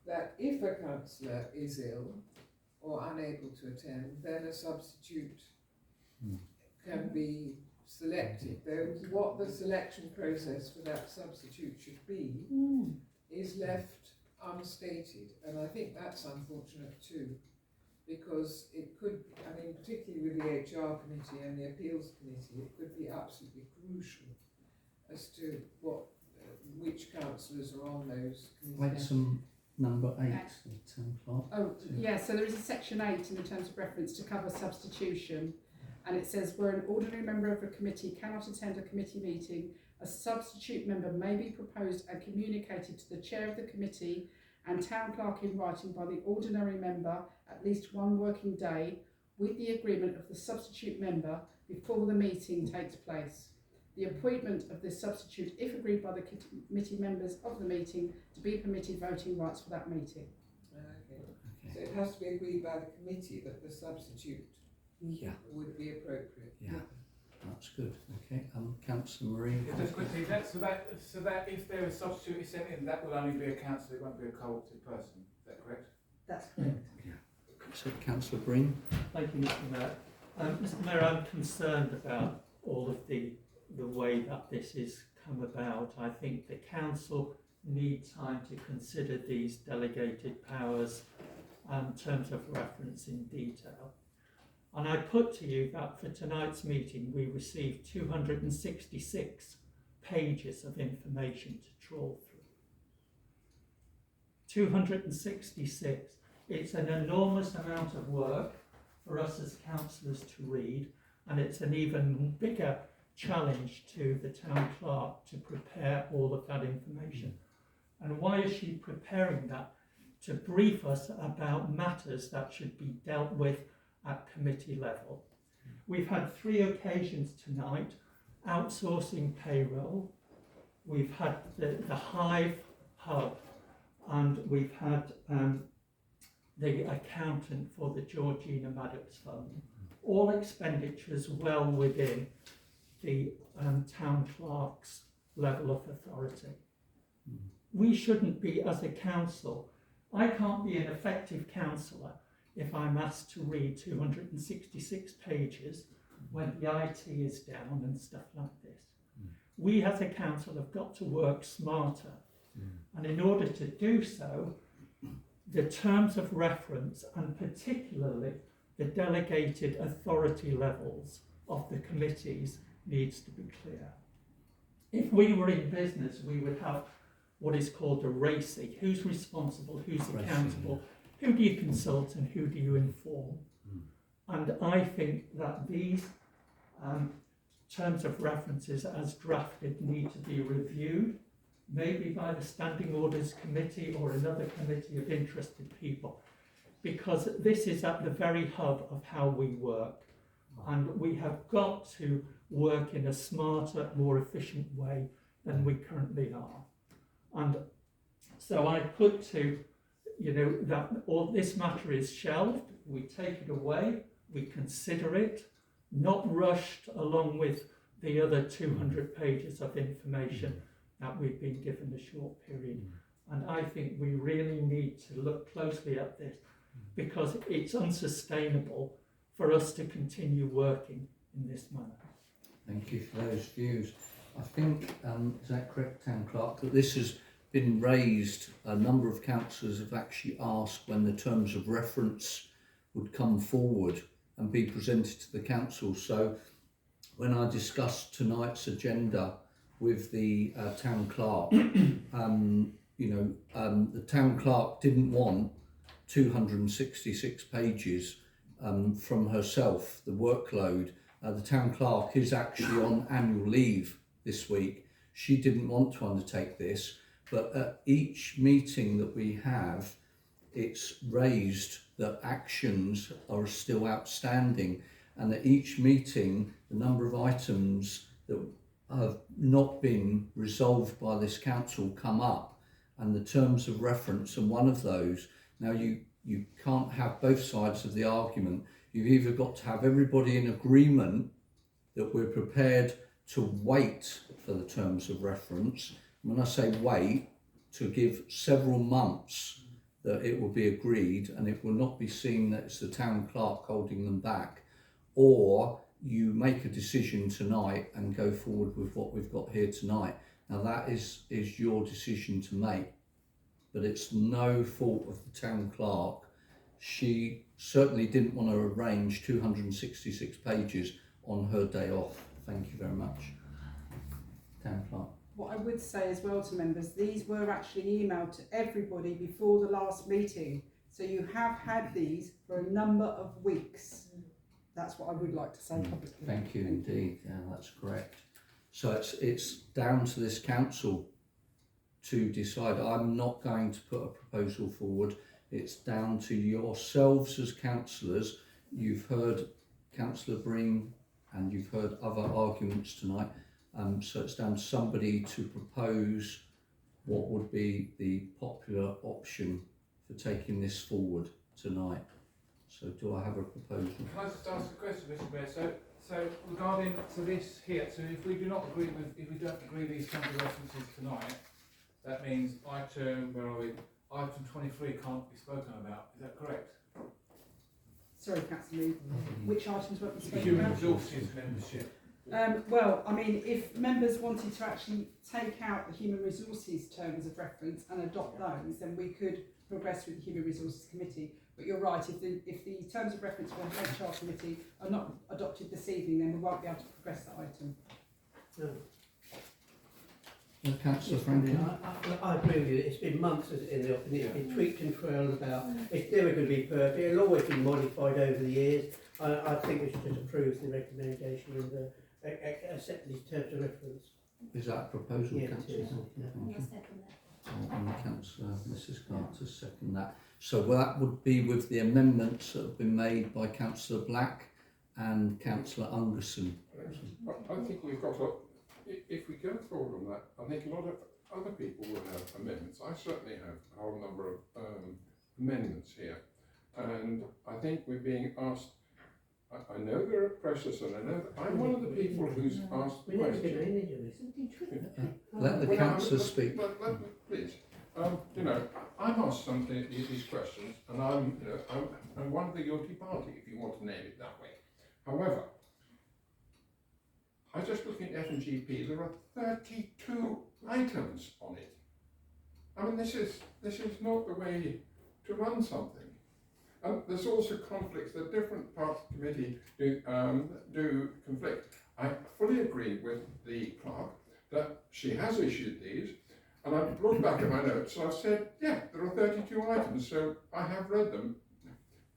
that if a councillor is ill or unable to attend, then a substitute can be selected. Though what the selection process for that substitute should be is left unstated, and I think that's unfortunate too, because it could, I mean, particularly with the HR committee and the appeals committee, it could be absolutely crucial as to what which councillors are on those committees. Item number 8, the town clerk. Oh, yeah, so there is a section 8 in the terms of reference to cover substitution, and it says where an ordinary member of a committee cannot attend a committee meeting, a substitute member may be proposed and communicated to the chair of the committee and town clerk in writing by the ordinary member at least 1 working day, with the agreement of the substitute member before the meeting takes place. The appointment of the substitute, if agreed by the committee members of the meeting, to be permitted voting rights for that meeting. Okay. So it has to be agreed by the committee that the substitute would be appropriate. Yeah, that's good. Okay, Councillor Marie. Yeah, just quickly, so that if there is substitute is sent in, that will only be a councillor, it won't be a co-opted person. Is that correct? That's correct. So, Councillor Breen. Thank you, Mr. Mayor. Mr. Mayor, I'm concerned about all of the way that this has come about. I think the council need time to consider these delegated powers terms of reference in detail. And I put to you that for tonight's meeting we received 266 pages of information to trawl through. 266. It's an enormous amount of work, for us as councillors to read, and it's an even bigger challenge to the town clerk to prepare all of that information. And why is she preparing that? To brief us about matters that should be dealt with at committee level. We've had 3 occasions tonight: outsourcing payroll, we've had the Hive Hub, and we've had the accountant for the Georgina Maddox Fund. All expenditures well within the town clerk's level of authority. We shouldn't be, as a council, I can't be an effective councillor if I'm asked to read 266 pages when the IT is down and stuff like this. We as a council have got to work smarter, and in order to do so, the terms of reference, and particularly the delegated authority levels of the committees, needs to be clear. If we were in business, we would have what is called a RACI. Who's responsible, who's accountable, who do you consult and who do you inform? And I think that these terms of references as drafted need to be reviewed, maybe by the Standing Orders Committee or another committee of interested people, because this is at the very hub of how we work, and we have got to work in a smarter, more efficient way than we currently are. And so I put to, that all this matter is shelved, we take it away, we consider it, not rushed along with the other 200 pages of information that we've been given a short period. And I think we really need to look closely at this, because it's unsustainable for us to continue working in this manner. Thank you for those views. I think, is that correct, Town Clerk, that this has been raised, a number of councillors have actually asked when the terms of reference would come forward and be presented to the council. So when I discussed tonight's agenda with the Town Clerk, the Town Clerk didn't want 266 pages from herself, the workload. The Town Clerk is actually on annual leave this week. She didn't want to undertake this, but at each meeting that we have, it's raised that actions are still outstanding, and at each meeting, the number of items that have not been resolved by this council come up, and the terms of reference are one of those. Now, you can't have both sides of the argument. You've either got to have everybody in agreement that we're prepared to wait for the terms of reference. When I say wait, to give several months that it will be agreed, and it will not be seen that it's the Town Clerk holding them back, or you make a decision tonight and go forward with what we've got here tonight. Now that is your decision to make, but it's no fault of the Town Clerk. She certainly didn't want to arrange 266 pages on her day off. Thank you very much. Town Clerk. What I would say as well to members, these were actually emailed to everybody before the last meeting. So you have had these for a number of weeks. That's what I would like to say publicly. Thank you indeed. Yeah, that's correct. So it's down to this council to decide. I'm not going to put a proposal forward. It's down to yourselves as councillors. You've heard Councillor Breen and you've heard other arguments tonight. So it's down to somebody to propose what would be the popular option for taking this forward tonight. So do I have a proposal? Can I just ask a question, Mr. Mayor? So regarding to this here, so if we don't agree these terms of references tonight, that means item 23 can't be spoken about. Is that correct? Sorry, Councillor Lee, which items won't be spoken Human about? resources membership. Well, I mean, if members wanted to actually take out the human resources terms of reference and adopt those, then we could progress with the Human Resources Committee. But you're right, if the terms of reference for the HR Committee are not adopted this evening, then we won't be able to progress that item. Councillor Franklin? I agree with you. It's been months in the office. It's been tweaked and twirled about. It's never going to be perfect. It'll always be modified over the years. I think we should just approve the recommendation and accept these terms of reference. Is that a proposal, Yeah, Councillor? it is. Thank you. And Councillor Mrs. Carter second that. So that would be with the amendments that have been made by Councillor Black and Councillor Ungerson. I think we've got to, if we go forward on that, I think a lot of other people will have amendments. I certainly have a whole number of amendments here. And I think we're being asked, I know there are processes, and I know that I'm one of the people who's asked the question. Let the councillor speak. Please. You know, I'm asked something, these questions, and I'm one of the guilty party, if you want to name it that way. However, I just look at F&GP, there are 32 items on it. I mean, this is not the way to run something. And there's also conflicts that different parts of the committee do conflict. I fully agree with the clerk that she has issued these, and I've looked back at my notes and I've said, yeah, there are 32 items, so I have read them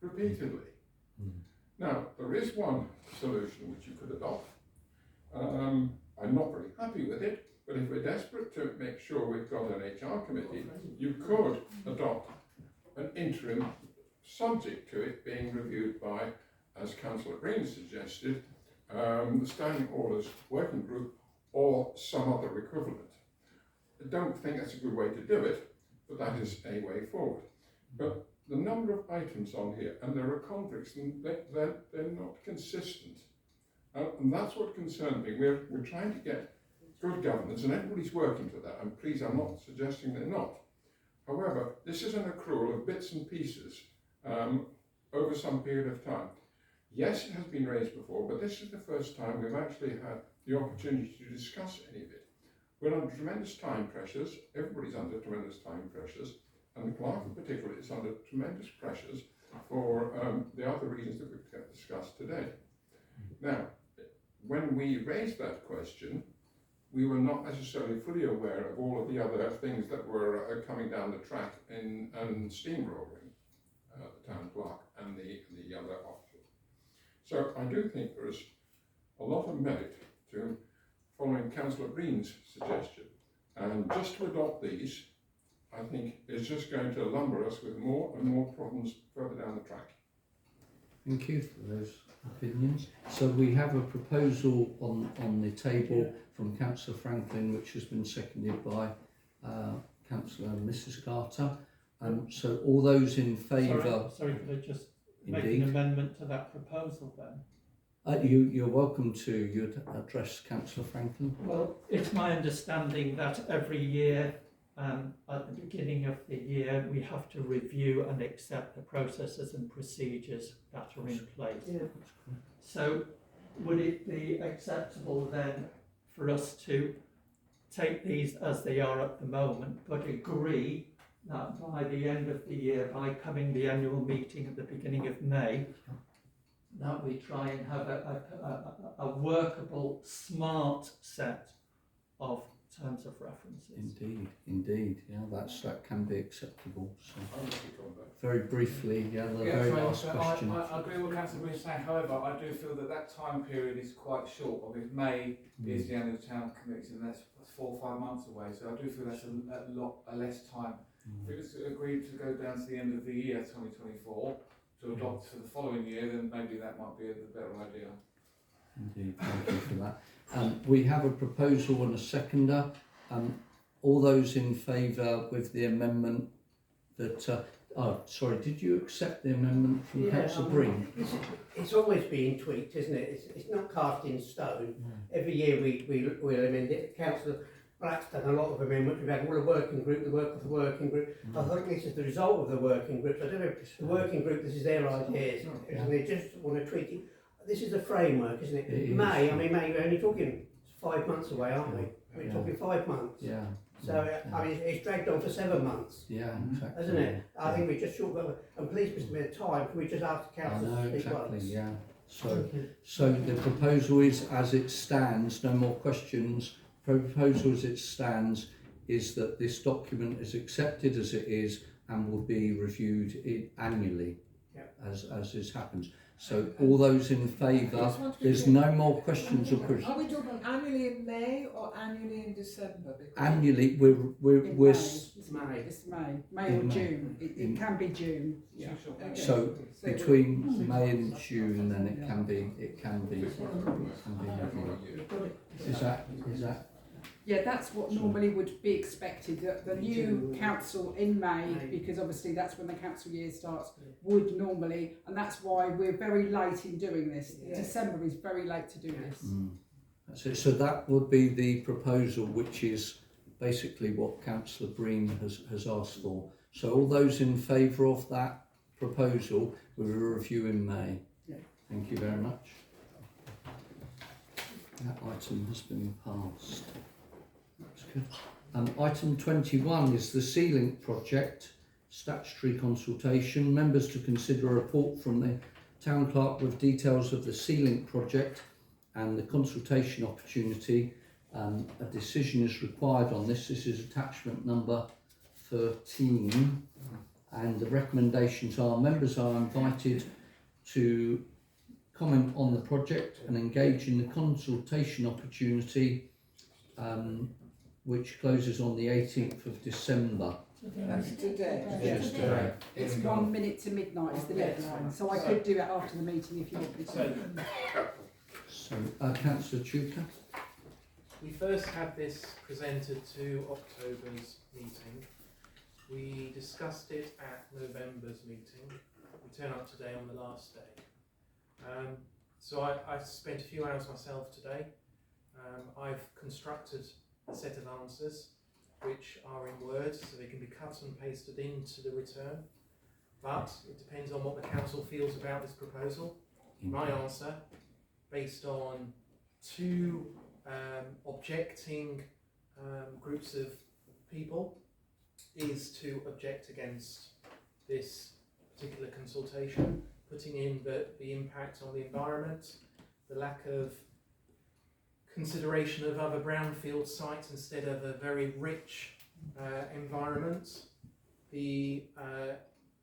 repeatedly. Now, there is one solution which you could adopt. I'm not very happy with it, but if we're desperate to make sure we've got an HR committee, you could adopt an interim subject to it being reviewed by, as Councillor Green suggested, the Standing Orders Working Group or some other equivalent. I don't think that's a good way to do it, but that is a way forward. But the number of items on here, and there are conflicts, and they're not consistent. And that's what concerns me. We're trying to get good governance, and everybody's working to that, and please, I'm not suggesting they're not. However, this is an accrual of bits and pieces over some period of time. Yes, it has been raised before, but this is the first time we've actually had the opportunity to discuss any of it. We're under tremendous time pressures, everybody's under tremendous time pressures, and the clerk in particular is under tremendous pressures for the other reasons that we've discussed today. Now, when we raised that question, we were not necessarily fully aware of all of the other things that were coming down the track and steamrolling the town clerk and the other officers. So I do think there is a lot of merit to following Councillor Green's suggestion, and just to adopt these, I think is just going to lumber us with more and more problems further down the track. Thank you for those opinions. So we have a proposal on the table from Councillor Franklin, which has been seconded by Councillor Mrs. Carter. So all those in favour... Sorry, could I just make an amendment to that proposal then? You're welcome to. You'd address Councillor Franklin. Well, it's my understanding that every year, at the beginning of the year, we have to review and accept the processes and procedures that are in place. Yeah. So would it be acceptable then for us to take these as they are at the moment, but agree that by the end of the year, by coming the annual meeting at the beginning of May, that we try and have a workable, smart set of terms of references. Indeed, yeah, that can be acceptable. So, very briefly, the very last question. I agree with what Councillor Green is saying. However, I do feel that time period is quite short. I mean, May is the annual town committee, and that's 4 or 5 months away. So I do feel that's a lot less time. If we just agreed to go down to the end of the year 2024 to adopt for the following year, then maybe that might be a better idea. Indeed, thank you for that. We have a proposal and a seconder. All those in favour with the amendment that... sorry, did you accept the amendment from Councillor Breen? It's always been tweaked, isn't it? It's not cast in stone. Every year we'll amend it. Councillor Black's done a lot of amendments. We've had all the working group, the work of the working group. I think this is the result of the working group. I don't know, the working group, this is their ideas, and they just want to tweak it. This is a framework, isn't it? May, we're only talking 5 months away, aren't we? We're talking 5 months. Yeah. So, I mean, it's dragged on for 7 months. Yeah, exactly. Hasn't it? I think we just short got, and please, Mr. Mayor, time, can we just ask the council to speak exactly, once? yeah. So the proposal is as it stands, no more questions. proposal as it stands is that this document is accepted as it is and will be reviewed annually, as this happens. So all those in favour, there's no more questions or queries. Are we talking annually in May or annually in December? Because Annually, we're It's May or June. It can be June. Yeah. Okay. so between May and June, then it can be reviewed. Is that? Yeah, that's what normally would be expected. The new council in May, because obviously that's when the council year starts, would normally, and that's why we're very late in doing this. Yes. December is very late to do this. That's it. So that would be the proposal, which is basically what Councillor Breen has asked for. So all those in favour of that proposal, we will review in May. Yeah. Thank you very much. That item has been passed. That's good. Item 21 is the Sea-Link project, statutory consultation. Members to consider a report from the Town Clerk with details of the Sea-Link project and the consultation opportunity. A decision is required on this. This is attachment number 13, and the recommendations are members are invited to comment on the project and engage in the consultation opportunity, which closes on the 18th of December. That's today. Yes, today. It's 1 minute to midnight is the deadline, so I could do it after the meeting if you want me to. So, Councillor Chuka. We first had this presented to October's meeting. We discussed it at November's meeting. We turn up today on the last day. So I spent a few hours myself today. I've constructed a set of answers which are in words, so they can be cut and pasted into the return. But it depends on what the council feels about this proposal. My answer, based on two objecting groups of people, is to object against this particular consultation, putting in the impact on the environment, the lack of consideration of other brownfield sites instead of a very rich environment, the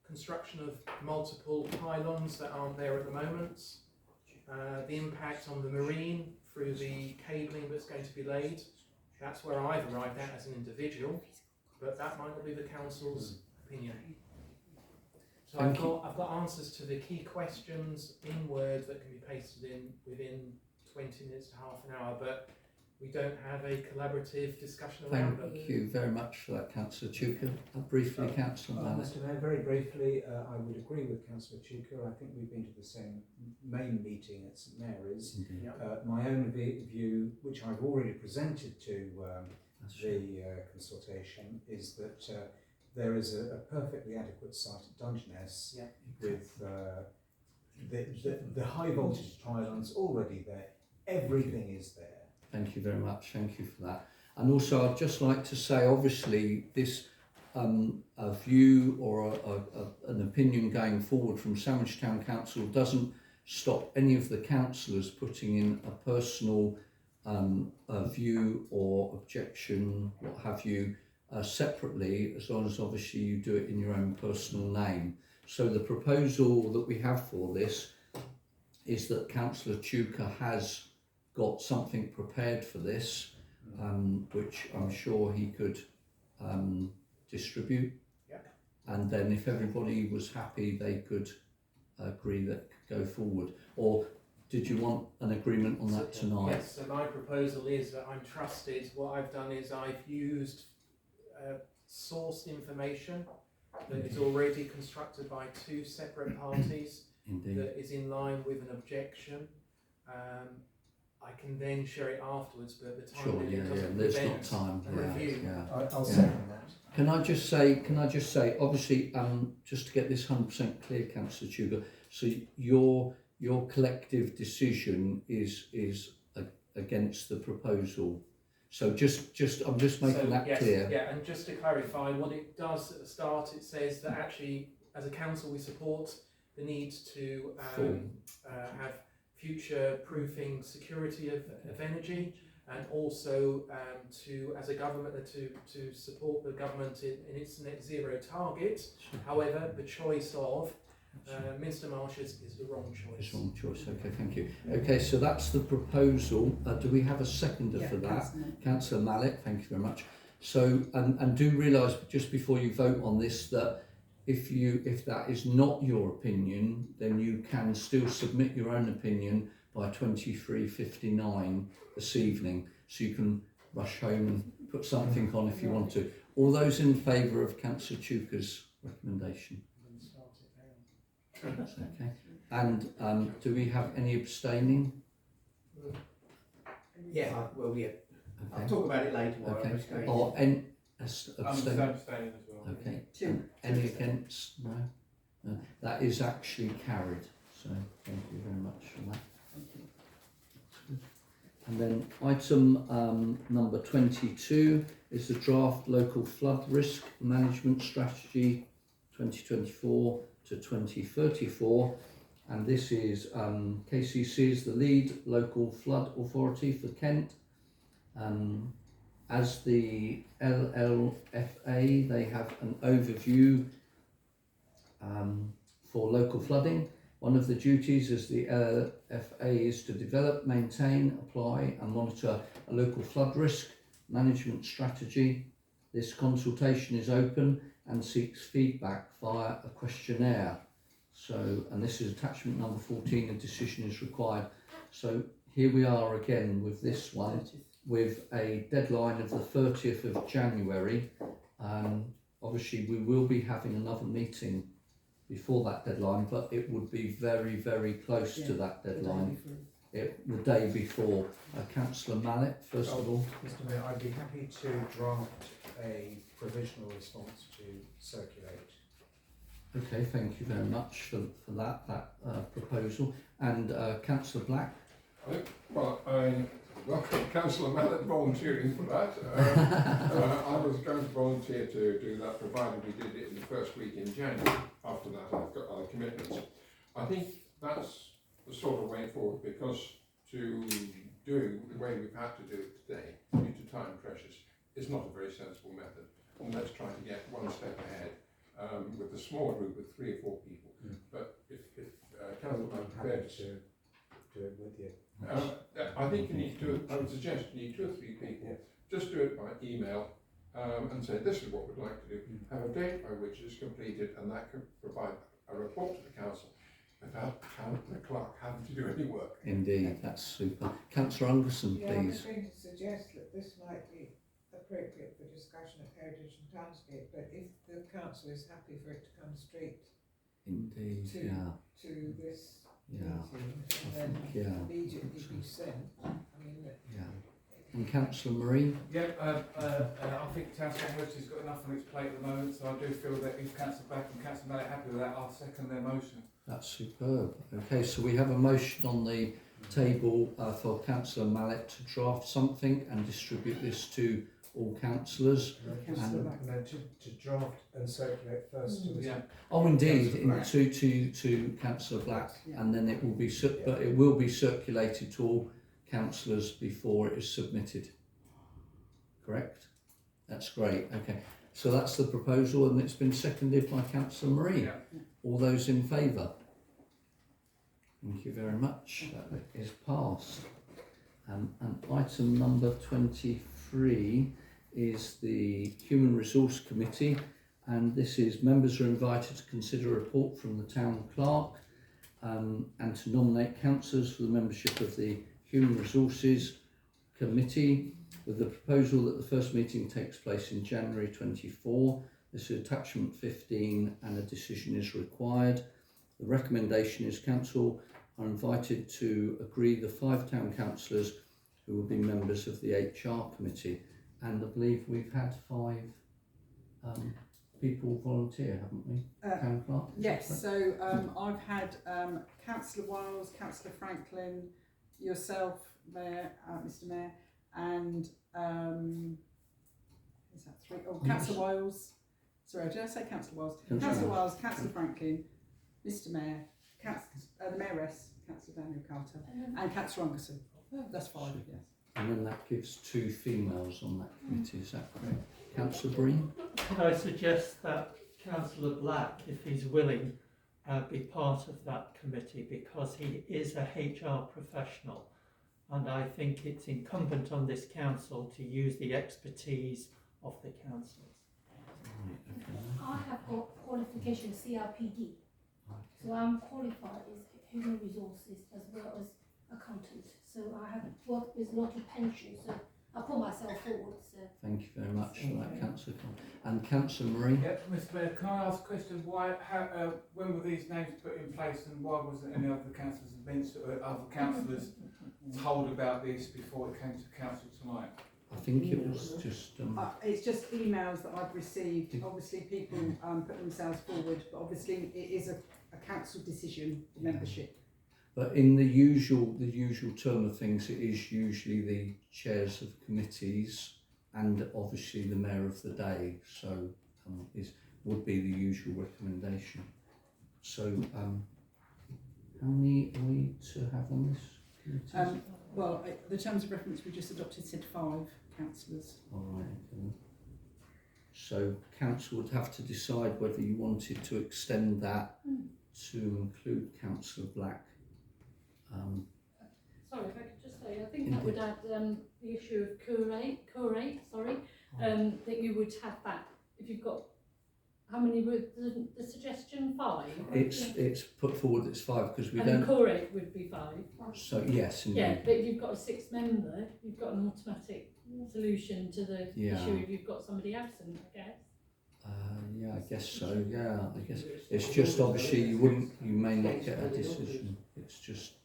construction of multiple pylons that aren't there at the moment, the impact on the marine through the cabling that's going to be laid. That's where I've arrived at as an individual, but that might not be the council's opinion. So I've got answers to the key questions in Word that can be pasted in within 20 minutes to half an hour, but we don't have a collaborative discussion around them. Thank you very much for that, Councillor Chuka. Briefly, Councillor Mallett. Mr Mayor, very briefly, I would agree with Councillor Chuka. I think we've been to the same main meeting at St Mary's. My own view, which I've already presented to the consultation, is that there is a perfectly adequate site at Dungeness with the high voltage pylons already there. Everything is there. Thank you very much. Thank you for that. And also, I'd just like to say, obviously, this a view or an opinion going forward from Sandwich Town Council doesn't stop any of the councillors putting in a personal view or objection, what have you, separately, as long as obviously you do it in your own personal name. So the proposal that we have for this is that Councillor Chuka has got something prepared for this, which I'm sure he could distribute. And then if everybody was happy, they could agree that could go forward. Or did you want an agreement on that tonight? Yes, so my proposal is that I'm trusted. What I've done is I've used sourced information that is already constructed by two separate parties. Indeed. That is in line with an objection. I can then share it afterwards, but the time limit doesn't there's prevent not time. a review. I'll second that. Can I just say, obviously, just to get this 100% clear, Councillor Chuka, so your collective decision is against the proposal. So I'm just making that clear. Yeah, and just to clarify, what it does at the start, it says that actually, as a council, we support the need to have future-proofing security of energy, and also to, as a government, to support the government in its net zero target. However, the choice of Minster Marshes is the wrong choice. It's the wrong choice. Okay, thank you. Okay, so that's the proposal. Do we have a seconder for that? Councillor Mallet, thank you very much. So, and do realise just before you vote on this that if that is not your opinion, then you can still submit your own opinion by 23:59 this evening. So you can rush home and put something on if you want to. All those in favour of Councillor Chuka's recommendation? Okay. And do we have any abstaining? Yeah, well, yeah. Okay. I'll talk about it later. Okay. Or any I'm abstaining? abstaining as well. Okay. Two. Any against? No. No. That is actually carried. So thank you very much for that. And then item number 22 is the draft local flood risk management strategy 2024 to 2034, and this is KCC is the lead local flood authority for Kent. As the LLFA, they have an overview for local flooding. One of the duties as the LLFA is to develop, maintain, apply and monitor a local flood risk management strategy. This consultation is open and seeks feedback via a questionnaire. So, and this is attachment number 14, a decision is required. So here we are again with this one, with a deadline of the 30th of January. Obviously we will be having another meeting before that deadline, but it would be very, very close to that deadline. The day before. Councillor Mallet, first of all. Mr Mayor, I'd be happy to draft a provisional response to circulate. Okay, thank you very much for that proposal. And Councillor Black? Well, I welcome Councillor Mallet volunteering for that. I was going to volunteer to do that, provided we did it in the first week in January. After that, I've got other commitments. I think that's the sort of way forward, because to do the way we've had to do it today, due to time pressures, is not a very sensible method. And let's try to get one step ahead with a small group of 3 or 4 people. But if Councillor Mallet prepared to do it with you. I think you need I would suggest you need 2 or 3 people. Just do it by email and say this is what we'd like to do. Have a date by which it's completed, and that can provide a report to the council without the clerk having to do any work. Indeed, that's super. Councillor Anderson, Yeah, I was please. going to suggest that this might be appropriate for discussion at Heritage and Townscape, but if the council is happy for it to come straight Indeed, to this meeting and then immediately be sent, I mean, And Councillor Marie? Yeah, I think Townscape Heritage has got enough on its plate at the moment, so I do feel that if Councillor Black and Councillor Mallet are happy with that, I'll second their motion. That's superb. Okay, so we have a motion on the table for Councillor Mallet to draft something and distribute this to all councillors. To draft and circulate first to the Oh, indeed, to Councillor Black, and then it will be, but it will be circulated to all councillors before it is submitted. Correct? That's great. Okay, so that's the proposal, and it's been seconded by Councillor Marie. All those in favour? Thank you very much. That is passed. And item number 23 is the Human Resource Committee, and this is members are invited to consider a report from the Town Clerk and to nominate councillors for the membership of the Human Resources Committee, with the proposal that the first meeting takes place in January 24. This is attachment 15 and a decision is required. The recommendation is council are invited to agree the 5 town councillors who will be members of the HR committee, and I believe we've had 5 people volunteer, haven't we? Town Clerk? Yes, so I've had Councillor Wiles, Councillor Franklin, yourself, Mayor, Mr Mayor, and is that 3? Oh, Councillor Wiles. Sorry, did I say Councillor Wiles? Councillor Wiles, Councillor Franklin, Mr Mayor, the Mayoress, Councillor Daniel Carter, and Councillor Ungerson. That's 5, yes. and then that gives 2 females on that committee, is that correct? Councillor Breen? Could I suggest that Councillor Black, if he's willing, be part of that committee, because he is a HR professional, and I think it's incumbent on this council to use the expertise of the councillors. I have got qualification CRPD, so I'm qualified as human resources as well as accountant. So I have worked with a lot of pensions, so I put myself forward. So. Thank you very much for that, Councillor. And Councillor Marie? Yep, Mr Mayor, can I ask a question? When were these names put in place, and why wasn't any other councillors mentioned, or other councillors told about this before it came to council tonight? I think it was just... it's just emails that I've received. Obviously people put themselves forward, but obviously it is a council decision, membership. But in the usual term of things, it is usually the chairs of committees and obviously the mayor of the day. So would be the usual recommendation. So how many are we to have on this committee? Well, the terms of reference we just adopted said 5 councillors. All right. Okay. So council would have to decide whether you wanted to extend that to include Councillor Black. Sorry, if I could just say, I think that would add the issue of curate, that you would have that, if you've got, how many were the suggestion, 5? It's put forward as 5 because we and don't... And curate would be 5. So yes, indeed. Yeah, but if you've got a 6th member, you've got an automatic solution to the issue if you've got somebody absent, I guess. Yeah, I guess so. Yeah, I guess it's just obviously you may not get a decision. It's just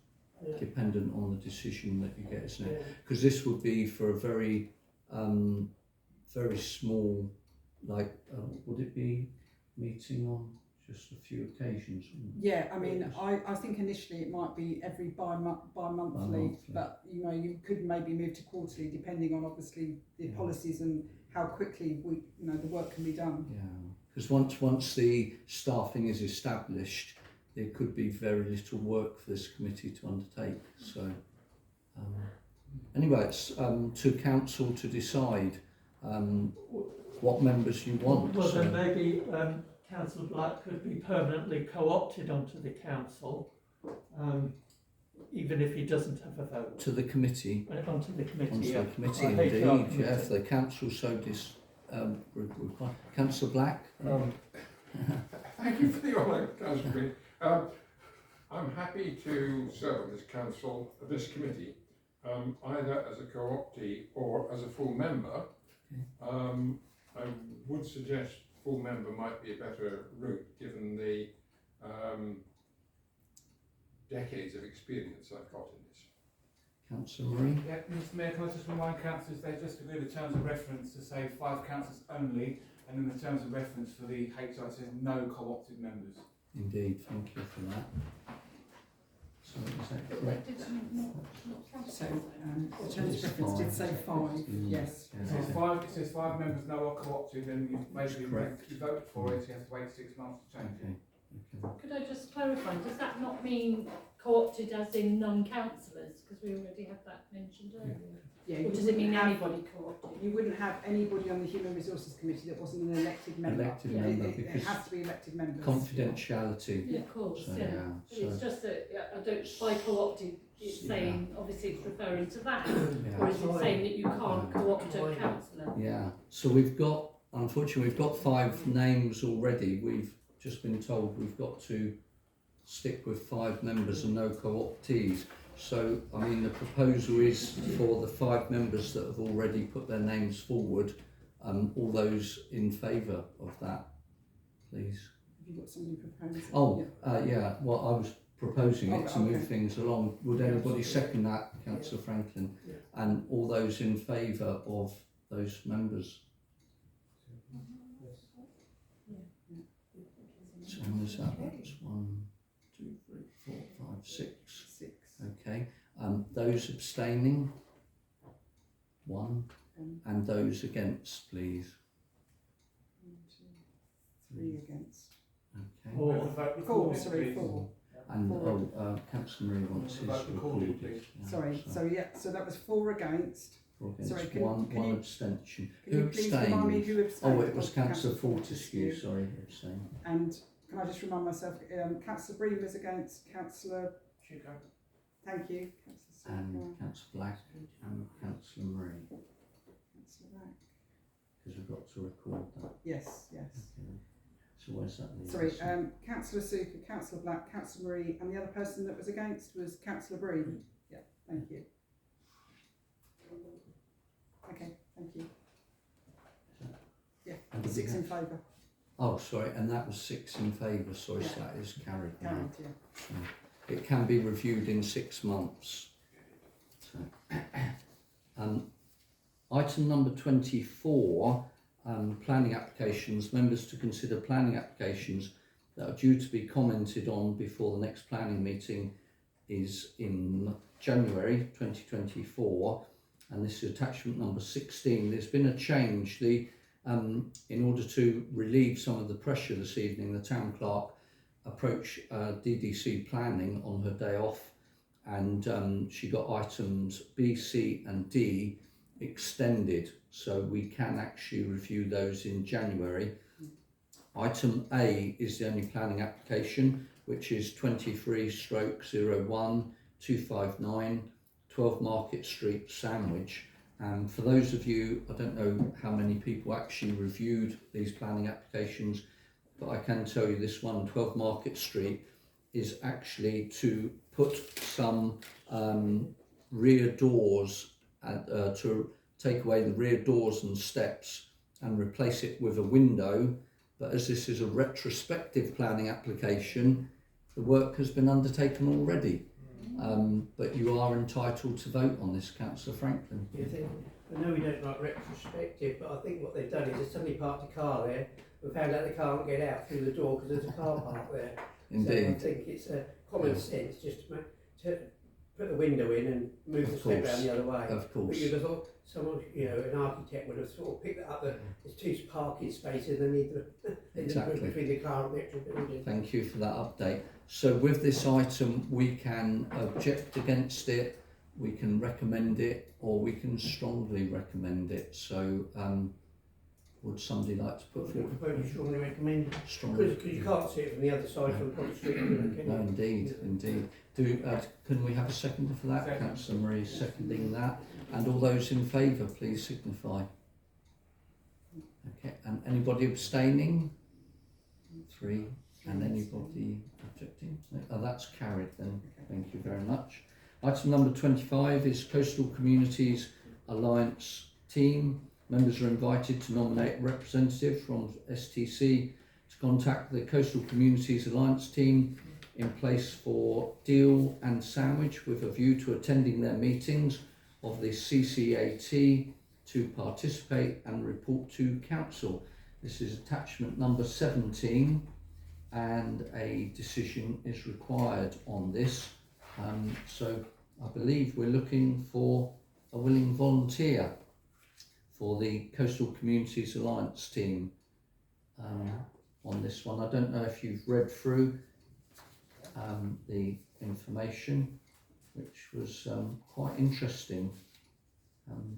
dependent on the decision that you get, isn't it? Because this would be for a very, very small, like, would it be meeting on just a few occasions? Yeah, I mean, I think initially it might be every bi-monthly, but you know, you could maybe move to quarterly depending on obviously the policies and how quickly the work can be done. Yeah, because once the staffing is established, there could be very little work for this committee to undertake. So anyway, it's to council to decide what members you want. Well, then maybe Councillor Black could be permanently co-opted onto the council, even if he doesn't have a vote. To the committee. Onto the committee. Onto yeah. the committee, HR indeed. Yeah, if the council so require. Councillor Black. Thank you for the honour, Councillor Green. I'm happy to serve on this committee, either as a co-optee or as a full member. I would suggest full member might be a better route, given the decades of experience I've got in this. Councillor Marie? Yeah, Mr Mayor, can I just remind councillors they just agree the terms of reference to say 5 councillors only, and in the terms of reference for the HR it says no co-opted members. Indeed, thank you for that. So is that correct? So the terms of reference did say 5, yes. Yeah, it says 5 members no are co-opted, and you vote for it, you have to wait 6 months to change it. Could I just clarify, does that not mean co-opted as in non-councillors? Because we already had that mentioned earlier. Yeah, or does it mean anybody co-opted? You wouldn't have anybody on the Human Resources Committee that wasn't an elected member. Elected member, it because has to be elected members. Confidentiality. Yeah, of course, so, yeah. But it's just that I don't, by co-opted, it's saying, obviously it's referring to that, or is it saying that you can't co-opt a councillor? Yeah, so unfortunately we've got 5 names already. We've just been told we've got to stick with 5 members and no co-optees. So, I mean, the proposal is for the 5 members that have already put their names forward. All those in favour of that, please. Have you got somebody proposing? Oh, yeah. Well, I was proposing it to move things along. Would anybody second that, Councillor Franklin? Yeah. And all those in favour of those members? So how is that? That's 1, 2, 3, 4, 5, 6. 6. Okay. Those abstaining? 1. And those against, please. 1, 2, 3 against. Okay. 4. 4. And Councillor Marie wants his recorded. Yeah, Sorry, so that was 4 against. Sorry, one abstention. Can you please remind me who abstained? Oh, it was Councillor Fortescue, sorry, abstained. And can I just remind myself, Councillor Breen was against, Councillor Shuko. Thank you. And Councillor Black and Councillor Marie. Councillor Black. Because we've got to record that. Yes. Okay. So where's that leave? Sorry, Councillor Suka, Councillor Black, Councillor Marie, and the other person that was against was Councillor Breen. Yeah, thank you. Okay, thank you. Yeah, 6 in favour. Oh, sorry, and that was 6 in favour, sorry, so that is carried now. Carried, yeah. So it can be reviewed in 6 months. So, item number 24, planning applications. Members to consider planning applications that are due to be commented on before the next planning meeting is in January 2024, and this is attachment number 16. There's been a change. In order to relieve some of the pressure this evening, the town clerk approached DDC planning on her day off, and she got items B, C and D extended, so we can actually review those in January. Item A is the only planning application, which is 23/01-259 12 Market Street, Sandwich. And for those of you, I don't know how many people actually reviewed these planning applications, but I can tell you this one, 12 Market Street, is actually to put some rear doors, to take away the rear doors and steps and replace it with a window. But as this is a retrospective planning application, the work has been undertaken already. But you are entitled to vote on this, Councillor Franklin. I know we don't like retrospective, but I think what they've done is they suddenly parked a car there and found out they can't get out through the door because there's a car park there. Indeed. So I think it's common sense just to put the window in and move the step around the other way. Of course. But you'd have thought someone, an architect would have sort of picked that up. There's 2 parking spaces and need Exactly. between the car and the actual building. Thank you for that update. So with this item, we can object against it, we can recommend it, or we can strongly recommend it. So would somebody like to put forward? I propose you strongly recommend it. Strongly. Because you can't see it from the other side from the street. No, indeed. Can we have a seconder for that? Second. Councillor Marie seconding that. And all those in favour, please signify. Okay, and anybody abstaining? 3. And anybody objecting? Oh, that's carried then. Thank you very much. Item number 25 is Coastal Communities Alliance team. Members are invited to nominate a representative from STC to contact the Coastal Communities Alliance team in place for Deal and Sandwich with a view to attending their meetings of the CCAT to participate and report to Council. This is attachment number 17 and a decision is required on this. So I believe we're looking for a willing volunteer for the Coastal Communities Alliance team on this one. I don't know if you've read through the information, which was quite interesting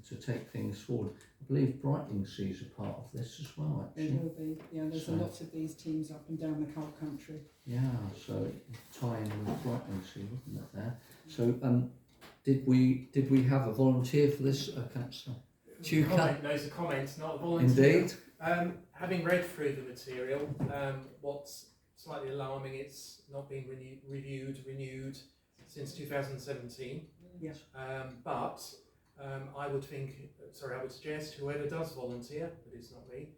to take things forward. I believe Brightlingsea is a part of this as well, actually. There will be, yeah, there's a lot of these teams up and down the whole country. Yeah, so tie in with Brightlingsea, wasn't it there? So did we have a volunteer for this, Councillor? Those are comments, not a volunteer. Indeed. Having read through the material, what's slightly alarming, it's not been renewed since 2017. Yeah. But I would suggest whoever does volunteer, but it's not me,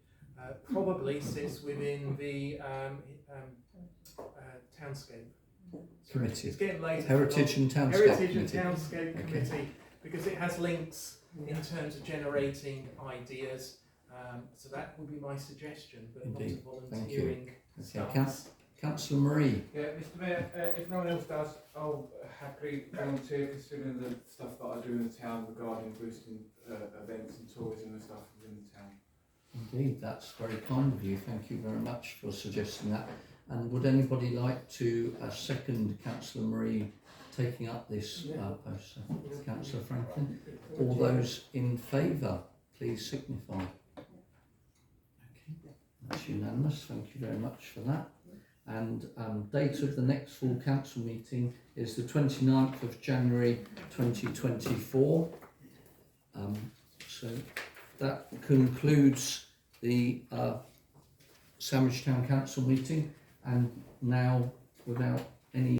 probably sits within the townscape Committee. It's getting later. Heritage and Townscape Heritage and Committee. Townscape Committee, because it has links in terms of generating ideas. So that would be my suggestion, but Indeed. not a Thank you. volunteering stance. Councillor Marie. Yeah, Mr. Mayor, if no one else does, I'll happily volunteer considering the stuff that I do in the town regarding boosting events and tourism and stuff within the town. Indeed, that's very kind of you. Thank you very much for suggesting that. And would anybody like to second Councillor Marie taking up this post? Councillor Franklin. All those in favour, please signify. Okay, that's unanimous. Thank you very much for that. And date of the next full council meeting is the 29th of January 2024. So that concludes the Sandwich Town Council meeting, and now without any